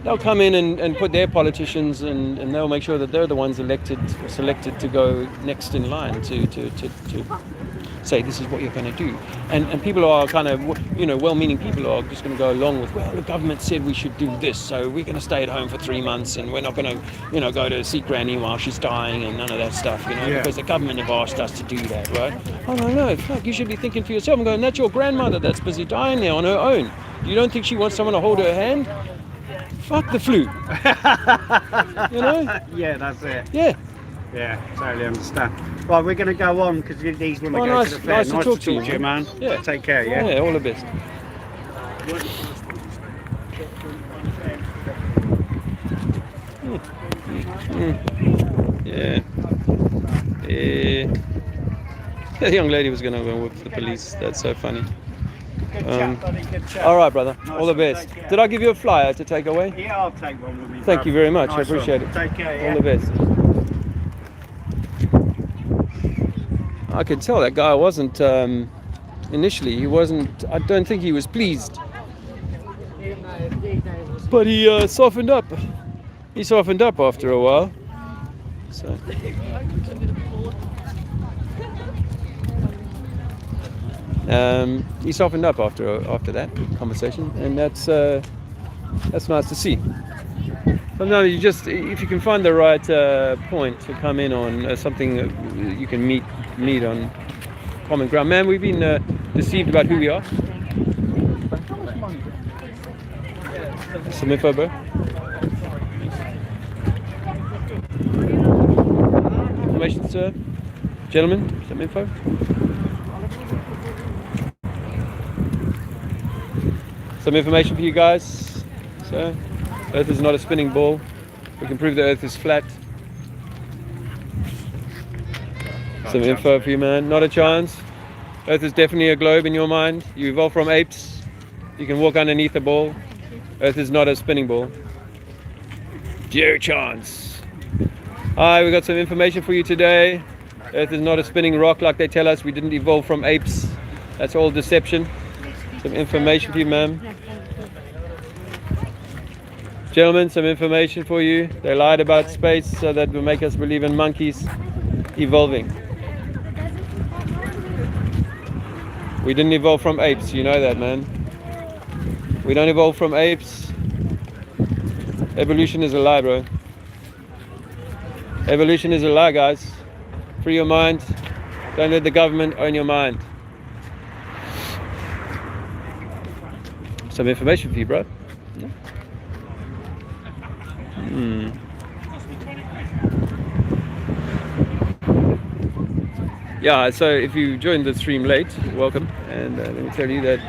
They'll come in and put their politicians, and they'll make sure that they're the ones selected to go next in line to say this is what you're going to do. And people are kind of, well-meaning people are just going to go along with, well, the government said we should do this, so we're going to stay at home for 3 months, and we're not going to, go to see Granny while she's dying and none of that stuff, because the government have asked us to do that, right? Oh, no, fuck, you should be thinking for yourself. I'm going, that's your grandmother that's busy dying there on her own. You don't think she wants someone to hold her hand? Fuck the flu. Yeah, that's it. Yeah, totally understand. Right, we're going to go on because these women go to the fair. Nice to talk to you, man. Yeah. Take care, yeah? Yeah, all the best. Yeah. The young lady was going to go with the police. That's so funny. All right, brother. All the best. Did I give you a flyer to take away? Yeah, I'll take one with me. Thank you very much. I appreciate it. Take care, yeah? All the best. I could tell that guy wasn't, initially, I don't think he was pleased. But he softened up. He softened up after a while. So. He softened up after that conversation, and that's nice to see. Sometimes if you can find the right point to come in on something that you can meet on common ground. Man, we've been deceived about who we are. Some info, bro. Information, sir. Gentlemen, some info. Some information for you guys. So, Earth is not a spinning ball. We can prove the Earth is flat. Some info for you, man. Not a chance. Earth is definitely a globe in your mind. You evolved from apes. You can walk underneath a ball. Earth is not a spinning ball. Zero chance. Hi, we got some information for you today. Earth is not a spinning rock like they tell us. We didn't evolve from apes. That's all deception. Some information for you, ma'am. Gentlemen, some information for you. They lied about space so that will make us believe in monkeys evolving. We didn't evolve from apes, you know that, man. We don't evolve from apes. Evolution is a lie, bro. Evolution is a lie, guys. Free your mind. Don't let the government own your mind. Some information for you, bro. Yeah, so if you joined the stream late, welcome. And let me tell you that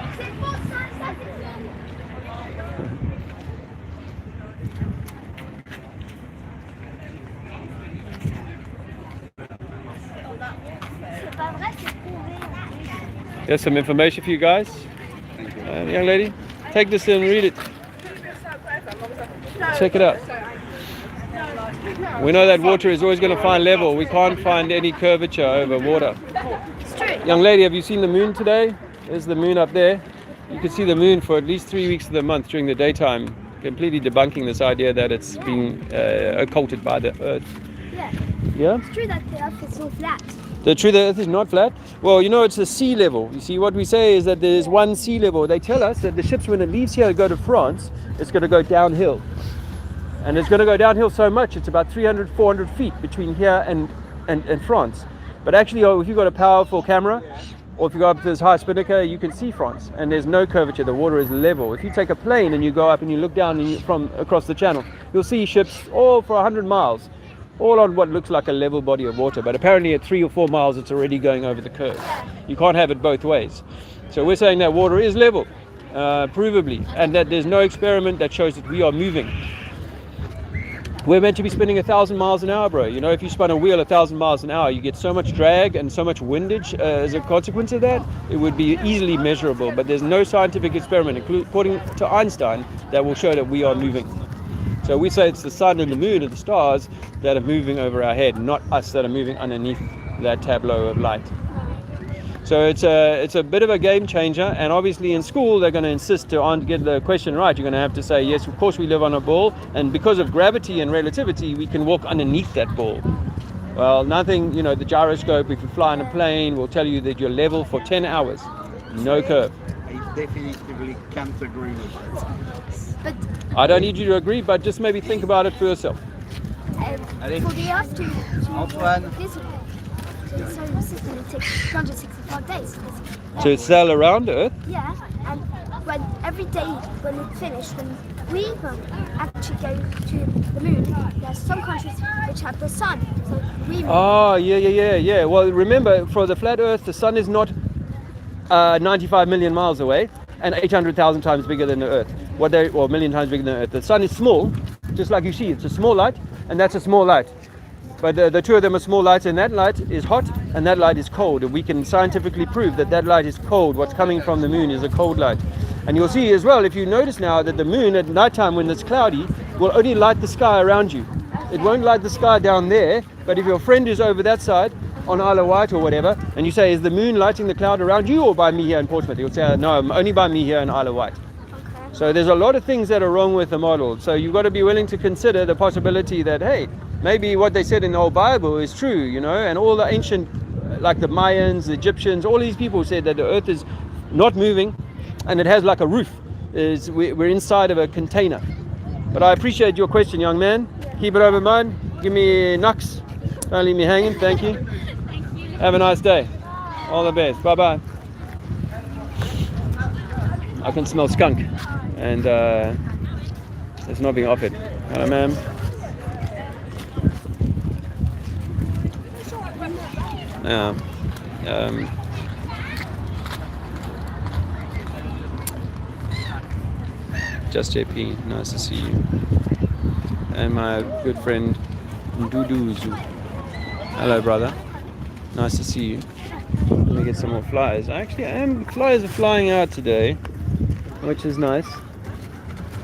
there's some information for you guys. Young lady, take this and read it. Check it out. We know that water is always going to find level. We can't find any curvature over water. Young lady, have you seen the moon today? There's the moon up there. You can see the moon for at least 3 weeks of the month during the daytime, completely debunking this idea that it's being occulted by the Earth. Yeah? It's true that the Earth is so flat. The truth the Earth is not flat? Well, it's the sea level. You see, what we say is that there's one sea level. They tell us that the ships, when it leaves here to go to France, it's going to go downhill. And it's going to go downhill so much, it's about 300, 400 feet between here and France. But actually, if you've got a powerful camera, or if you go up to this high spinnaker, you can see France, and there's no curvature. The water is level. If you take a plane and you go up and you look down from across the channel, you'll see ships all for 100 miles, all on what looks like a level body of water. But apparently at 3 or 4 miles, it's already going over the curve. You can't have it both ways. So we're saying that water is level, provably, and that there's no experiment that shows that we are moving. We're meant to be spinning 1,000 miles an hour, bro. You know, if you spun a wheel 1,000 miles an hour, you get so much drag and so much windage as a consequence of that. It would be easily measurable, but there's no scientific experiment, according to Einstein, that will show that we are moving. So we say it's the sun and the moon and the stars that are moving over our head, not us that are moving underneath that tableau of light. So it's a bit of a game changer, and obviously in school they're going to insist to get the question right. You're going to have to say, yes, of course we live on a ball, and because of gravity and relativity we can walk underneath that ball. Well, nothing, you know, the gyroscope, if you fly in a plane, will tell you that you're level for 10 hours, no curve. I definitively can't agree with that. I don't need you to agree, but just maybe think about it for yourself. For the Earth to visit it, so the solar system, it takes 365 days. To sail around Earth? Yeah, and when every day when it's finished, when we actually go to the moon, there's some countries which have the sun, so we. Oh, yeah. Well, remember, for the flat Earth, the sun is not 95 million miles away and 800,000 times bigger than the Earth. Or a million times bigger than the Earth. The sun is small, just like you see. It's a small light, and that's a small light. But the two of them are small lights, and that light is hot and that light is cold. And we can scientifically prove that that light is cold. What's coming from the moon is a cold light. And you'll see as well, if you notice now, that the moon at nighttime when it's cloudy will only light the sky around you. It won't light the sky down there, but if your friend is over that side on Isle of Wight or whatever, and you say, is the moon lighting the cloud around you or by me here in Portsmouth? He'll say, no, only by me here in Isle of Wight. So there's a lot of things that are wrong with the model. So you've got to be willing to consider the possibility that, hey, maybe what they said in the old Bible is true, you know, and all the ancient, like the Mayans, the Egyptians, all these people said that the earth is not moving and it has like a roof. We're inside of a container. But I appreciate your question, young man. Keep it over mine. Give me knocks. Don't leave me hanging. Thank you. Have a nice day. All the best. Bye-bye. I can smell skunk, and it's not being offered. Hello, ma'am. Just JP, nice to see you. And my good friend Nduduzu. Hello, brother. Nice to see you. Let me get some more flyers. Flyers are flying out today, which is nice.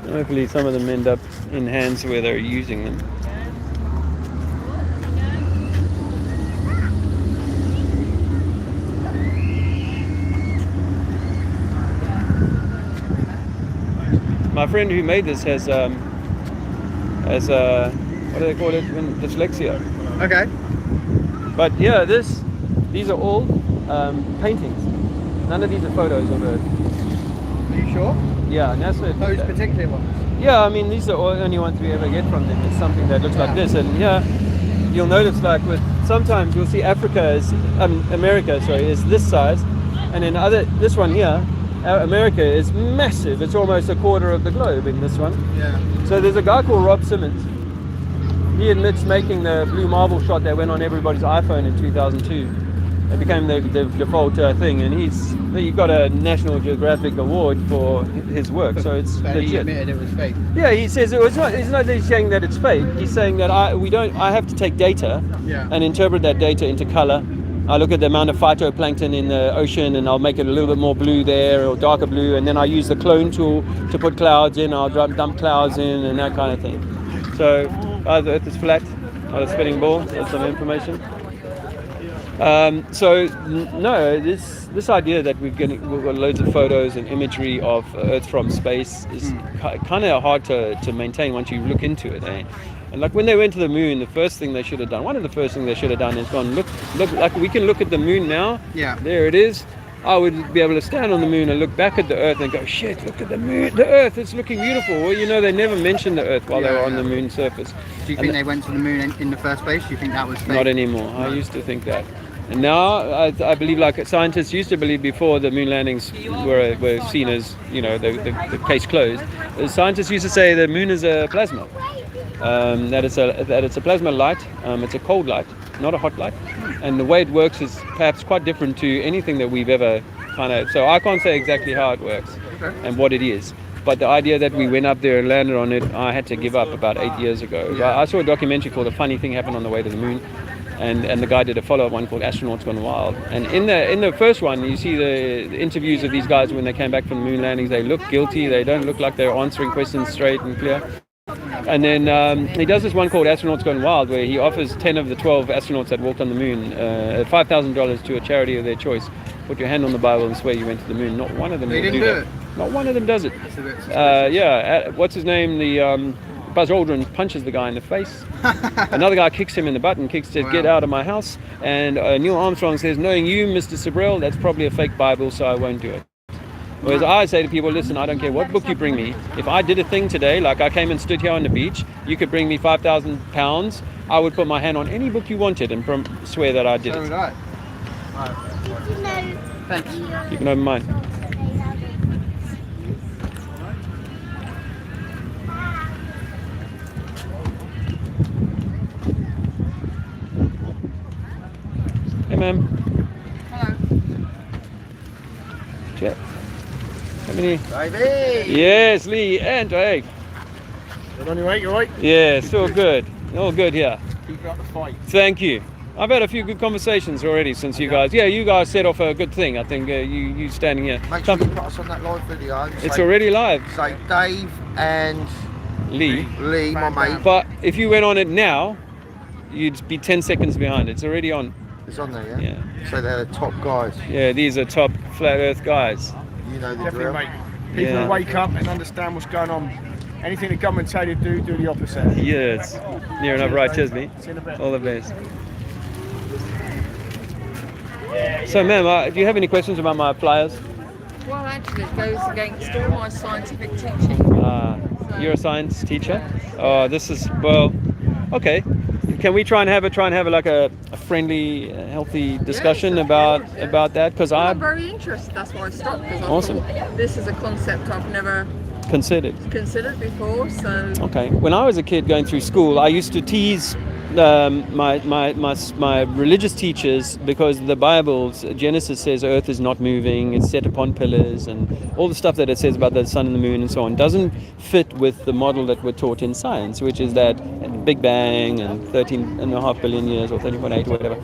Hopefully some of them end up in hands where they're using them. My friend who made this has what do they call it? Dyslexia. Okay. But yeah, these are all paintings. None of these are photos of Earth. Are you sure? Yeah, and that's it. Those particular ones? Yeah, I mean, these are all only ones we ever get from them. It's something that looks like this, and yeah, you'll notice like sometimes you'll see America is this size, and then this one here, America is massive. It's almost a quarter of the globe in this one. Yeah. So there's a guy called Rob Simmons. He admits making the blue marble shot that went on everybody's iPhone in 2002. It became the default thing, and he got a National Geographic award for his work. So it's But legit. he admitted it was fake. Yeah, he says it's not that he's saying that it's fake. He's saying that I have to take data and interpret that data into color. I look at the amount of phytoplankton in the ocean and I'll make it a little bit more blue there or darker blue, and then I use the clone tool to put clouds in. I'll dump clouds in and that kind of thing. So the Earth is flat, not a spinning ball. That's some information. This idea that we've got loads of photos and imagery of Earth from space is kind of hard to maintain once you look into it. And like when they went to the moon, the first thing they should have done, one of the first things they should have done is gone, look, like we can look at the moon now. Yeah. There it is. I would be able to stand on the moon and look back at the Earth and go, shit, look at the moon, the Earth, it's looking beautiful. Well, you know, they never mentioned the Earth while they were on the moon surface. Do you think they went to the moon in the first place? Do you think that was fake? Not anymore. I used to think that. Now, I believe, like scientists used to believe before the moon landings were seen as, the case closed. Scientists used to say the moon is a plasma, that it's a plasma light. It's a cold light, not a hot light, and the way it works is perhaps quite different to anything that we've ever kind of. So I can't say exactly how it works and what it is. But the idea that we went up there and landed on it, I had to give up about 8 years ago. Yeah. I saw a documentary called "A Funny Thing Happened on the Way to the Moon." And the guy did a follow-up one called Astronauts Gone Wild. And in the first one, you see the interviews of these guys when they came back from the moon landings. They look guilty. They don't look like they're answering questions straight and clear. And then he does this one called Astronauts Gone Wild, where he offers 10 of the 12 astronauts that walked on the moon $5,000 to a charity of their choice. Put your hand on the Bible and swear you went to the moon. Not one of them will do that. Not one of them does it. What's his name? The Buzz Aldrin punches the guy in the face. Another guy kicks him in the butt and says, "Get out of my house." And Neil Armstrong says, "Knowing you, Mr. Sabrell, that's probably a fake Bible, so I won't do it." Whereas I say to people, listen, I don't care what book you bring me. If I did a thing today, like I came and stood here on the beach, you could bring me £5,000. I would put my hand on any book you wanted and swear that I did it. Thanks. You can open mine. Hey, ma'am. Hello. Check. How many? Baby. Yes, Lee and Drake. Good on you, mate. You right? Yeah, still good. All good here. Keep up the fight. Thank you. I've had a few good conversations already since you guys. Yeah, you guys set off a good thing. I think you standing here. Make sure you put us on that live video. It's already live. Say Dave and Lee, my mate. But if you went on it now, you'd be 10 seconds behind. It's already on. It's on there, yeah? Yeah. So they're the top guys. Yeah, these are top flat Earth guys. You know the Definitely, drill. mate. People wake up and understand what's going on. Anything the government tell you to do the opposite. Yes. Near enough, right, Chesney? See you in a bit. All the best. So, ma'am, do you have any questions about my flyers? Well, actually, it goes against all my scientific teaching. You're a science teacher? Oh, this is, well, okay. Can we try and have like a friendly, healthy discussion about that? Because I'm very interested. That's why I stopped. Because I awesome. thought this is a concept I've never considered before. So okay. When I was a kid going through school, I used to tease my religious teachers because the Bible's Genesis says Earth is not moving, it's set upon pillars, and all the stuff that it says about the sun and the moon and so on doesn't fit with the model that we're taught in science, which is that Big Bang and 13.5 billion years or 13.8 or whatever,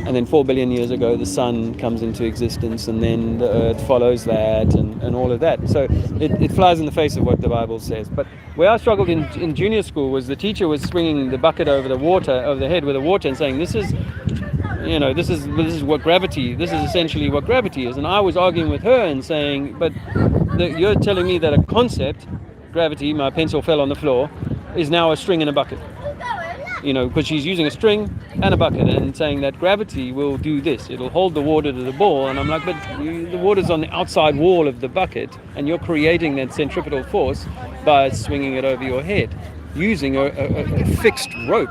and then 4 billion years ago the sun comes into existence, and then the Earth follows that, and all of that. So it flies in the face of what the Bible says. But where I struggled in junior school was the teacher was swinging the bucket over the head with the water and saying, this is what gravity, this is essentially what gravity is. And I was arguing with her and saying, but you're telling me that a concept, gravity, my pencil fell on the floor, is now a string in a bucket. Because she's using a string and a bucket and saying that gravity will do this. It'll hold the water to the ball. And I'm like, but the water's on the outside wall of the bucket and you're creating that centripetal force by swinging it over your head using a fixed rope.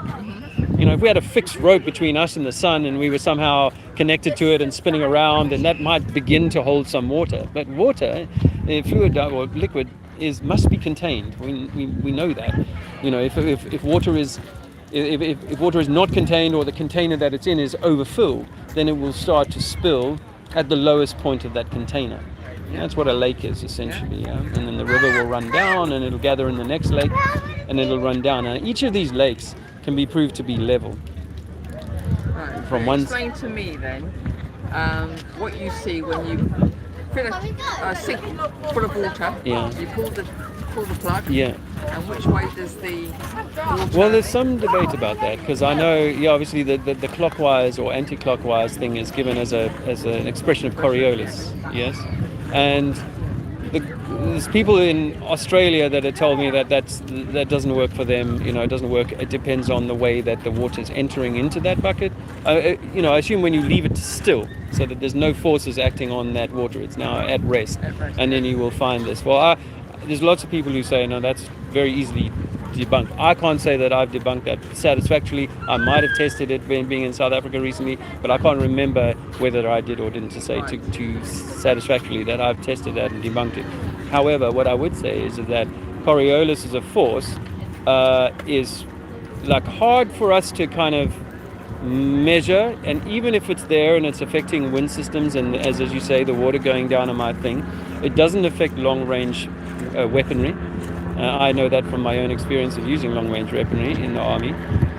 If we had a fixed rope between us and the sun and we were somehow connected to it and spinning around, then that might begin to hold some water. But water, fluid or liquid, must be contained. We know that. If water is if water is not contained or the container that it's in is overfilled, then it will start to spill at the lowest point of that container. That's what a lake is essentially. And then the river will run down and it'll gather in the next lake and it'll run down. And each of these lakes can be proved to be level. right, From one. explain to me then what you see when you fill a sink full of water. Yeah. You pull the plug. Yeah. And which way does the water? Well, there's some debate about that because I know, obviously the clockwise or anti-clockwise thing is given as an expression of Coriolis, yes, and there's people in Australia that have told me that doesn't work for them. It doesn't work. It depends on the way that the water's entering into that bucket. I assume when you leave it still, so that there's no forces acting on that water, it's now at rest, and then you will find this. Well, there's lots of people who say no, that's very easily debunk. I can't say that I've debunked that satisfactorily. I might have tested it being in South Africa recently, but I can't remember whether I did or didn't to say to satisfactorily that I've tested that and debunked it. However, what I would say is that Coriolis as a force is like hard for us to kind of measure, and even if it's there and it's affecting wind systems and as you say, the water going down on my thing, it doesn't affect long range weaponry. I know that from my own experience of using long range weaponry in the army.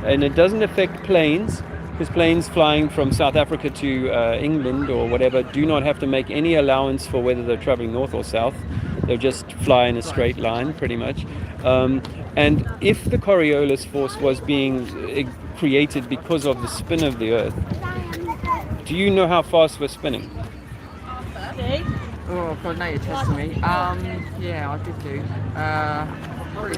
And it doesn't affect planes, because planes flying from South Africa to England or whatever do not have to make any allowance for whether they're traveling north or south. They'll just fly in a straight line pretty much. And if the Coriolis force was being created because of the spin of the Earth, do you know how fast we're spinning? Oh God, now you're testing me. Yeah, I did do.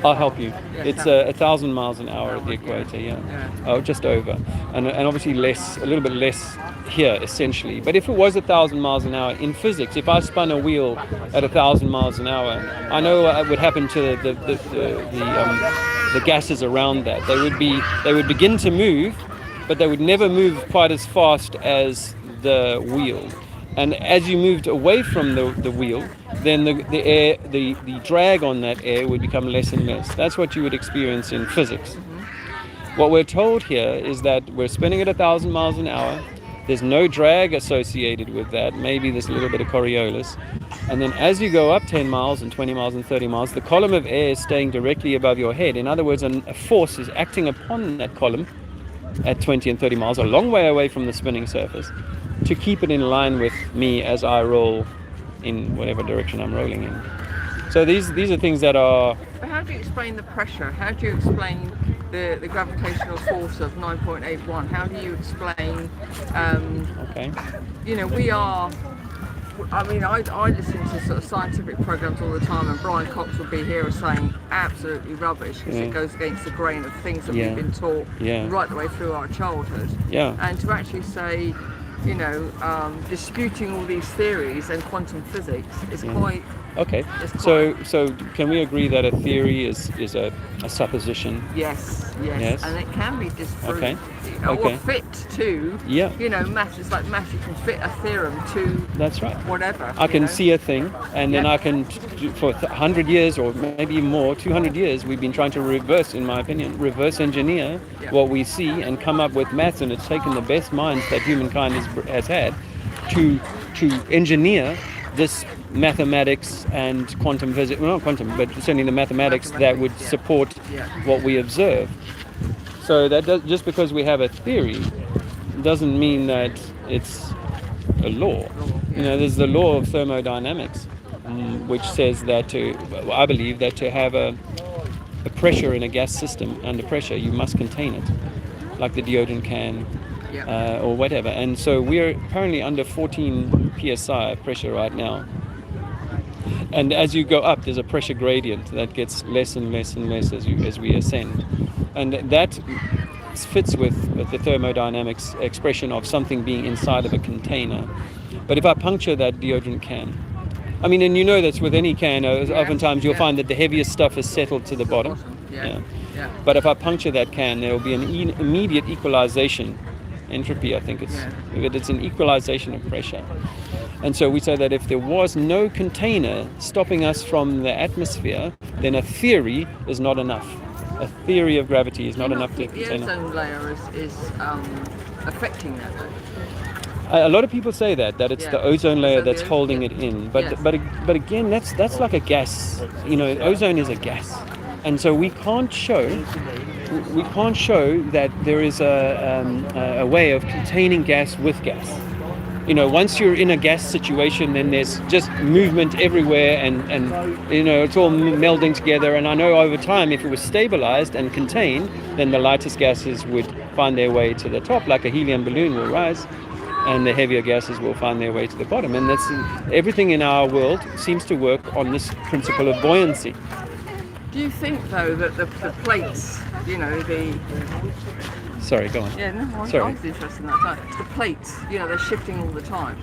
I'll help you. Yeah, It's 1,000 miles an hour at the equator, yeah. Oh, just over. And obviously less, a little bit less here, essentially. But if it was 1,000 miles an hour in physics, if I spun a wheel at 1,000 miles an hour, I know what would happen to the gases around that. They would begin to move, but they would never move quite as fast as the wheel. And as you moved away from the wheel, then the drag on that air would become less and less. That's what you would experience in physics. What we're told here is that we're spinning at 1,000 miles an hour. There's no drag associated with that. Maybe there's a little bit of Coriolis. And then as you go up 10 miles and 20 miles and 30 miles, the column of air is staying directly above your head. In other words, a force is acting upon that column at 20 and 30 miles, a long way away from the spinning surface, to keep it in line with me as I roll in whatever direction I'm rolling in. So these are things that are... But how do you explain the pressure? How do you explain the gravitational force of 9.81? How do you explain... okay. You know, we are... I mean, I listen to sort of scientific programs all the time, and Brian Cox will be here saying absolutely rubbish because it goes against the grain of things that we've been taught right the way through our childhood. Yeah. And to actually say, you know, disputing all these theories and quantum physics is quite... Okay, so can we agree that a theory is a supposition? Yes, and it can be disproved. Okay. Or fit to, yeah. You know, maths, it's like maths, you can fit a theorem to that's right. Whatever. I can see a thing, and then I can, for 100 years or maybe more, 200 years, we've been trying to reverse engineer what we see and come up with maths, and it's taken the best minds that humankind has had to engineer this mathematics and quantum physics, well, not quantum, but certainly the mathematics that would support what we observe. So that just because we have a theory doesn't mean that it's a law. You know, there's the law of thermodynamics, which says that I believe that to have a pressure in a gas system under pressure, you must contain it, like the deodorant can. Or whatever, and so we're currently under 14 psi pressure right now, and as you go up there's a pressure gradient that gets less and less and less as we ascend, and that fits with the thermodynamics expression of something being inside of a container. But if I puncture that deodorant can, I mean, and you know that's with any can, oftentimes you'll find that the heaviest stuff is settled to the bottom. But if I puncture that can, there will be an immediate equalization. Entropy, I think it's an equalization of pressure. And so we say that if there was no container stopping us from the atmosphere, then a theory is not enough. A theory of gravity is not enough to contain it. The ozone layer is affecting that though. A lot of people say that it's the ozone layer that's holding it in, but again, that's like a gas. You know, ozone is a gas, and so we can't show that there is a way of containing gas with gas. You know, once you're in a gas situation, then there's just movement everywhere, and you know, it's all melding together. And I know over time, if it was stabilized and contained, then the lightest gases would find their way to the top, like a helium balloon will rise, and the heavier gases will find their way to the bottom. And that's everything in our world seems to work on this principle of buoyancy. Do you think, though, that the plates, you know, Sorry, go on. Yeah, no, I was interested in that time. The plates, you know, they're shifting all the time.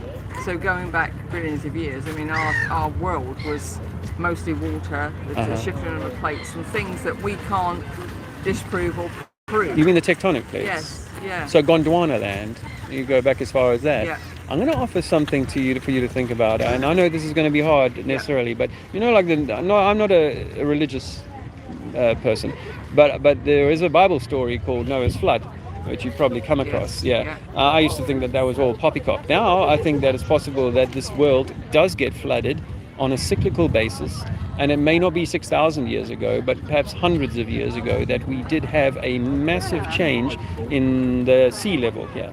So going back billions of years, I mean, our world was mostly water, the shifting of the plates and things that we can't disprove or prove. You mean the tectonic plates? Yes, yeah. So Gondwana land, you go back as far as that. Yeah. I'm going to offer something to you for you to think about, and I know this is going to be hard necessarily, but you know, like no, I'm not a religious person, but there is a Bible story called Noah's flood, which you've probably come across. Yeah. I used to think that was all poppycock. Now I think that it's possible that this world does get flooded on a cyclical basis, and it may not be 6,000 years ago, but perhaps hundreds of years ago, that we did have a massive change in the sea level here.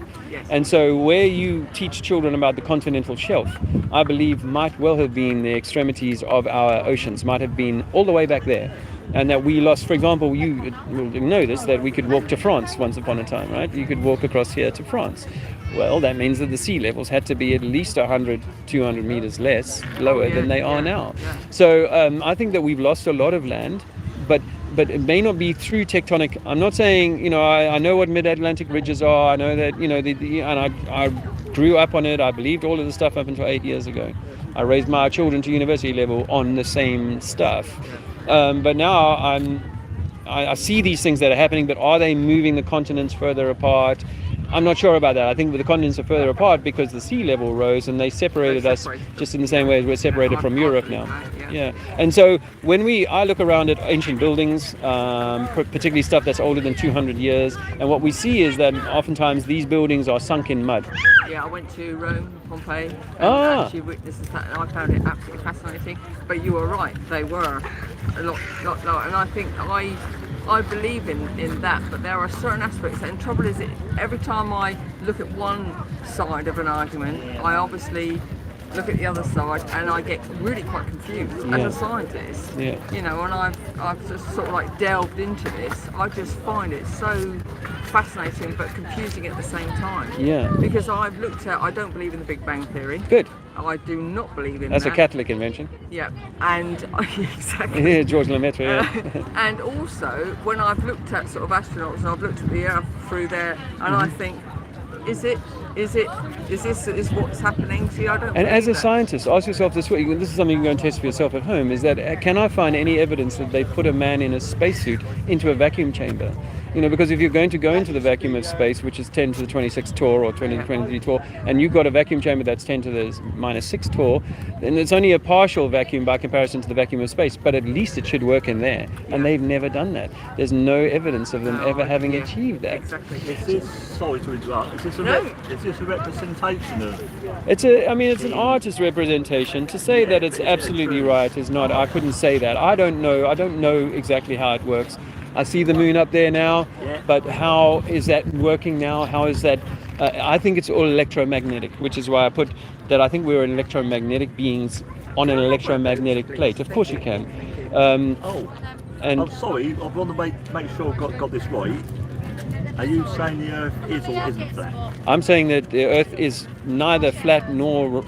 And so where you teach children about the continental shelf, I believe might well have been the extremities of our oceans, might have been all the way back there. And that we lost, for example, you will know this, that we could walk to France once upon a time, right? You could walk across here to France. Well, that means that the sea levels had to be at least 100, 200 meters lower than they are now. So I think that we've lost a lot of land, but it may not be through tectonic. I'm not saying, you know, I know what mid-Atlantic ridges are. I know that, you know, and I grew up on it. I believed all of the stuff up until 8 years ago. I raised my children to university level on the same stuff. But now I see these things that are happening, but are they moving the continents further apart? I'm not sure about that. I think the continents are further apart because the sea level rose and they separated us just in the same way as we're separated from Europe now. Yeah. And so when I look around at ancient buildings, particularly stuff that's older than 200 years, and what we see is that oftentimes these buildings are sunk in mud. Yeah, I went to Rome, Pompeii, and actually witnessed that, and I found it absolutely fascinating. But you were right, they were a lot lower, and I think I believe in that, but there are certain aspects, and the trouble is every time I look at one side of an argument, I obviously look at the other side and I get really quite confused as a scientist. You know, and I've just sort of like delved into this. I just find it so fascinating but confusing at the same time. Because I've looked at, I don't believe in the Big Bang Theory. Good. I do not believe in That's that. a Catholic invention. Yeah, and exactly. Yeah, George Lemaitre. And also, when I've looked at sort of astronauts and I've looked at the Earth through there, and I think, is this what's happening? See, I don't. And as a that. scientist, ask yourself this way. This is something you can go and test for yourself at home. Is that can I find any evidence that they put a man in a spacesuit into a vacuum chamber? You know, because if you're going to go into the vacuum of space, which is 10 to the 26 torr or 20 to the 23 torr, and you've got a vacuum chamber that's 10 to the minus 6 torr, then it's only a partial vacuum by comparison to the vacuum of space, but at least it should work in there. And they've never done that. There's no evidence of them ever having achieved that. Exactly. Is this, sorry to interrupt, is this a representation of... It's an artist representation. To say that it's absolutely right is not, I couldn't say that. I don't know exactly how it works. I see the moon up there now, but how is that working now? How is that? I think it's all electromagnetic, which is why I put that I think we're electromagnetic beings on an electromagnetic plate. Of course you can. I'm sorry, I want to make sure I've got this right. Are you saying the Earth is or isn't flat? I'm saying that the Earth is neither flat nor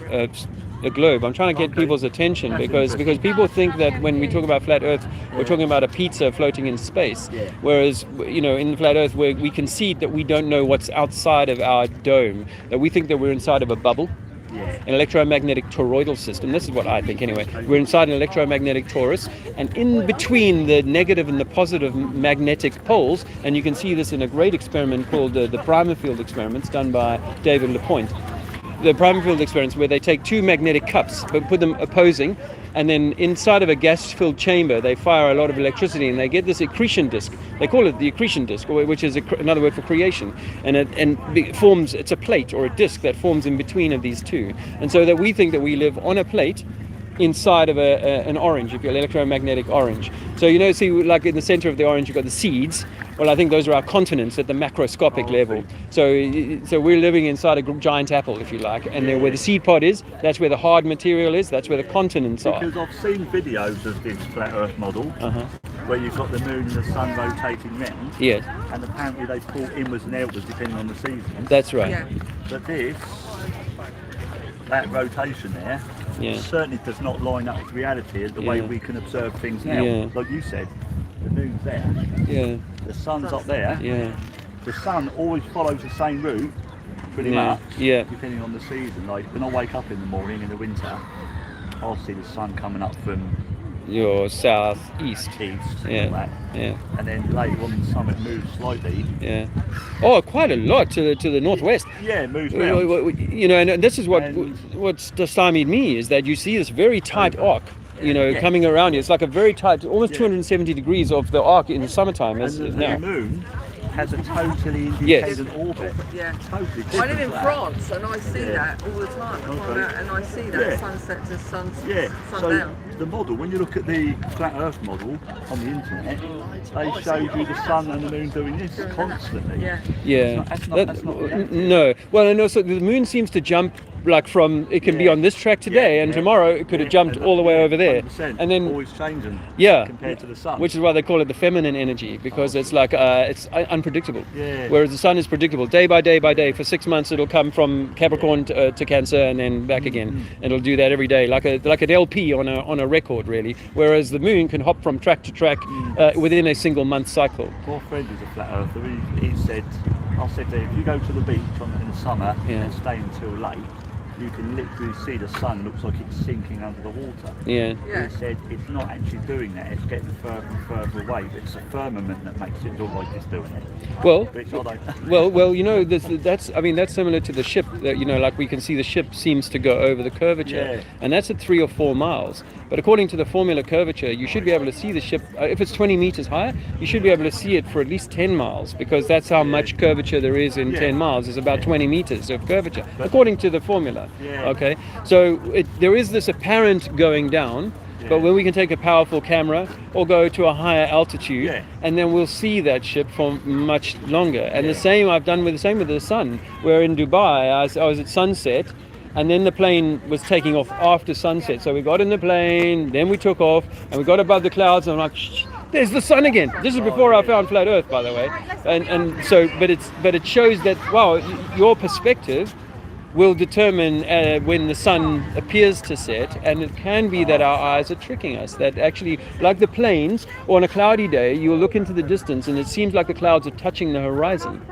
a globe. I'm trying to get people's attention because people think that when we talk about flat Earth, we're talking about a pizza floating in space. Whereas, you know, in flat Earth, we concede that we don't know what's outside of our dome, that we think that we're inside of a bubble. An electromagnetic toroidal system. This is what I think anyway. We're inside an electromagnetic torus, and in between the negative and the positive magnetic poles, and you can see this in a great experiment called the primer field experiments done by David LaPointe. The primer field experiments where they take two magnetic cups but put them opposing, and then inside of a gas-filled chamber they fire a lot of electricity and they get this accretion disk. They call it the accretion disk, which is another word for creation, and it forms, it's a plate or a disk that forms in between of these two, and so that we think that we live on a plate inside of an orange, if you're electromagnetic orange. So, you know, see, like in the center of the orange you've got the seeds. Well, I think those are our continents at the macroscopic level. So we're living inside a giant apple, if you like, and then where the seed pod is, that's where the hard material is, that's where the continents are. Because I've seen videos of this flat Earth model, where you've got the moon and the sun rotating round. Yes. And apparently they pull inwards and outwards depending on the season. That's right. But that rotation there certainly does not line up with reality as the way we can observe things now. Like you said, the moon's there, the sun's up there, the sun always follows the same route pretty much, depending on the season. Like when I wake up in the morning in the winter, I'll see the sun coming up from your southeast. East. Yeah. Yeah. And then later on, the summit moves slightly. Yeah. Oh, quite a lot to the northwest. Yeah, it moves round. You know, and this is what's stymied me is that you see this very tight arc. You know, coming around you. It's like a very tight, almost 270 degrees of the arc in the summertime. And the moon has a totally independent orbit. Yeah. Totally I live in different. France and I see that all the time. I come out and I see that sunset to sundown. So the model, when you look at the flat Earth model on the internet, they show you the sun and the moon doing this constantly. Yeah. That's not no. Well, and also the moon seems to jump like from it can be on this track today and tomorrow it could have jumped all the way over there, and then always changing compared to the sun, which is why they call it the feminine energy, because it's like it's unpredictable, Yeah. whereas the sun is predictable day by day by day. For 6 months it'll come from Capricorn to Cancer and then back again. It'll do that every day like an LP on a record really, whereas the moon can hop from track to track within a single month cycle. My friend is a flat earther. He said, I said to him, if you go to the beach in the summer and stay until late, you can literally see the sun looks like it's sinking under the water. Yeah. He said it's not actually doing that, it's getting further and further away, but it's the firmament that makes it look like it's doing it. Well, Which I don't well, you know, that's similar to the ship. That, you know, like we can see the ship seems to go over the curvature, and that's at 3 or 4 miles. But according to the formula curvature, you should be able to see the ship if it's 20 meters high. You should be able to see it for at least 10 miles, because that's how much curvature there is in 10 miles. Is about 20 meters of curvature, according to the formula. Okay, so there is this apparent going down. But when we can take a powerful camera or go to a higher altitude, and then we'll see that ship for much longer. And the same I've done with the sun. Where in Dubai, I was at sunset, and then the plane was taking off after sunset. So we got in the plane, then we took off, and we got above the clouds, and I'm like, shh, there's the sun again. This is before I found flat Earth, by the way. And so, but it shows that wow, your perspective will determine when the sun appears to set, and it can be that our eyes are tricking us, that actually, like the planes, or on a cloudy day, you'll look into the distance and it seems like the clouds are touching the horizon.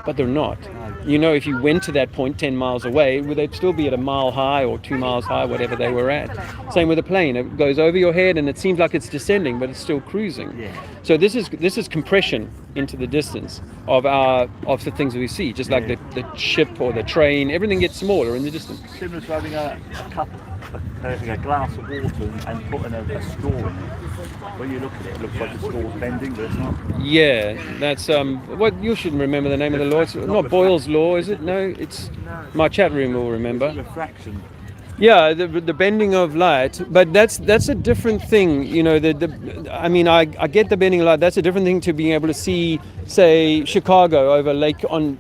But they're not. You know, if you went to that point 10 miles away, they'd still be at a mile high or 2 miles high, whatever they were at. Same with a plane. It goes over your head and it seems like it's descending, but it's still cruising. So this is compression into the distance of the things that we see, just like the ship or the train. Everything gets smaller in the distance. Similar to having a glass of water and putting a straw in it. When you look at it, it looks like the straw's bending, but it's not. Yeah, that's what you should remember the name of the law. It's not Boyle's law, is it? No, it's my chat room will remember. Refraction. Yeah, the bending of light, but that's a different thing. You know, I mean, I get the bending of light. That's a different thing to being able to see, say, Chicago over lake on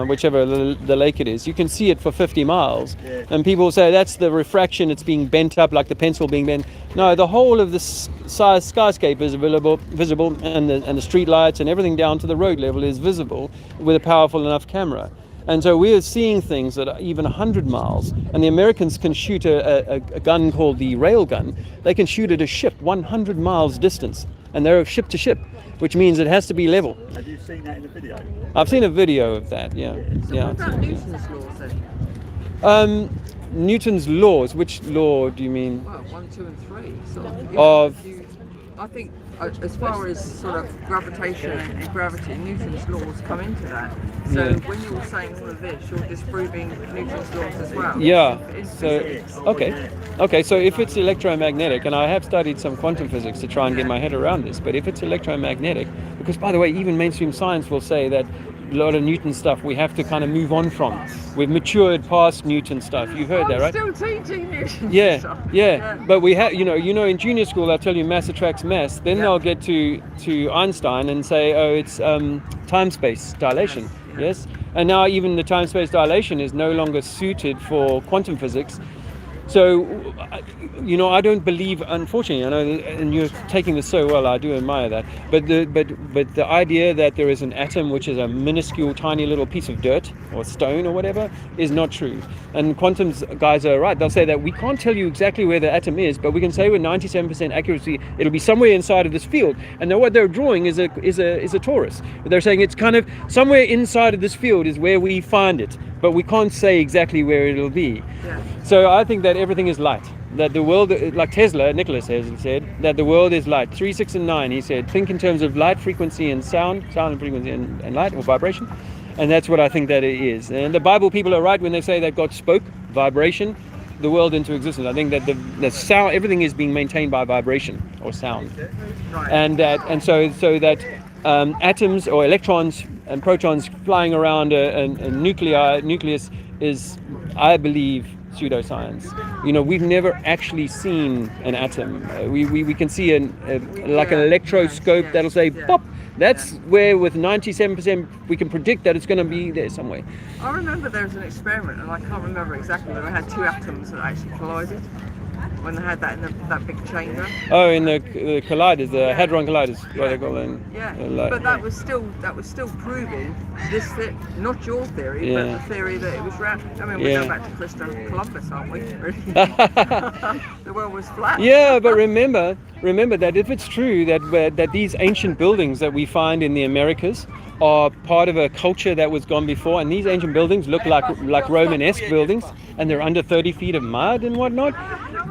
whichever the lake it is. You can see it for 50 miles, and people say that's the refraction. It's being bent up like the pencil being bent. No, the whole of the skyscape is visible, and the street lights and everything down to the road level is visible with a powerful enough camera. And so we are seeing things that are even 100 miles. And the Americans can shoot a gun called the rail gun. They can shoot at a ship 100 miles distance. And they're ship to ship, which means it has to be level. Have you seen that in the video? I've seen a video of that, yeah. So what about Newton's laws then? Newton's laws, which law do you mean? Well, 1, 2 and 3. Sort of I think as far as sort of gravitation and gravity, Newton's laws come into that. So when you're saying all of this, you're disproving Newton's laws as well. Yeah. Okay. So if it's electromagnetic, and I have studied some quantum physics to try and get my head around this, but if it's electromagnetic, because by the way, even mainstream science will say that a lot of Newton stuff we have to kind of move on from. We've matured past Newton stuff. You've heard that, right? I'm still teaching Newton stuff. Yeah. But we have, you know, in junior school they'll tell you mass attracts mass. Then they'll get to Einstein and say, oh, it's time-space dilation. Yes. And now even the time-space dilation is no longer suited for quantum physics. So, you know, I don't believe, unfortunately, I know, and you're taking this so well, I do admire that, but the idea that there is an atom which is a minuscule, tiny little piece of dirt or stone or whatever is not true. And quantum guys are right. They'll say that we can't tell you exactly where the atom is, but we can say with 97% accuracy it'll be somewhere inside of this field. And then what they're drawing is a torus. They're saying it's kind of somewhere inside of this field is where we find it, but we can't say exactly where it'll be. So I think that everything is light. that the world, like Nikola Tesla said, that the world is light. 3, 6, and 9. He said, think in terms of light, frequency, and sound and frequency, and light or vibration. And that's what I think that it is. And the Bible people are right when they say that God spoke vibration, the world into existence. I think that the sound, everything is being maintained by vibration or sound, and so that atoms or electrons and protons flying around a nucleus is, I believe, pseudoscience. You know, we've never actually seen an atom. We can see like an electroscope that'll say pop. That's where with 97% we can predict that it's going to be there somewhere. I remember there was an experiment, and I can't remember exactly, but they had two atoms that actually collided when they had that in that big chamber. Oh, in the colliders, the hadron colliders, what they call them. Yeah, but that was still proving this, not your theory, but the theory that it was round. I mean, we're going back to Christopher Columbus, aren't we? Really? The world was flat. Yeah, but remember that if it's true that these ancient buildings that we find in the Americas are part of a culture that was gone before, and these ancient buildings look like Romanesque buildings, and they're under 30 feet of mud and whatnot,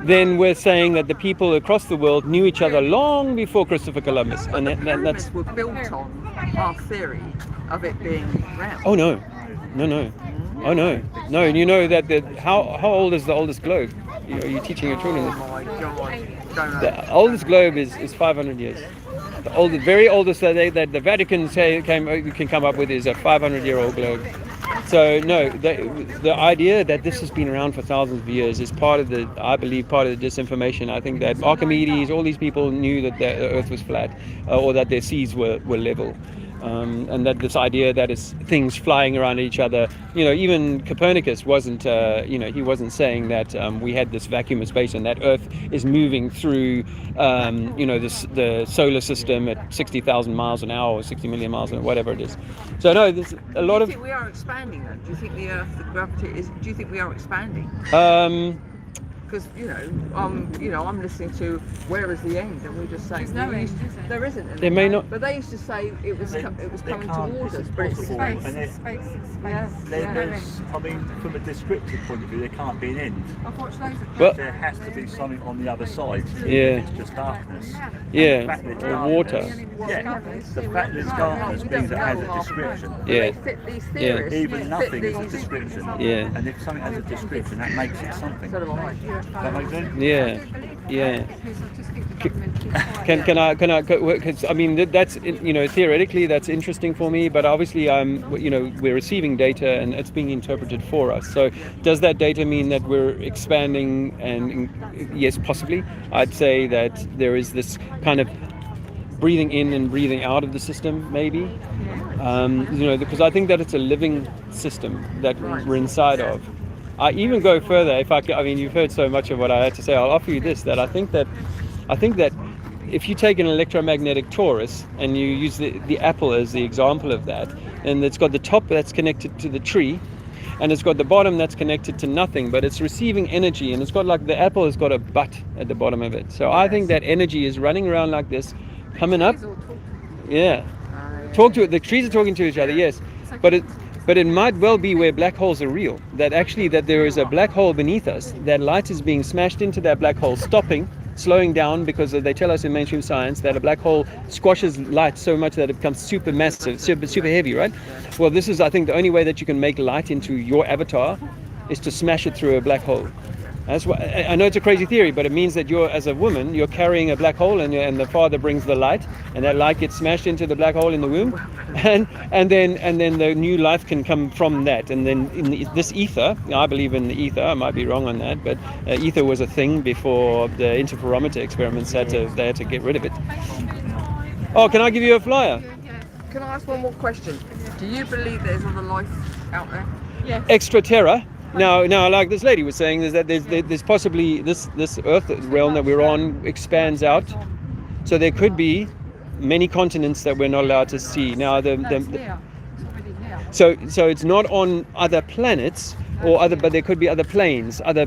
then we're saying that the people across the world knew each other long before Christopher Columbus. And that's were built on our theory of it being round. Oh no. Oh no. And you know that how old is the oldest globe? Are you teaching your children this? Oh my God. The oldest globe is 500 years. The very oldest that the Vatican can come up with is a 500-year-old globe. So no, the idea that this has been around for thousands of years is part of the disinformation. I think that Archimedes, all these people knew that the Earth was flat, or that their seas were level. And that this idea that it's things flying around each other, even Copernicus wasn't, he wasn't saying that we had this vacuum of space and that Earth is moving through, the solar system at 60,000 miles an hour or 60 million miles an hour, whatever it is. So no, there's a lot of. Do you think we are expanding then? Do you think the Earth, the gravity is? Do you think we are expanding? Because I'm listening to Where Is the End, and we're just saying there isn't. There may not. But they used to say it was coming towards us, but it's space. I mean, from a descriptive point of view, there can't be an end. Well, there has to be something on the other side. Yeah. It's just darkness. Yeah. Or water. Yeah. The fact that it's darkness means it has a description. Yeah. Even nothing is a description. Yeah. And if something has a description, that makes it something. That makes sense? Yeah. Can I? Because I mean, that's theoretically that's interesting for me, but obviously we're receiving data and it's being interpreted for us. So does that data mean that we're expanding? And yes, possibly. I'd say that there is this kind of breathing in and breathing out of the system, maybe. Because I think that it's a living system that we're inside of. I even go further. You've heard so much of what I had to say. I'll offer you this: that I think that if you take an electromagnetic torus and you use the apple as the example of that, and it's got the top that's connected to the tree, and it's got the bottom that's connected to nothing, but it's receiving energy, and it's got the apple has got a butt at the bottom of it. So I think that energy is running around like this, coming up. Yeah. Talk to it. The trees are talking to each other. Yes, but it might well be where black holes are real. That there is a black hole beneath us. That light is being smashed into that black hole, slowing down, because they tell us in mainstream science that a black hole squashes light so much that it becomes super massive, super heavy, right? Well, this is, I think, the only way that you can make light into your avatar is to smash it through a black hole. That's what, I know it's a crazy theory, but it means that as a woman, you're carrying a black hole, and the father brings the light, and that light gets smashed into the black hole in the womb, and then the new life can come from that. And then in this ether, I believe in the ether. I might be wrong on that, but ether was a thing before the interferometer experiments. They had to get rid of it. Oh, can I give you a flyer? Can I ask one more question? Do you believe there's other life out there? Yes. Extra terra. Now, like this lady was saying, is that there's possibly this Earth realm that we're on expands out, so there could be many continents that we're not allowed to see. Now, so it's not on other planets but there could be other planes or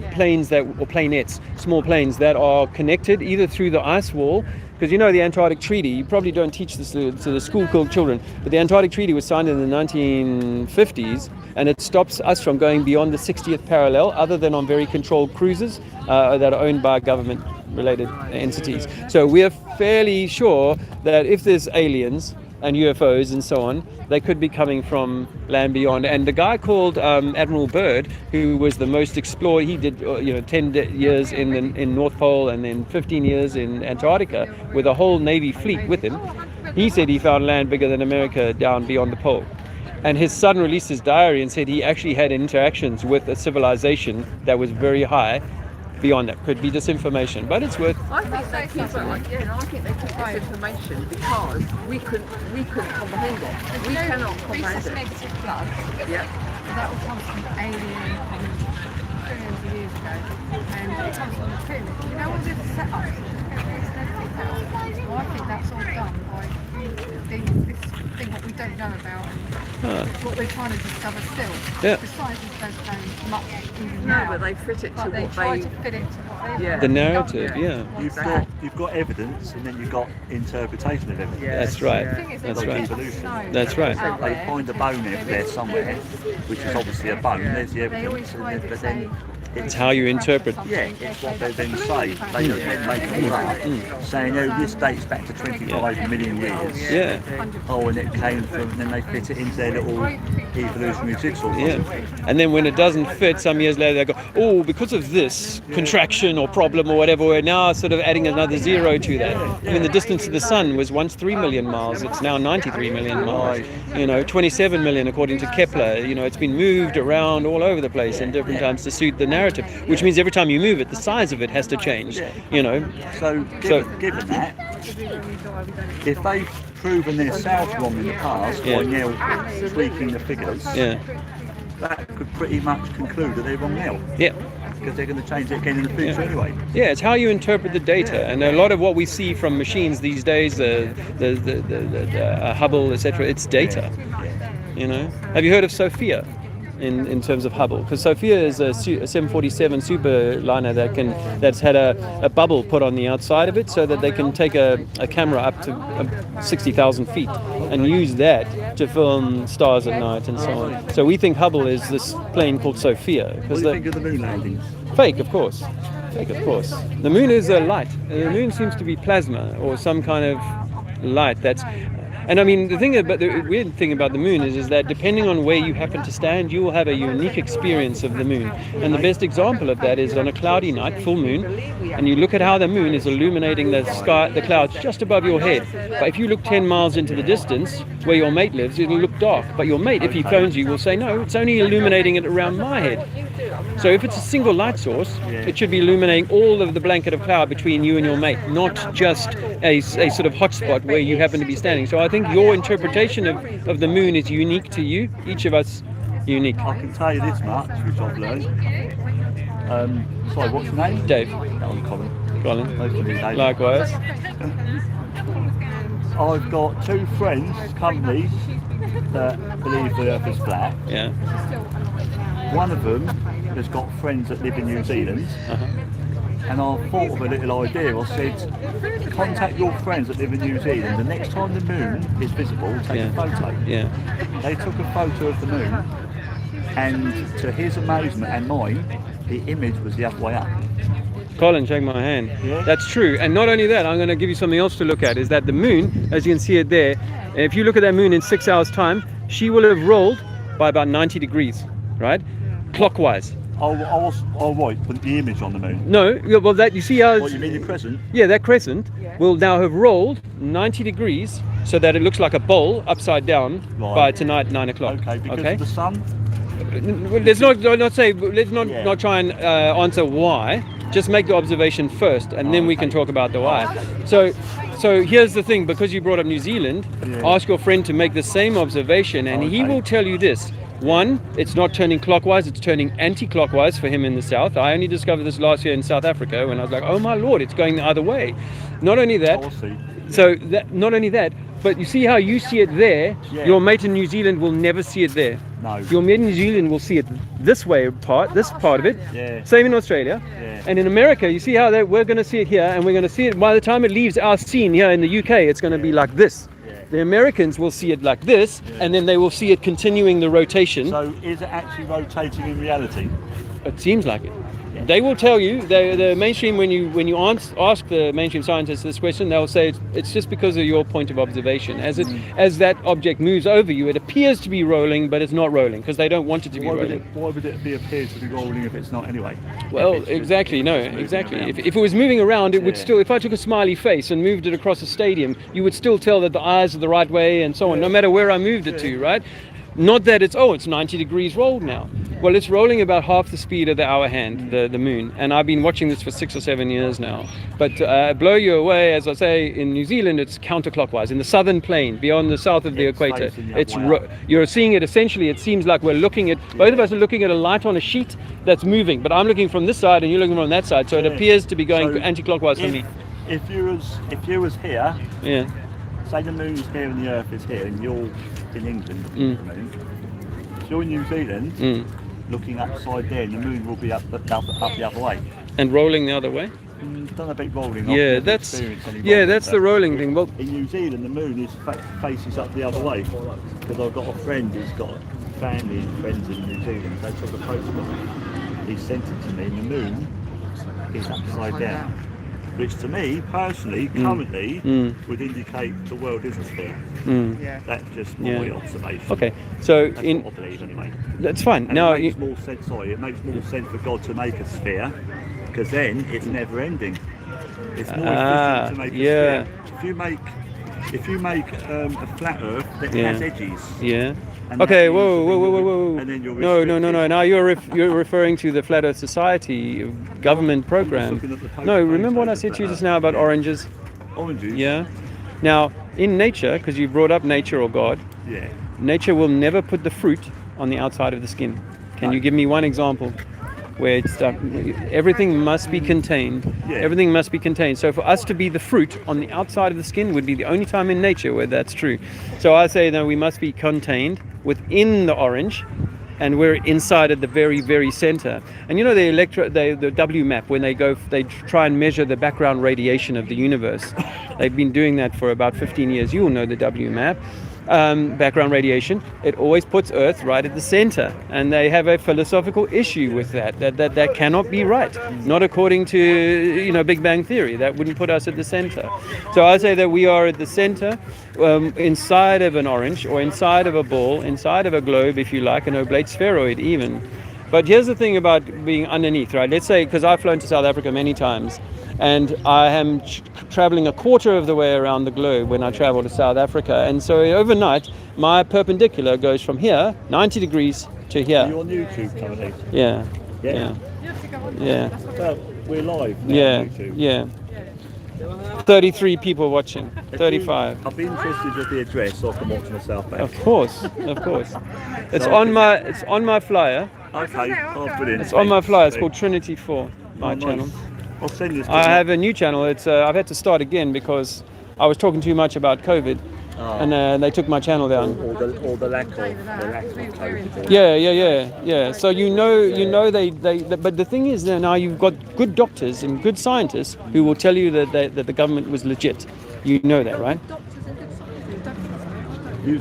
planets, small planes that are connected either through the ice wall, because you know the Antarctic Treaty, you probably don't teach this to the school children, but the Antarctic Treaty was signed in the 1950s, and it stops us from going beyond the 60th parallel other than on very controlled cruises that are owned by government-related entities. So we're fairly sure that if there's aliens and UFOs and so on, they could be coming from land beyond. And the guy called Admiral Byrd, who was the most explored, he did 10 years in North Pole and then 15 years in Antarctica with a whole Navy fleet with him. He said he found land bigger than America down beyond the pole. And his son released his diary and said he actually had interactions with a civilization that was very high beyond that. Could be disinformation, but it's worth. I think they keep it like, I think they keep this information because we couldn't comprehend it. We cannot comprehend it. Negative plus. Yeah. That will come from alien from billions of years ago, and it comes from the pyramid. You know all the setups, well, I think that's all done by this thing that we don't know about, and what we're trying to discover still. Yeah. The scientists don't know much even No, now. but they fit it to But they what try they. to fit it to what they The narrative, yeah. You've got evidence, and then you've got interpretation of evidence. That's right. That's right. That's right. They find a bone there somewhere, which is obviously a bone. There's the evidence, but then It's how you interpret. Yeah, it's what they then say. They don't make it up, saying, "Oh, this dates back to 25 million years." Yeah. Oh, and it came from. And then they fit it into their little evolutionary jigsaw. Yeah. And then when it doesn't fit, some years later they go, "Oh, because of this contraction or problem or whatever, we're now sort of adding another zero to that." I mean, the distance to the sun was once 3 million miles. It's now 93 million miles. 27 million according to Kepler. It's been moved around all over the place in different times to suit the narrative, which means every time you move it, the size of it has to change. So given that, if they've proven themselves wrong in the past by now tweaking the figures, that could pretty much conclude that they're wrong now. Yeah. Because they're going to change it again in the future anyway. Yeah, it's how you interpret the data, and a lot of what we see from machines these days, the Hubble, etc., it's data. Have you heard of Sophia? In terms of Hubble, because Sophia is a 747 superliner that's had a bubble put on the outside of it so that they can take a camera up to 60,000 feet and use that to film stars at night and so on. So we think Hubble is this plane called Sophia. What do you think of the moon landings? Fake, of course. Fake, of course. The moon is a light. The moon seems to be plasma or some kind of light that's. And I mean, the weird thing about the moon is that depending on where you happen to stand, you will have a unique experience of the moon. And the best example of that is on a cloudy night, full moon, and you look at how the moon is illuminating the sky, the clouds just above your head. But if you look 10 miles into the distance, where your mate lives, it'll look dark. But your mate, if he phones you, will say, no, it's only illuminating it around my head. So if it's a single light source, it should be illuminating all of the blanket of cloud between you and your mate, not just a sort of hotspot where you happen to be standing. So I think your interpretation of the moon is unique to you, each of us unique. I can tell you this much, which I've learned. Sorry, what's your name? Dave. I'm Colin. Colin. Nice to meet you. Likewise. I've got two friends, companies, that believe the Earth is flat. Yeah. One of them has got friends that live in New Zealand. And I thought of a little idea. I said, contact your friends that live in New Zealand. The next time the moon is visible, take a photo. Yeah. They took a photo of the moon, and to his amazement and mine, the image was the other way up. Colin, shake my hand. Yeah. That's true. And not only that, I'm going to give you something else to look at, is that the moon, as you can see it there, if you look at that moon in 6 hours' time, she will have rolled by about 90 degrees, right? Clockwise. Oh, right, but the image on the moon. No, well, that you see how. What, you mean the crescent? Yeah, that crescent will now have rolled 90 degrees so that it looks like a bowl upside down by tonight 9 o'clock. Okay, because of the sun. Let's not try and answer why. Just make the observation first, and then we can talk about the why. So here's the thing: because you brought up New Zealand, ask your friend to make the same observation, and he will tell you this. One, it's not turning clockwise, it's turning anti-clockwise for him in the south. I only discovered this last year in South Africa when I was like, oh my Lord, it's going the other way. Not only that, not only that, but you see how you see it there, your mate in New Zealand will never see it there. No. Your New Zealand will see it this part of it. Yeah. Same in Australia. Yeah. And in America, you see how we're going to see it here, and we're going to see it by the time it leaves our scene here in the UK, it's going to be like this. Yeah. The Americans will see it like this, and then they will see it continuing the rotation. So is it actually rotating in reality? It seems like it. They will tell you, the mainstream, when you ask the mainstream scientists this question, they'll say it's just because of your point of observation. As that object moves over you, it appears to be rolling, but it's not rolling because they don't want it to be rolling. Why would it appear to be rolling if it's not anyway? Well, exactly. If it was moving around, it would still. If I took a smiley face and moved it across a stadium, you would still tell that the eyes are the right way and so on, no matter where I moved it to, right? Not that it's 90 degrees rolled now. Well, it's rolling about half the speed of the hour hand, the moon, and I've been watching this for 6 or 7 years now. But blow you away, as I say, in New Zealand, it's counterclockwise. In the southern plain, beyond the south of the equator, you're seeing it essentially. It seems like we're looking at, both of us are looking at a light on a sheet that's moving, but I'm looking from this side and you're looking from that side, so it appears to be going anti-clockwise for me. If you was here, yeah. Say the moon's here and the Earth is here, and you're in England, if you're in New Zealand, looking upside down, the moon will be up the other way. And rolling the other way? Done a bit rolling. Yeah, that's the rolling thing. Well, in New Zealand, the moon faces up the other way, because I've got a friend who's got family and friends in New Zealand. They took a photograph. He sent it to me, and the moon is upside down. Which to me, personally, currently, would indicate the world is a sphere. That's just my observation. Okay, so that's what I believe anyway. That's fine. And now it makes more sense. It makes more sense for God to make a sphere, because then it's never ending. It's more efficient to make a sphere. If you make a flat Earth that has edges. Yeah. Okay, whoa. And then you're no. Now you're referring to the Flat Earth Society government program. No, remember what I said to you just now about oranges? Oranges? Yeah. Now, in nature, because you brought up nature or God, nature will never put the fruit on the outside of the skin. Can you give me one example where everything must be contained? Everything must be contained. So for us to be the fruit on the outside of the skin would be the only time in nature where that's true. So I say that we must be contained within the orange, and we're inside at the very, very center. And you know the W map, when they try and measure the background radiation of the universe. They've been doing that for about 15 years. You all know the W map. Background radiation, it always puts Earth right at the center, and they have a philosophical issue with that cannot be right, not according to Big Bang Theory. That wouldn't put us at the center. So I say that we are at the center, inside of an orange, or inside of a ball, inside of a globe, if you like, an oblate spheroid even. But here's the thing about being underneath, right? Let's say, because I've flown to South Africa many times, and I am traveling a quarter of the way around the globe when I travel to South Africa. And so overnight, my perpendicular goes from here, 90 degrees, to here. You're on YouTube currently? Yeah. Well, we're live now on YouTube. Yeah. 33 people watching, 35. I'll be interested with the address so I can watch myself back. Of course. It's on my flyer. Okay, brilliant. It's on my flyer. It's called Trinity 4, my channel. I'll send this. I have a new channel. It's I've had to start again because I was talking too much about COVID, and they took my channel down. Or the lack of COVID. Yeah. So you know they but the thing is that now you've got good doctors and good scientists who will tell you that the government was legit. You know that, right? Are you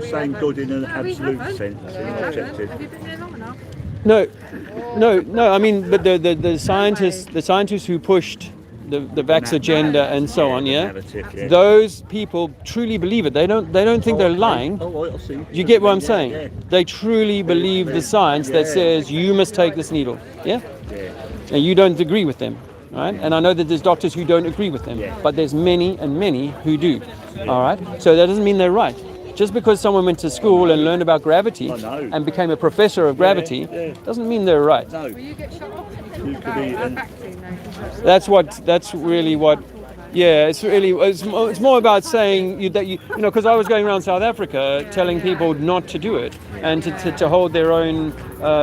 saying good in an absolute sense, objective? Have you been here long enough? No. I mean, but the scientists who pushed the vax agenda and so on, those people truly believe it. They don't think they're lying. You get what I'm saying? They truly believe the science that says you must take this needle. Yeah. And you don't agree with them, right? And I know that there's doctors who don't agree with them, but there's many and many who do. All right. So that doesn't mean they're right. Just because someone went to school and learned about gravity and became a professor of gravity doesn't mean they're right. Will you get shot off? That's really what. Yeah, it's more about saying that you know, because I was going around South Africa telling people not to do it and to hold their own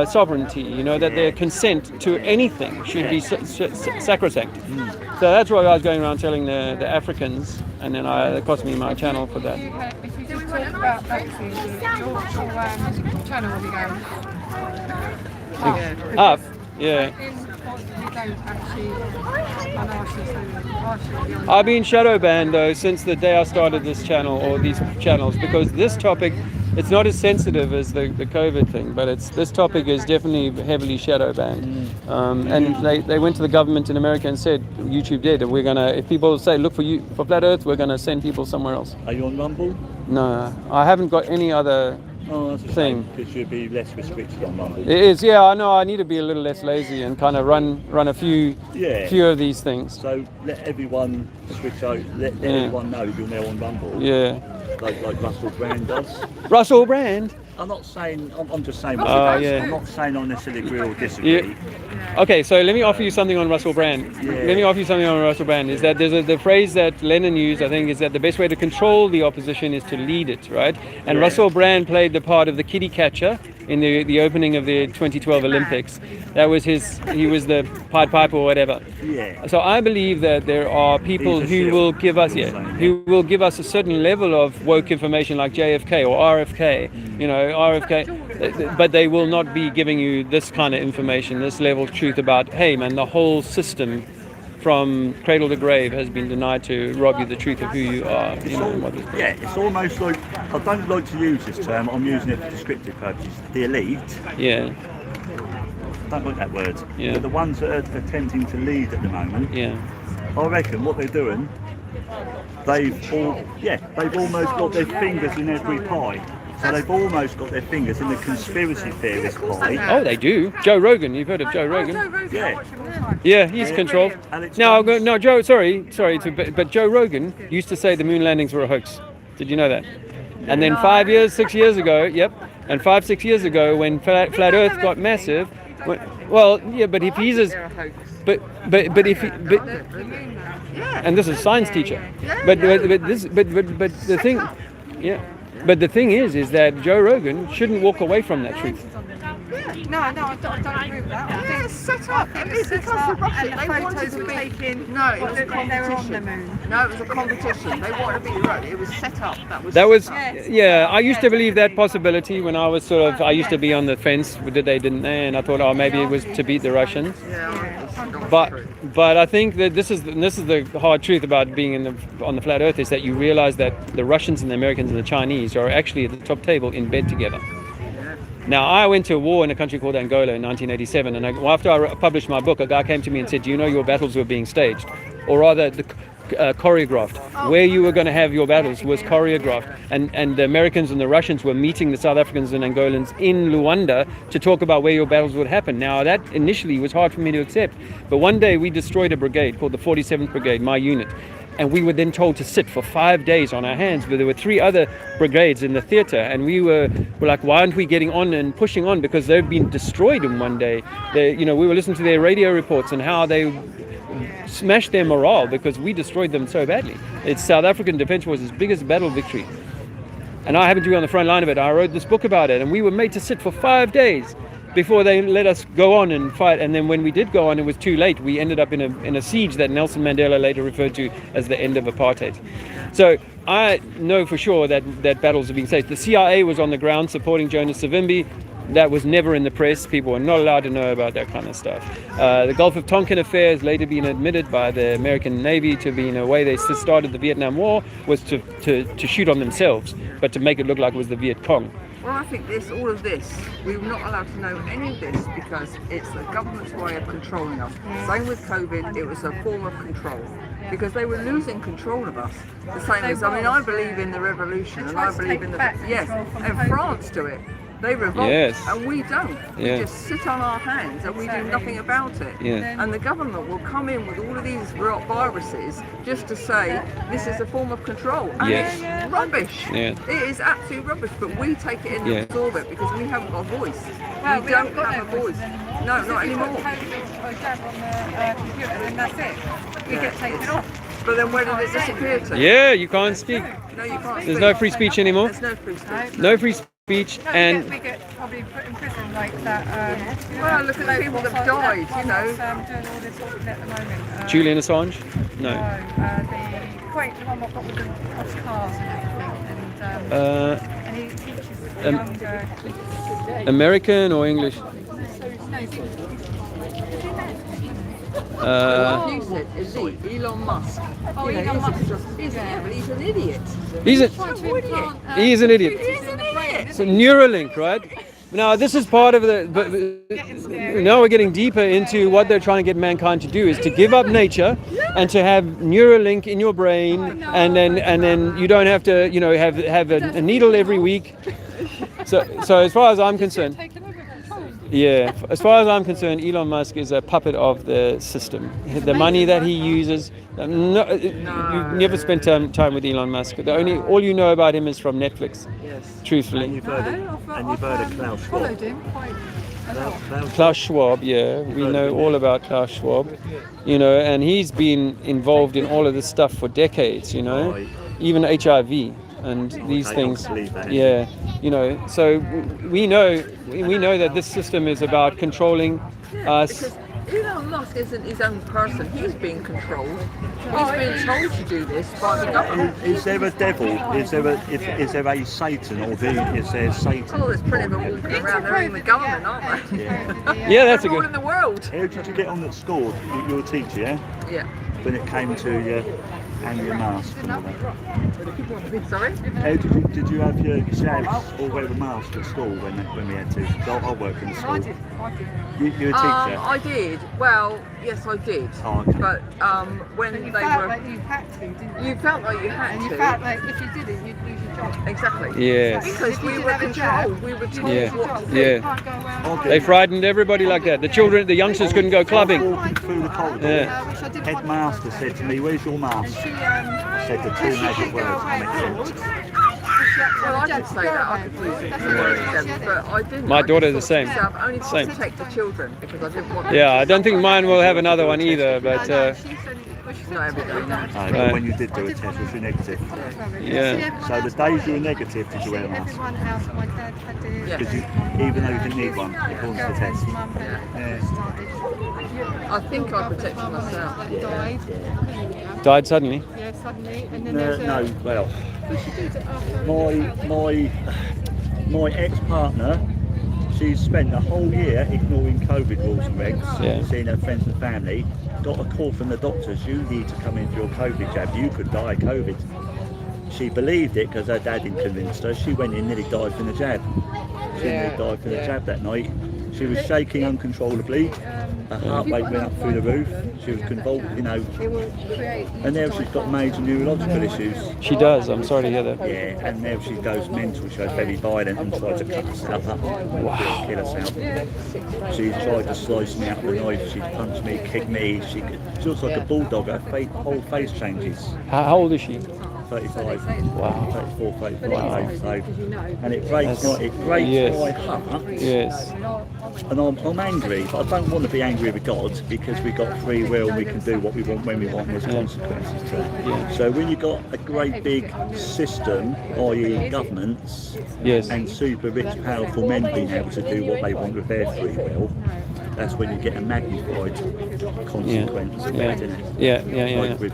sovereignty. You know, that their consent to anything should be sacrosanct. So that's why I was going around telling the Africans, and then it cost me my channel for that. If you do talk about vaccines, your channel will be going Up, yeah. in Portsmouth, we don't actually, I know I should be on I've been shadow banned though since the day I started this channel or these channels, because this topic, it's not as sensitive as the COVID thing, but this topic is definitely heavily shadow banned. And they went to the government in America and said YouTube did, and we're gonna, if people say look for flat Earth, we're gonna send people somewhere else. Are you on Rumble? No, I haven't got any other that's a thing. Because you'd be less restricted on Rumble. It is, yeah. I know. I need to be a little less lazy and kind of run a few of these things. So let everyone switch out. Let everyone know you're now on Rumble. Yeah. Like Russell Brand does. Russell Brand. I'm not saying. I'm just saying. Yeah. I'm not saying I necessarily agree or disagree. Okay, so let me offer you something on Russell Brand. Let me offer you something on Russell Brand. Is that there's the phrase that Lenin used, I think, is that the best way to control the opposition is to lead it, right? And Russell Brand played the part of the kitty catcher in the opening of the 2012 Olympics. That was he was the Pied Piper or whatever. Yeah. So I believe that there are people who will give us, who will give us a certain level of woke information like JFK or RFK, you know, RFK, but they will not be giving you this kind of information, this level of truth about, hey man, the whole system from cradle to grave has been denied to rob you the truth of who you are. It's almost like, I don't like to use this term, I'm using it for descriptive purposes, the elite. Yeah. I don't like that word. Yeah. But the ones that are attempting to lead at the moment, I reckon what they're doing, they've almost got their fingers in every pie. So they've almost got their fingers in the conspiracy theorist pie. Oh, they do. Joe Rogan, you've heard of Joe Rogan? Yeah, he's controlled. No, Joe. Sorry, but Joe Rogan used to say the moon landings were a hoax. Did you know that? And then 6 years ago, and 5-6 years ago, when flat Earth got massive, but if he's as, but and this is a science teacher, but the thing, But the thing is that Joe Rogan shouldn't walk away from that truth. No, I don't agree with that. I think it's set up. It's because the Russians, they wanted to be taken. No, it was a competition. They were on the moon. No, it was a competition. They wanted to be right. It was set up. I used to believe that possibility when I was I used to be on the fence. Did they, didn't they? And I thought, maybe it was to beat the Russians. But I think that this is the hard truth about being on the flat Earth, is that you realize that the Russians and the Americans and the Chinese are actually at the top table in bed together. Now, I went to a war in a country called Angola in 1987, and after I published my book, a guy came to me and said, do you know your battles were being staged? Or rather, choreographed. Where you were going to have your battles was choreographed. And the Americans and the Russians were meeting the South Africans and Angolans in Luanda to talk about where your battles would happen. Now, that initially was hard for me to accept. But one day we destroyed a brigade called the 47th Brigade, my unit. And we were then told to sit for 5 days on our hands, but there were 3 other brigades in the theatre, and we were like, why aren't we getting on and pushing on? Because they've been destroyed in one day. We were listening to their radio reports and how they smashed their morale because we destroyed them so badly. It's South African Defence Force's biggest battle victory. And I happened to be on the front line of it. I wrote this book about it, and we were made to sit for 5 days before they let us go on and fight. And then when we did go on, it was too late. We ended up in a siege that Nelson Mandela later referred to as the end of apartheid. So I know for sure that battles are being staged. The CIA was on the ground supporting Jonas Savimbi. That was never in the press. People were not allowed to know about that kind of stuff. The Gulf of Tonkin affair has later been admitted by the American Navy to be in a way they started the Vietnam War was to shoot on themselves, but to make it look like it was the Viet Cong. Well, I think all of this, we were not allowed to know any of this because it's the government's way of controlling us. Same with COVID, it was a form of control. Because they were losing control of us. The same as, I believe in the revolution, and I believe in and France do it. They revolt, and we don't. We just sit on our hands and we do nothing about it. And the government will come in with all of these viruses just to say this is a form of control. And it's rubbish. It is absolute rubbish, but we take it in and absorb it because we haven't got a voice. We don't have a voice. No, not anymore. And that's it. We get taken off. But then where did it disappear to? Yeah, you can't speak. No, you can't. There's no free speech anymore. There's no free speech. No free speech. And we get probably put in prison like that. Well, look at the people that have died, doing all this talking at the moment. Julian Assange? No. The one what got with the cars and everything, and And he teaches younger kids. American or English? You said, is he Elon Musk? Oh, Elon Musk. He's an idiot. He's an idiot. He's an idiot. So Neuralink, right? Now this is part of the. But now we're getting deeper into what they're trying to get mankind to do is to give up nature and to have Neuralink in your brain, and then you don't have to have a needle every week. So as far as I'm concerned. Yeah, as far as I'm concerned, Elon Musk is a puppet of the system. The money that he uses. You've never spent time with Elon Musk. All you know about him is from Netflix. Yes. Truthfully. And you've heard of Klaus Schwab. Followed him quite a lot. Klaus Schwab, yeah, we know all about Klaus Schwab. And he's been involved in all of this stuff for decades. Right. Even HIV. And these things, so we know that this system is about controlling us. Because Elon Musk isn't his own person, he's being controlled. He's being told to do this by the government. Is there a devil? Is there a Satan, or is there Satan? Oh, there's plenty of them walking around, they're in the government, aren't they? Yeah, that's a all good. in the world. How did you get on at school? You were a teacher, yeah? Yeah. When it came to your mask and all that. Sorry? How did you have your jabs or wear a mask at school when we had to? I work in school. I did. You're a teacher? I did. Well, yes, I did. Oh, okay. But when You they felt were, like you had to, didn't you? you felt like you had And to. you felt like if you didn't, you'd lose your job. Exactly. Yes. Because we were controlled. We were told Yeah. what to do. Yeah. Can't go around. They frightened everybody like that. The children, the youngsters couldn't go clubbing. Walking through the corridor, Yeah. Which I did headmaster said to me, "Where's your mask?" She, I said the two magic words, and it sent. Well, I could say that. I could use it. But I didn't. My I daughter's just the same. thought to myself, only to Same. protect the children because I didn't want them Yeah, I don't think mine will have another one either, but not every day. No. But when you did do a test, was you negative? yeah. So the days you were negative, did you wear a mask? Everyone else, my dad had to. Yeah. Because even though you didn't need one, according to the test. I think I protected myself. Died. Died suddenly. Yeah, suddenly. And then No, there's no, well, But she did it after. my ex-partner, she's spent the whole year ignoring COVID rules and regs, Yeah. seeing her friends and family, got a call from the doctors, you need to come in for your COVID jab, you could die of COVID. She believed it because her dad had convinced her. She went in, nearly died from the jab. She nearly died from the jab that night. She was shaking uncontrollably. Her heart rate went up through the roof. She was convulsed, and now she's got major neurological issues. She does. I'm sorry to hear that. Yeah, and now she goes mental. She goes very violent and tries to cut herself up. Wow. Kill herself. She tried to slice me out with a knife. She punched me, kicked me. She looks like a bulldog. Her whole face changes. How old is she? 35. Wow. 34, 35. So, and it breaks my heart. Yes. And I'm angry, but I don't want to be angry with God because we've got free will and we can do what we want when we want, and there's consequences to it. Yeah. So when you've got a great big system, i.e. governments, Yes. and super rich, powerful men being able to do what they want with their free will, that's when you get a magnified consequence of it, isn't it? Yeah. Like with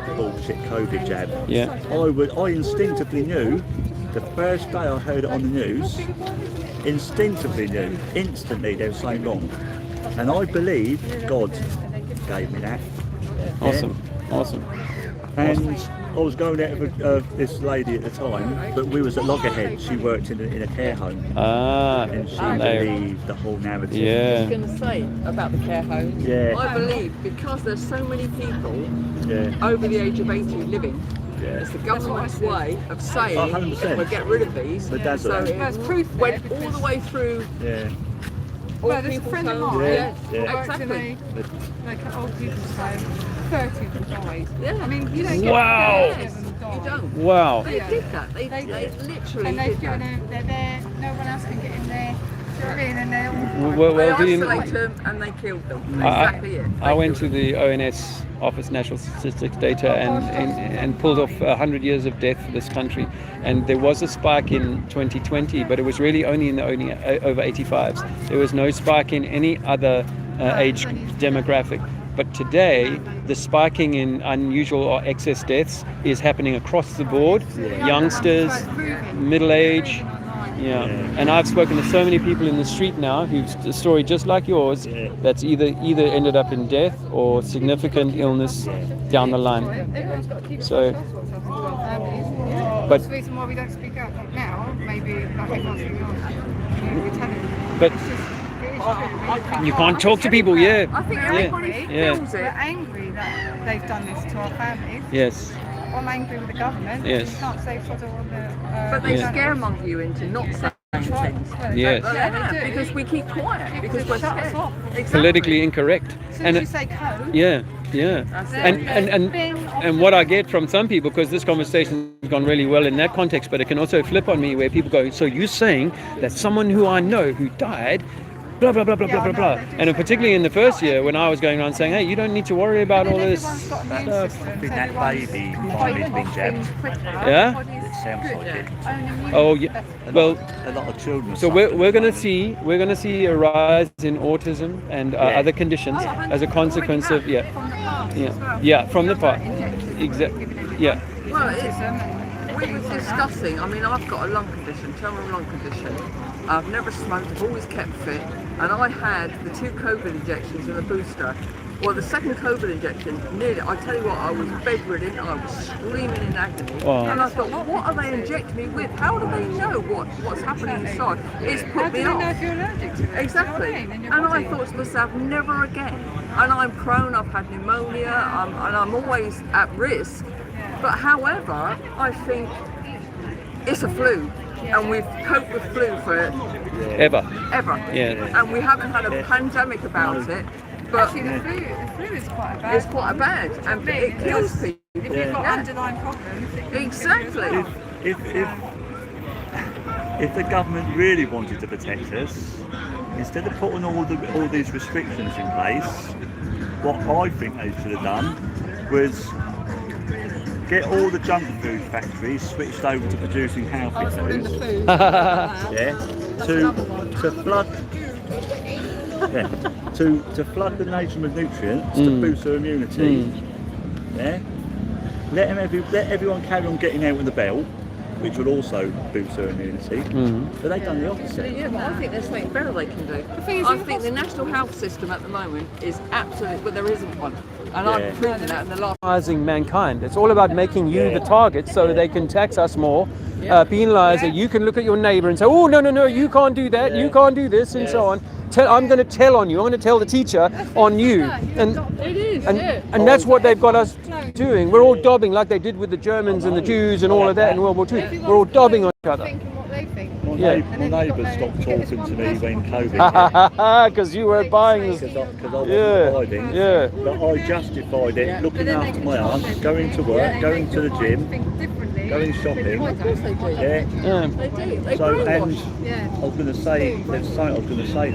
the bullshit COVID jab. Yeah. I instinctively knew, the first day I heard it on the news, instinctively knew, instantly there was something wrong. And I believe God gave me that. Awesome. Awesome. And I was going out with this lady at the time, but we was at Loggerhead. She worked in a care home. And she believed the whole narrative. I was going to say about the care homes. Yeah. I believe because there's so many people over the age of 80 living. It's the government's way of saying 100%. we'll get rid of these. So it went all the way through. Well, there's a friend of mine exactly. Like an old people's home, 30 of them died. Yeah. I mean, you don't get Wow. 30 of them die. You don't. Wow. They did that. They literally And did that. they're there, no one else can get in there. Do you know what I mean? And they're all Well, They the- isolated them and they killed them. Exactly it. I went to the ONS Office National Statistics data and pulled off 100 years of death for this country, and there was a spike in 2020, but it was really only in the over 85s. There was no spike in any other age demographic. But today, the spiking in unusual or excess deaths is happening across the board. Youngsters, middle age. Yeah. And I've spoken to so many people in the street now who've a story just like yours that's either ended up in death or significant illness down the line. So, That's the reason why we don't speak out now. Maybe like everyone's speaking on. We tell it. But you can't talk to people, I think everybody feels it. We're angry that they've done this to our families. Yes. I'm angry with the government. Yes. You can't say fodder on the. But they scaremonger you into not saying things. Yes. Yeah, because we keep quiet. Because we're scared. Exactly. Politically incorrect. As soon as you say code. Yeah. And what I get from some people, because this conversation has gone really well in that context, but it can also flip on me where people go, so you're saying that someone who I know who died, blah, blah, blah, blah, blah, blah, blah. And particularly in the first year when I was going around saying, hey, you don't need to worry about all this stuff. I think that baby finally has been jabbed. Yeah? It sounds like it. Oh, yeah. Well, a lot of children. So we're going to see a rise in autism and other conditions as a consequence of from the past. Exactly. Yeah. Well, we were discussing. I mean, I've got a lung condition, terminal lung condition. I've never smoked. I've always kept fit, and I had the 2 COVID injections and a booster. Well, the second COVID injection, nearly, I tell you what, I was bedridden, I was screaming in agony. Oh. And I thought, well, what are they injecting me with? How do they know what's happening inside? It's put me off. How do they know if you're allergic to it? Exactly. And I thought to myself, never again. And I'm prone, I've had pneumonia, and I'm always at risk. But however, I think it's a flu. And we've coped with flu for ever. Yeah. And we haven't had a pandemic about it. But actually, the flu is quite bad. It's quite bad, and it kills people. If you've got underlying problems, exactly. If the government really wanted to protect us, instead of putting all these restrictions in place, what I think they should have done was get all the junk food factories switched over to producing healthy foods. To flood. Yeah, to flood the nation with nutrients to boost their immunity. Yeah, let everyone carry on getting out with the belt, which would also boost their immunity. But they've done the opposite. Yeah, but I think there's something better they can do. I think the national health system at the moment is absolute, but there isn't one. And I've proven that in the last. Mankind. It's all about making you the target so they can tax us more, penalise it. You can look at your neighbour and say, oh, no, you can't do that, you can't do this, and so on. I'm going to tell on you. I'm going to tell the teacher on you, and that's what they've got us doing. We're all dobbing like they did with the Germans and the Jews and all of that in World War II. We're all dobbing on each other. My neighbour stopped talking to me when COVID. Because you were buying this. Because I wasn't providing. But I justified it, looking after my aunt, going to work, going to the gym, going shopping. They do. So, and I was going to say, there's something I was going to say there.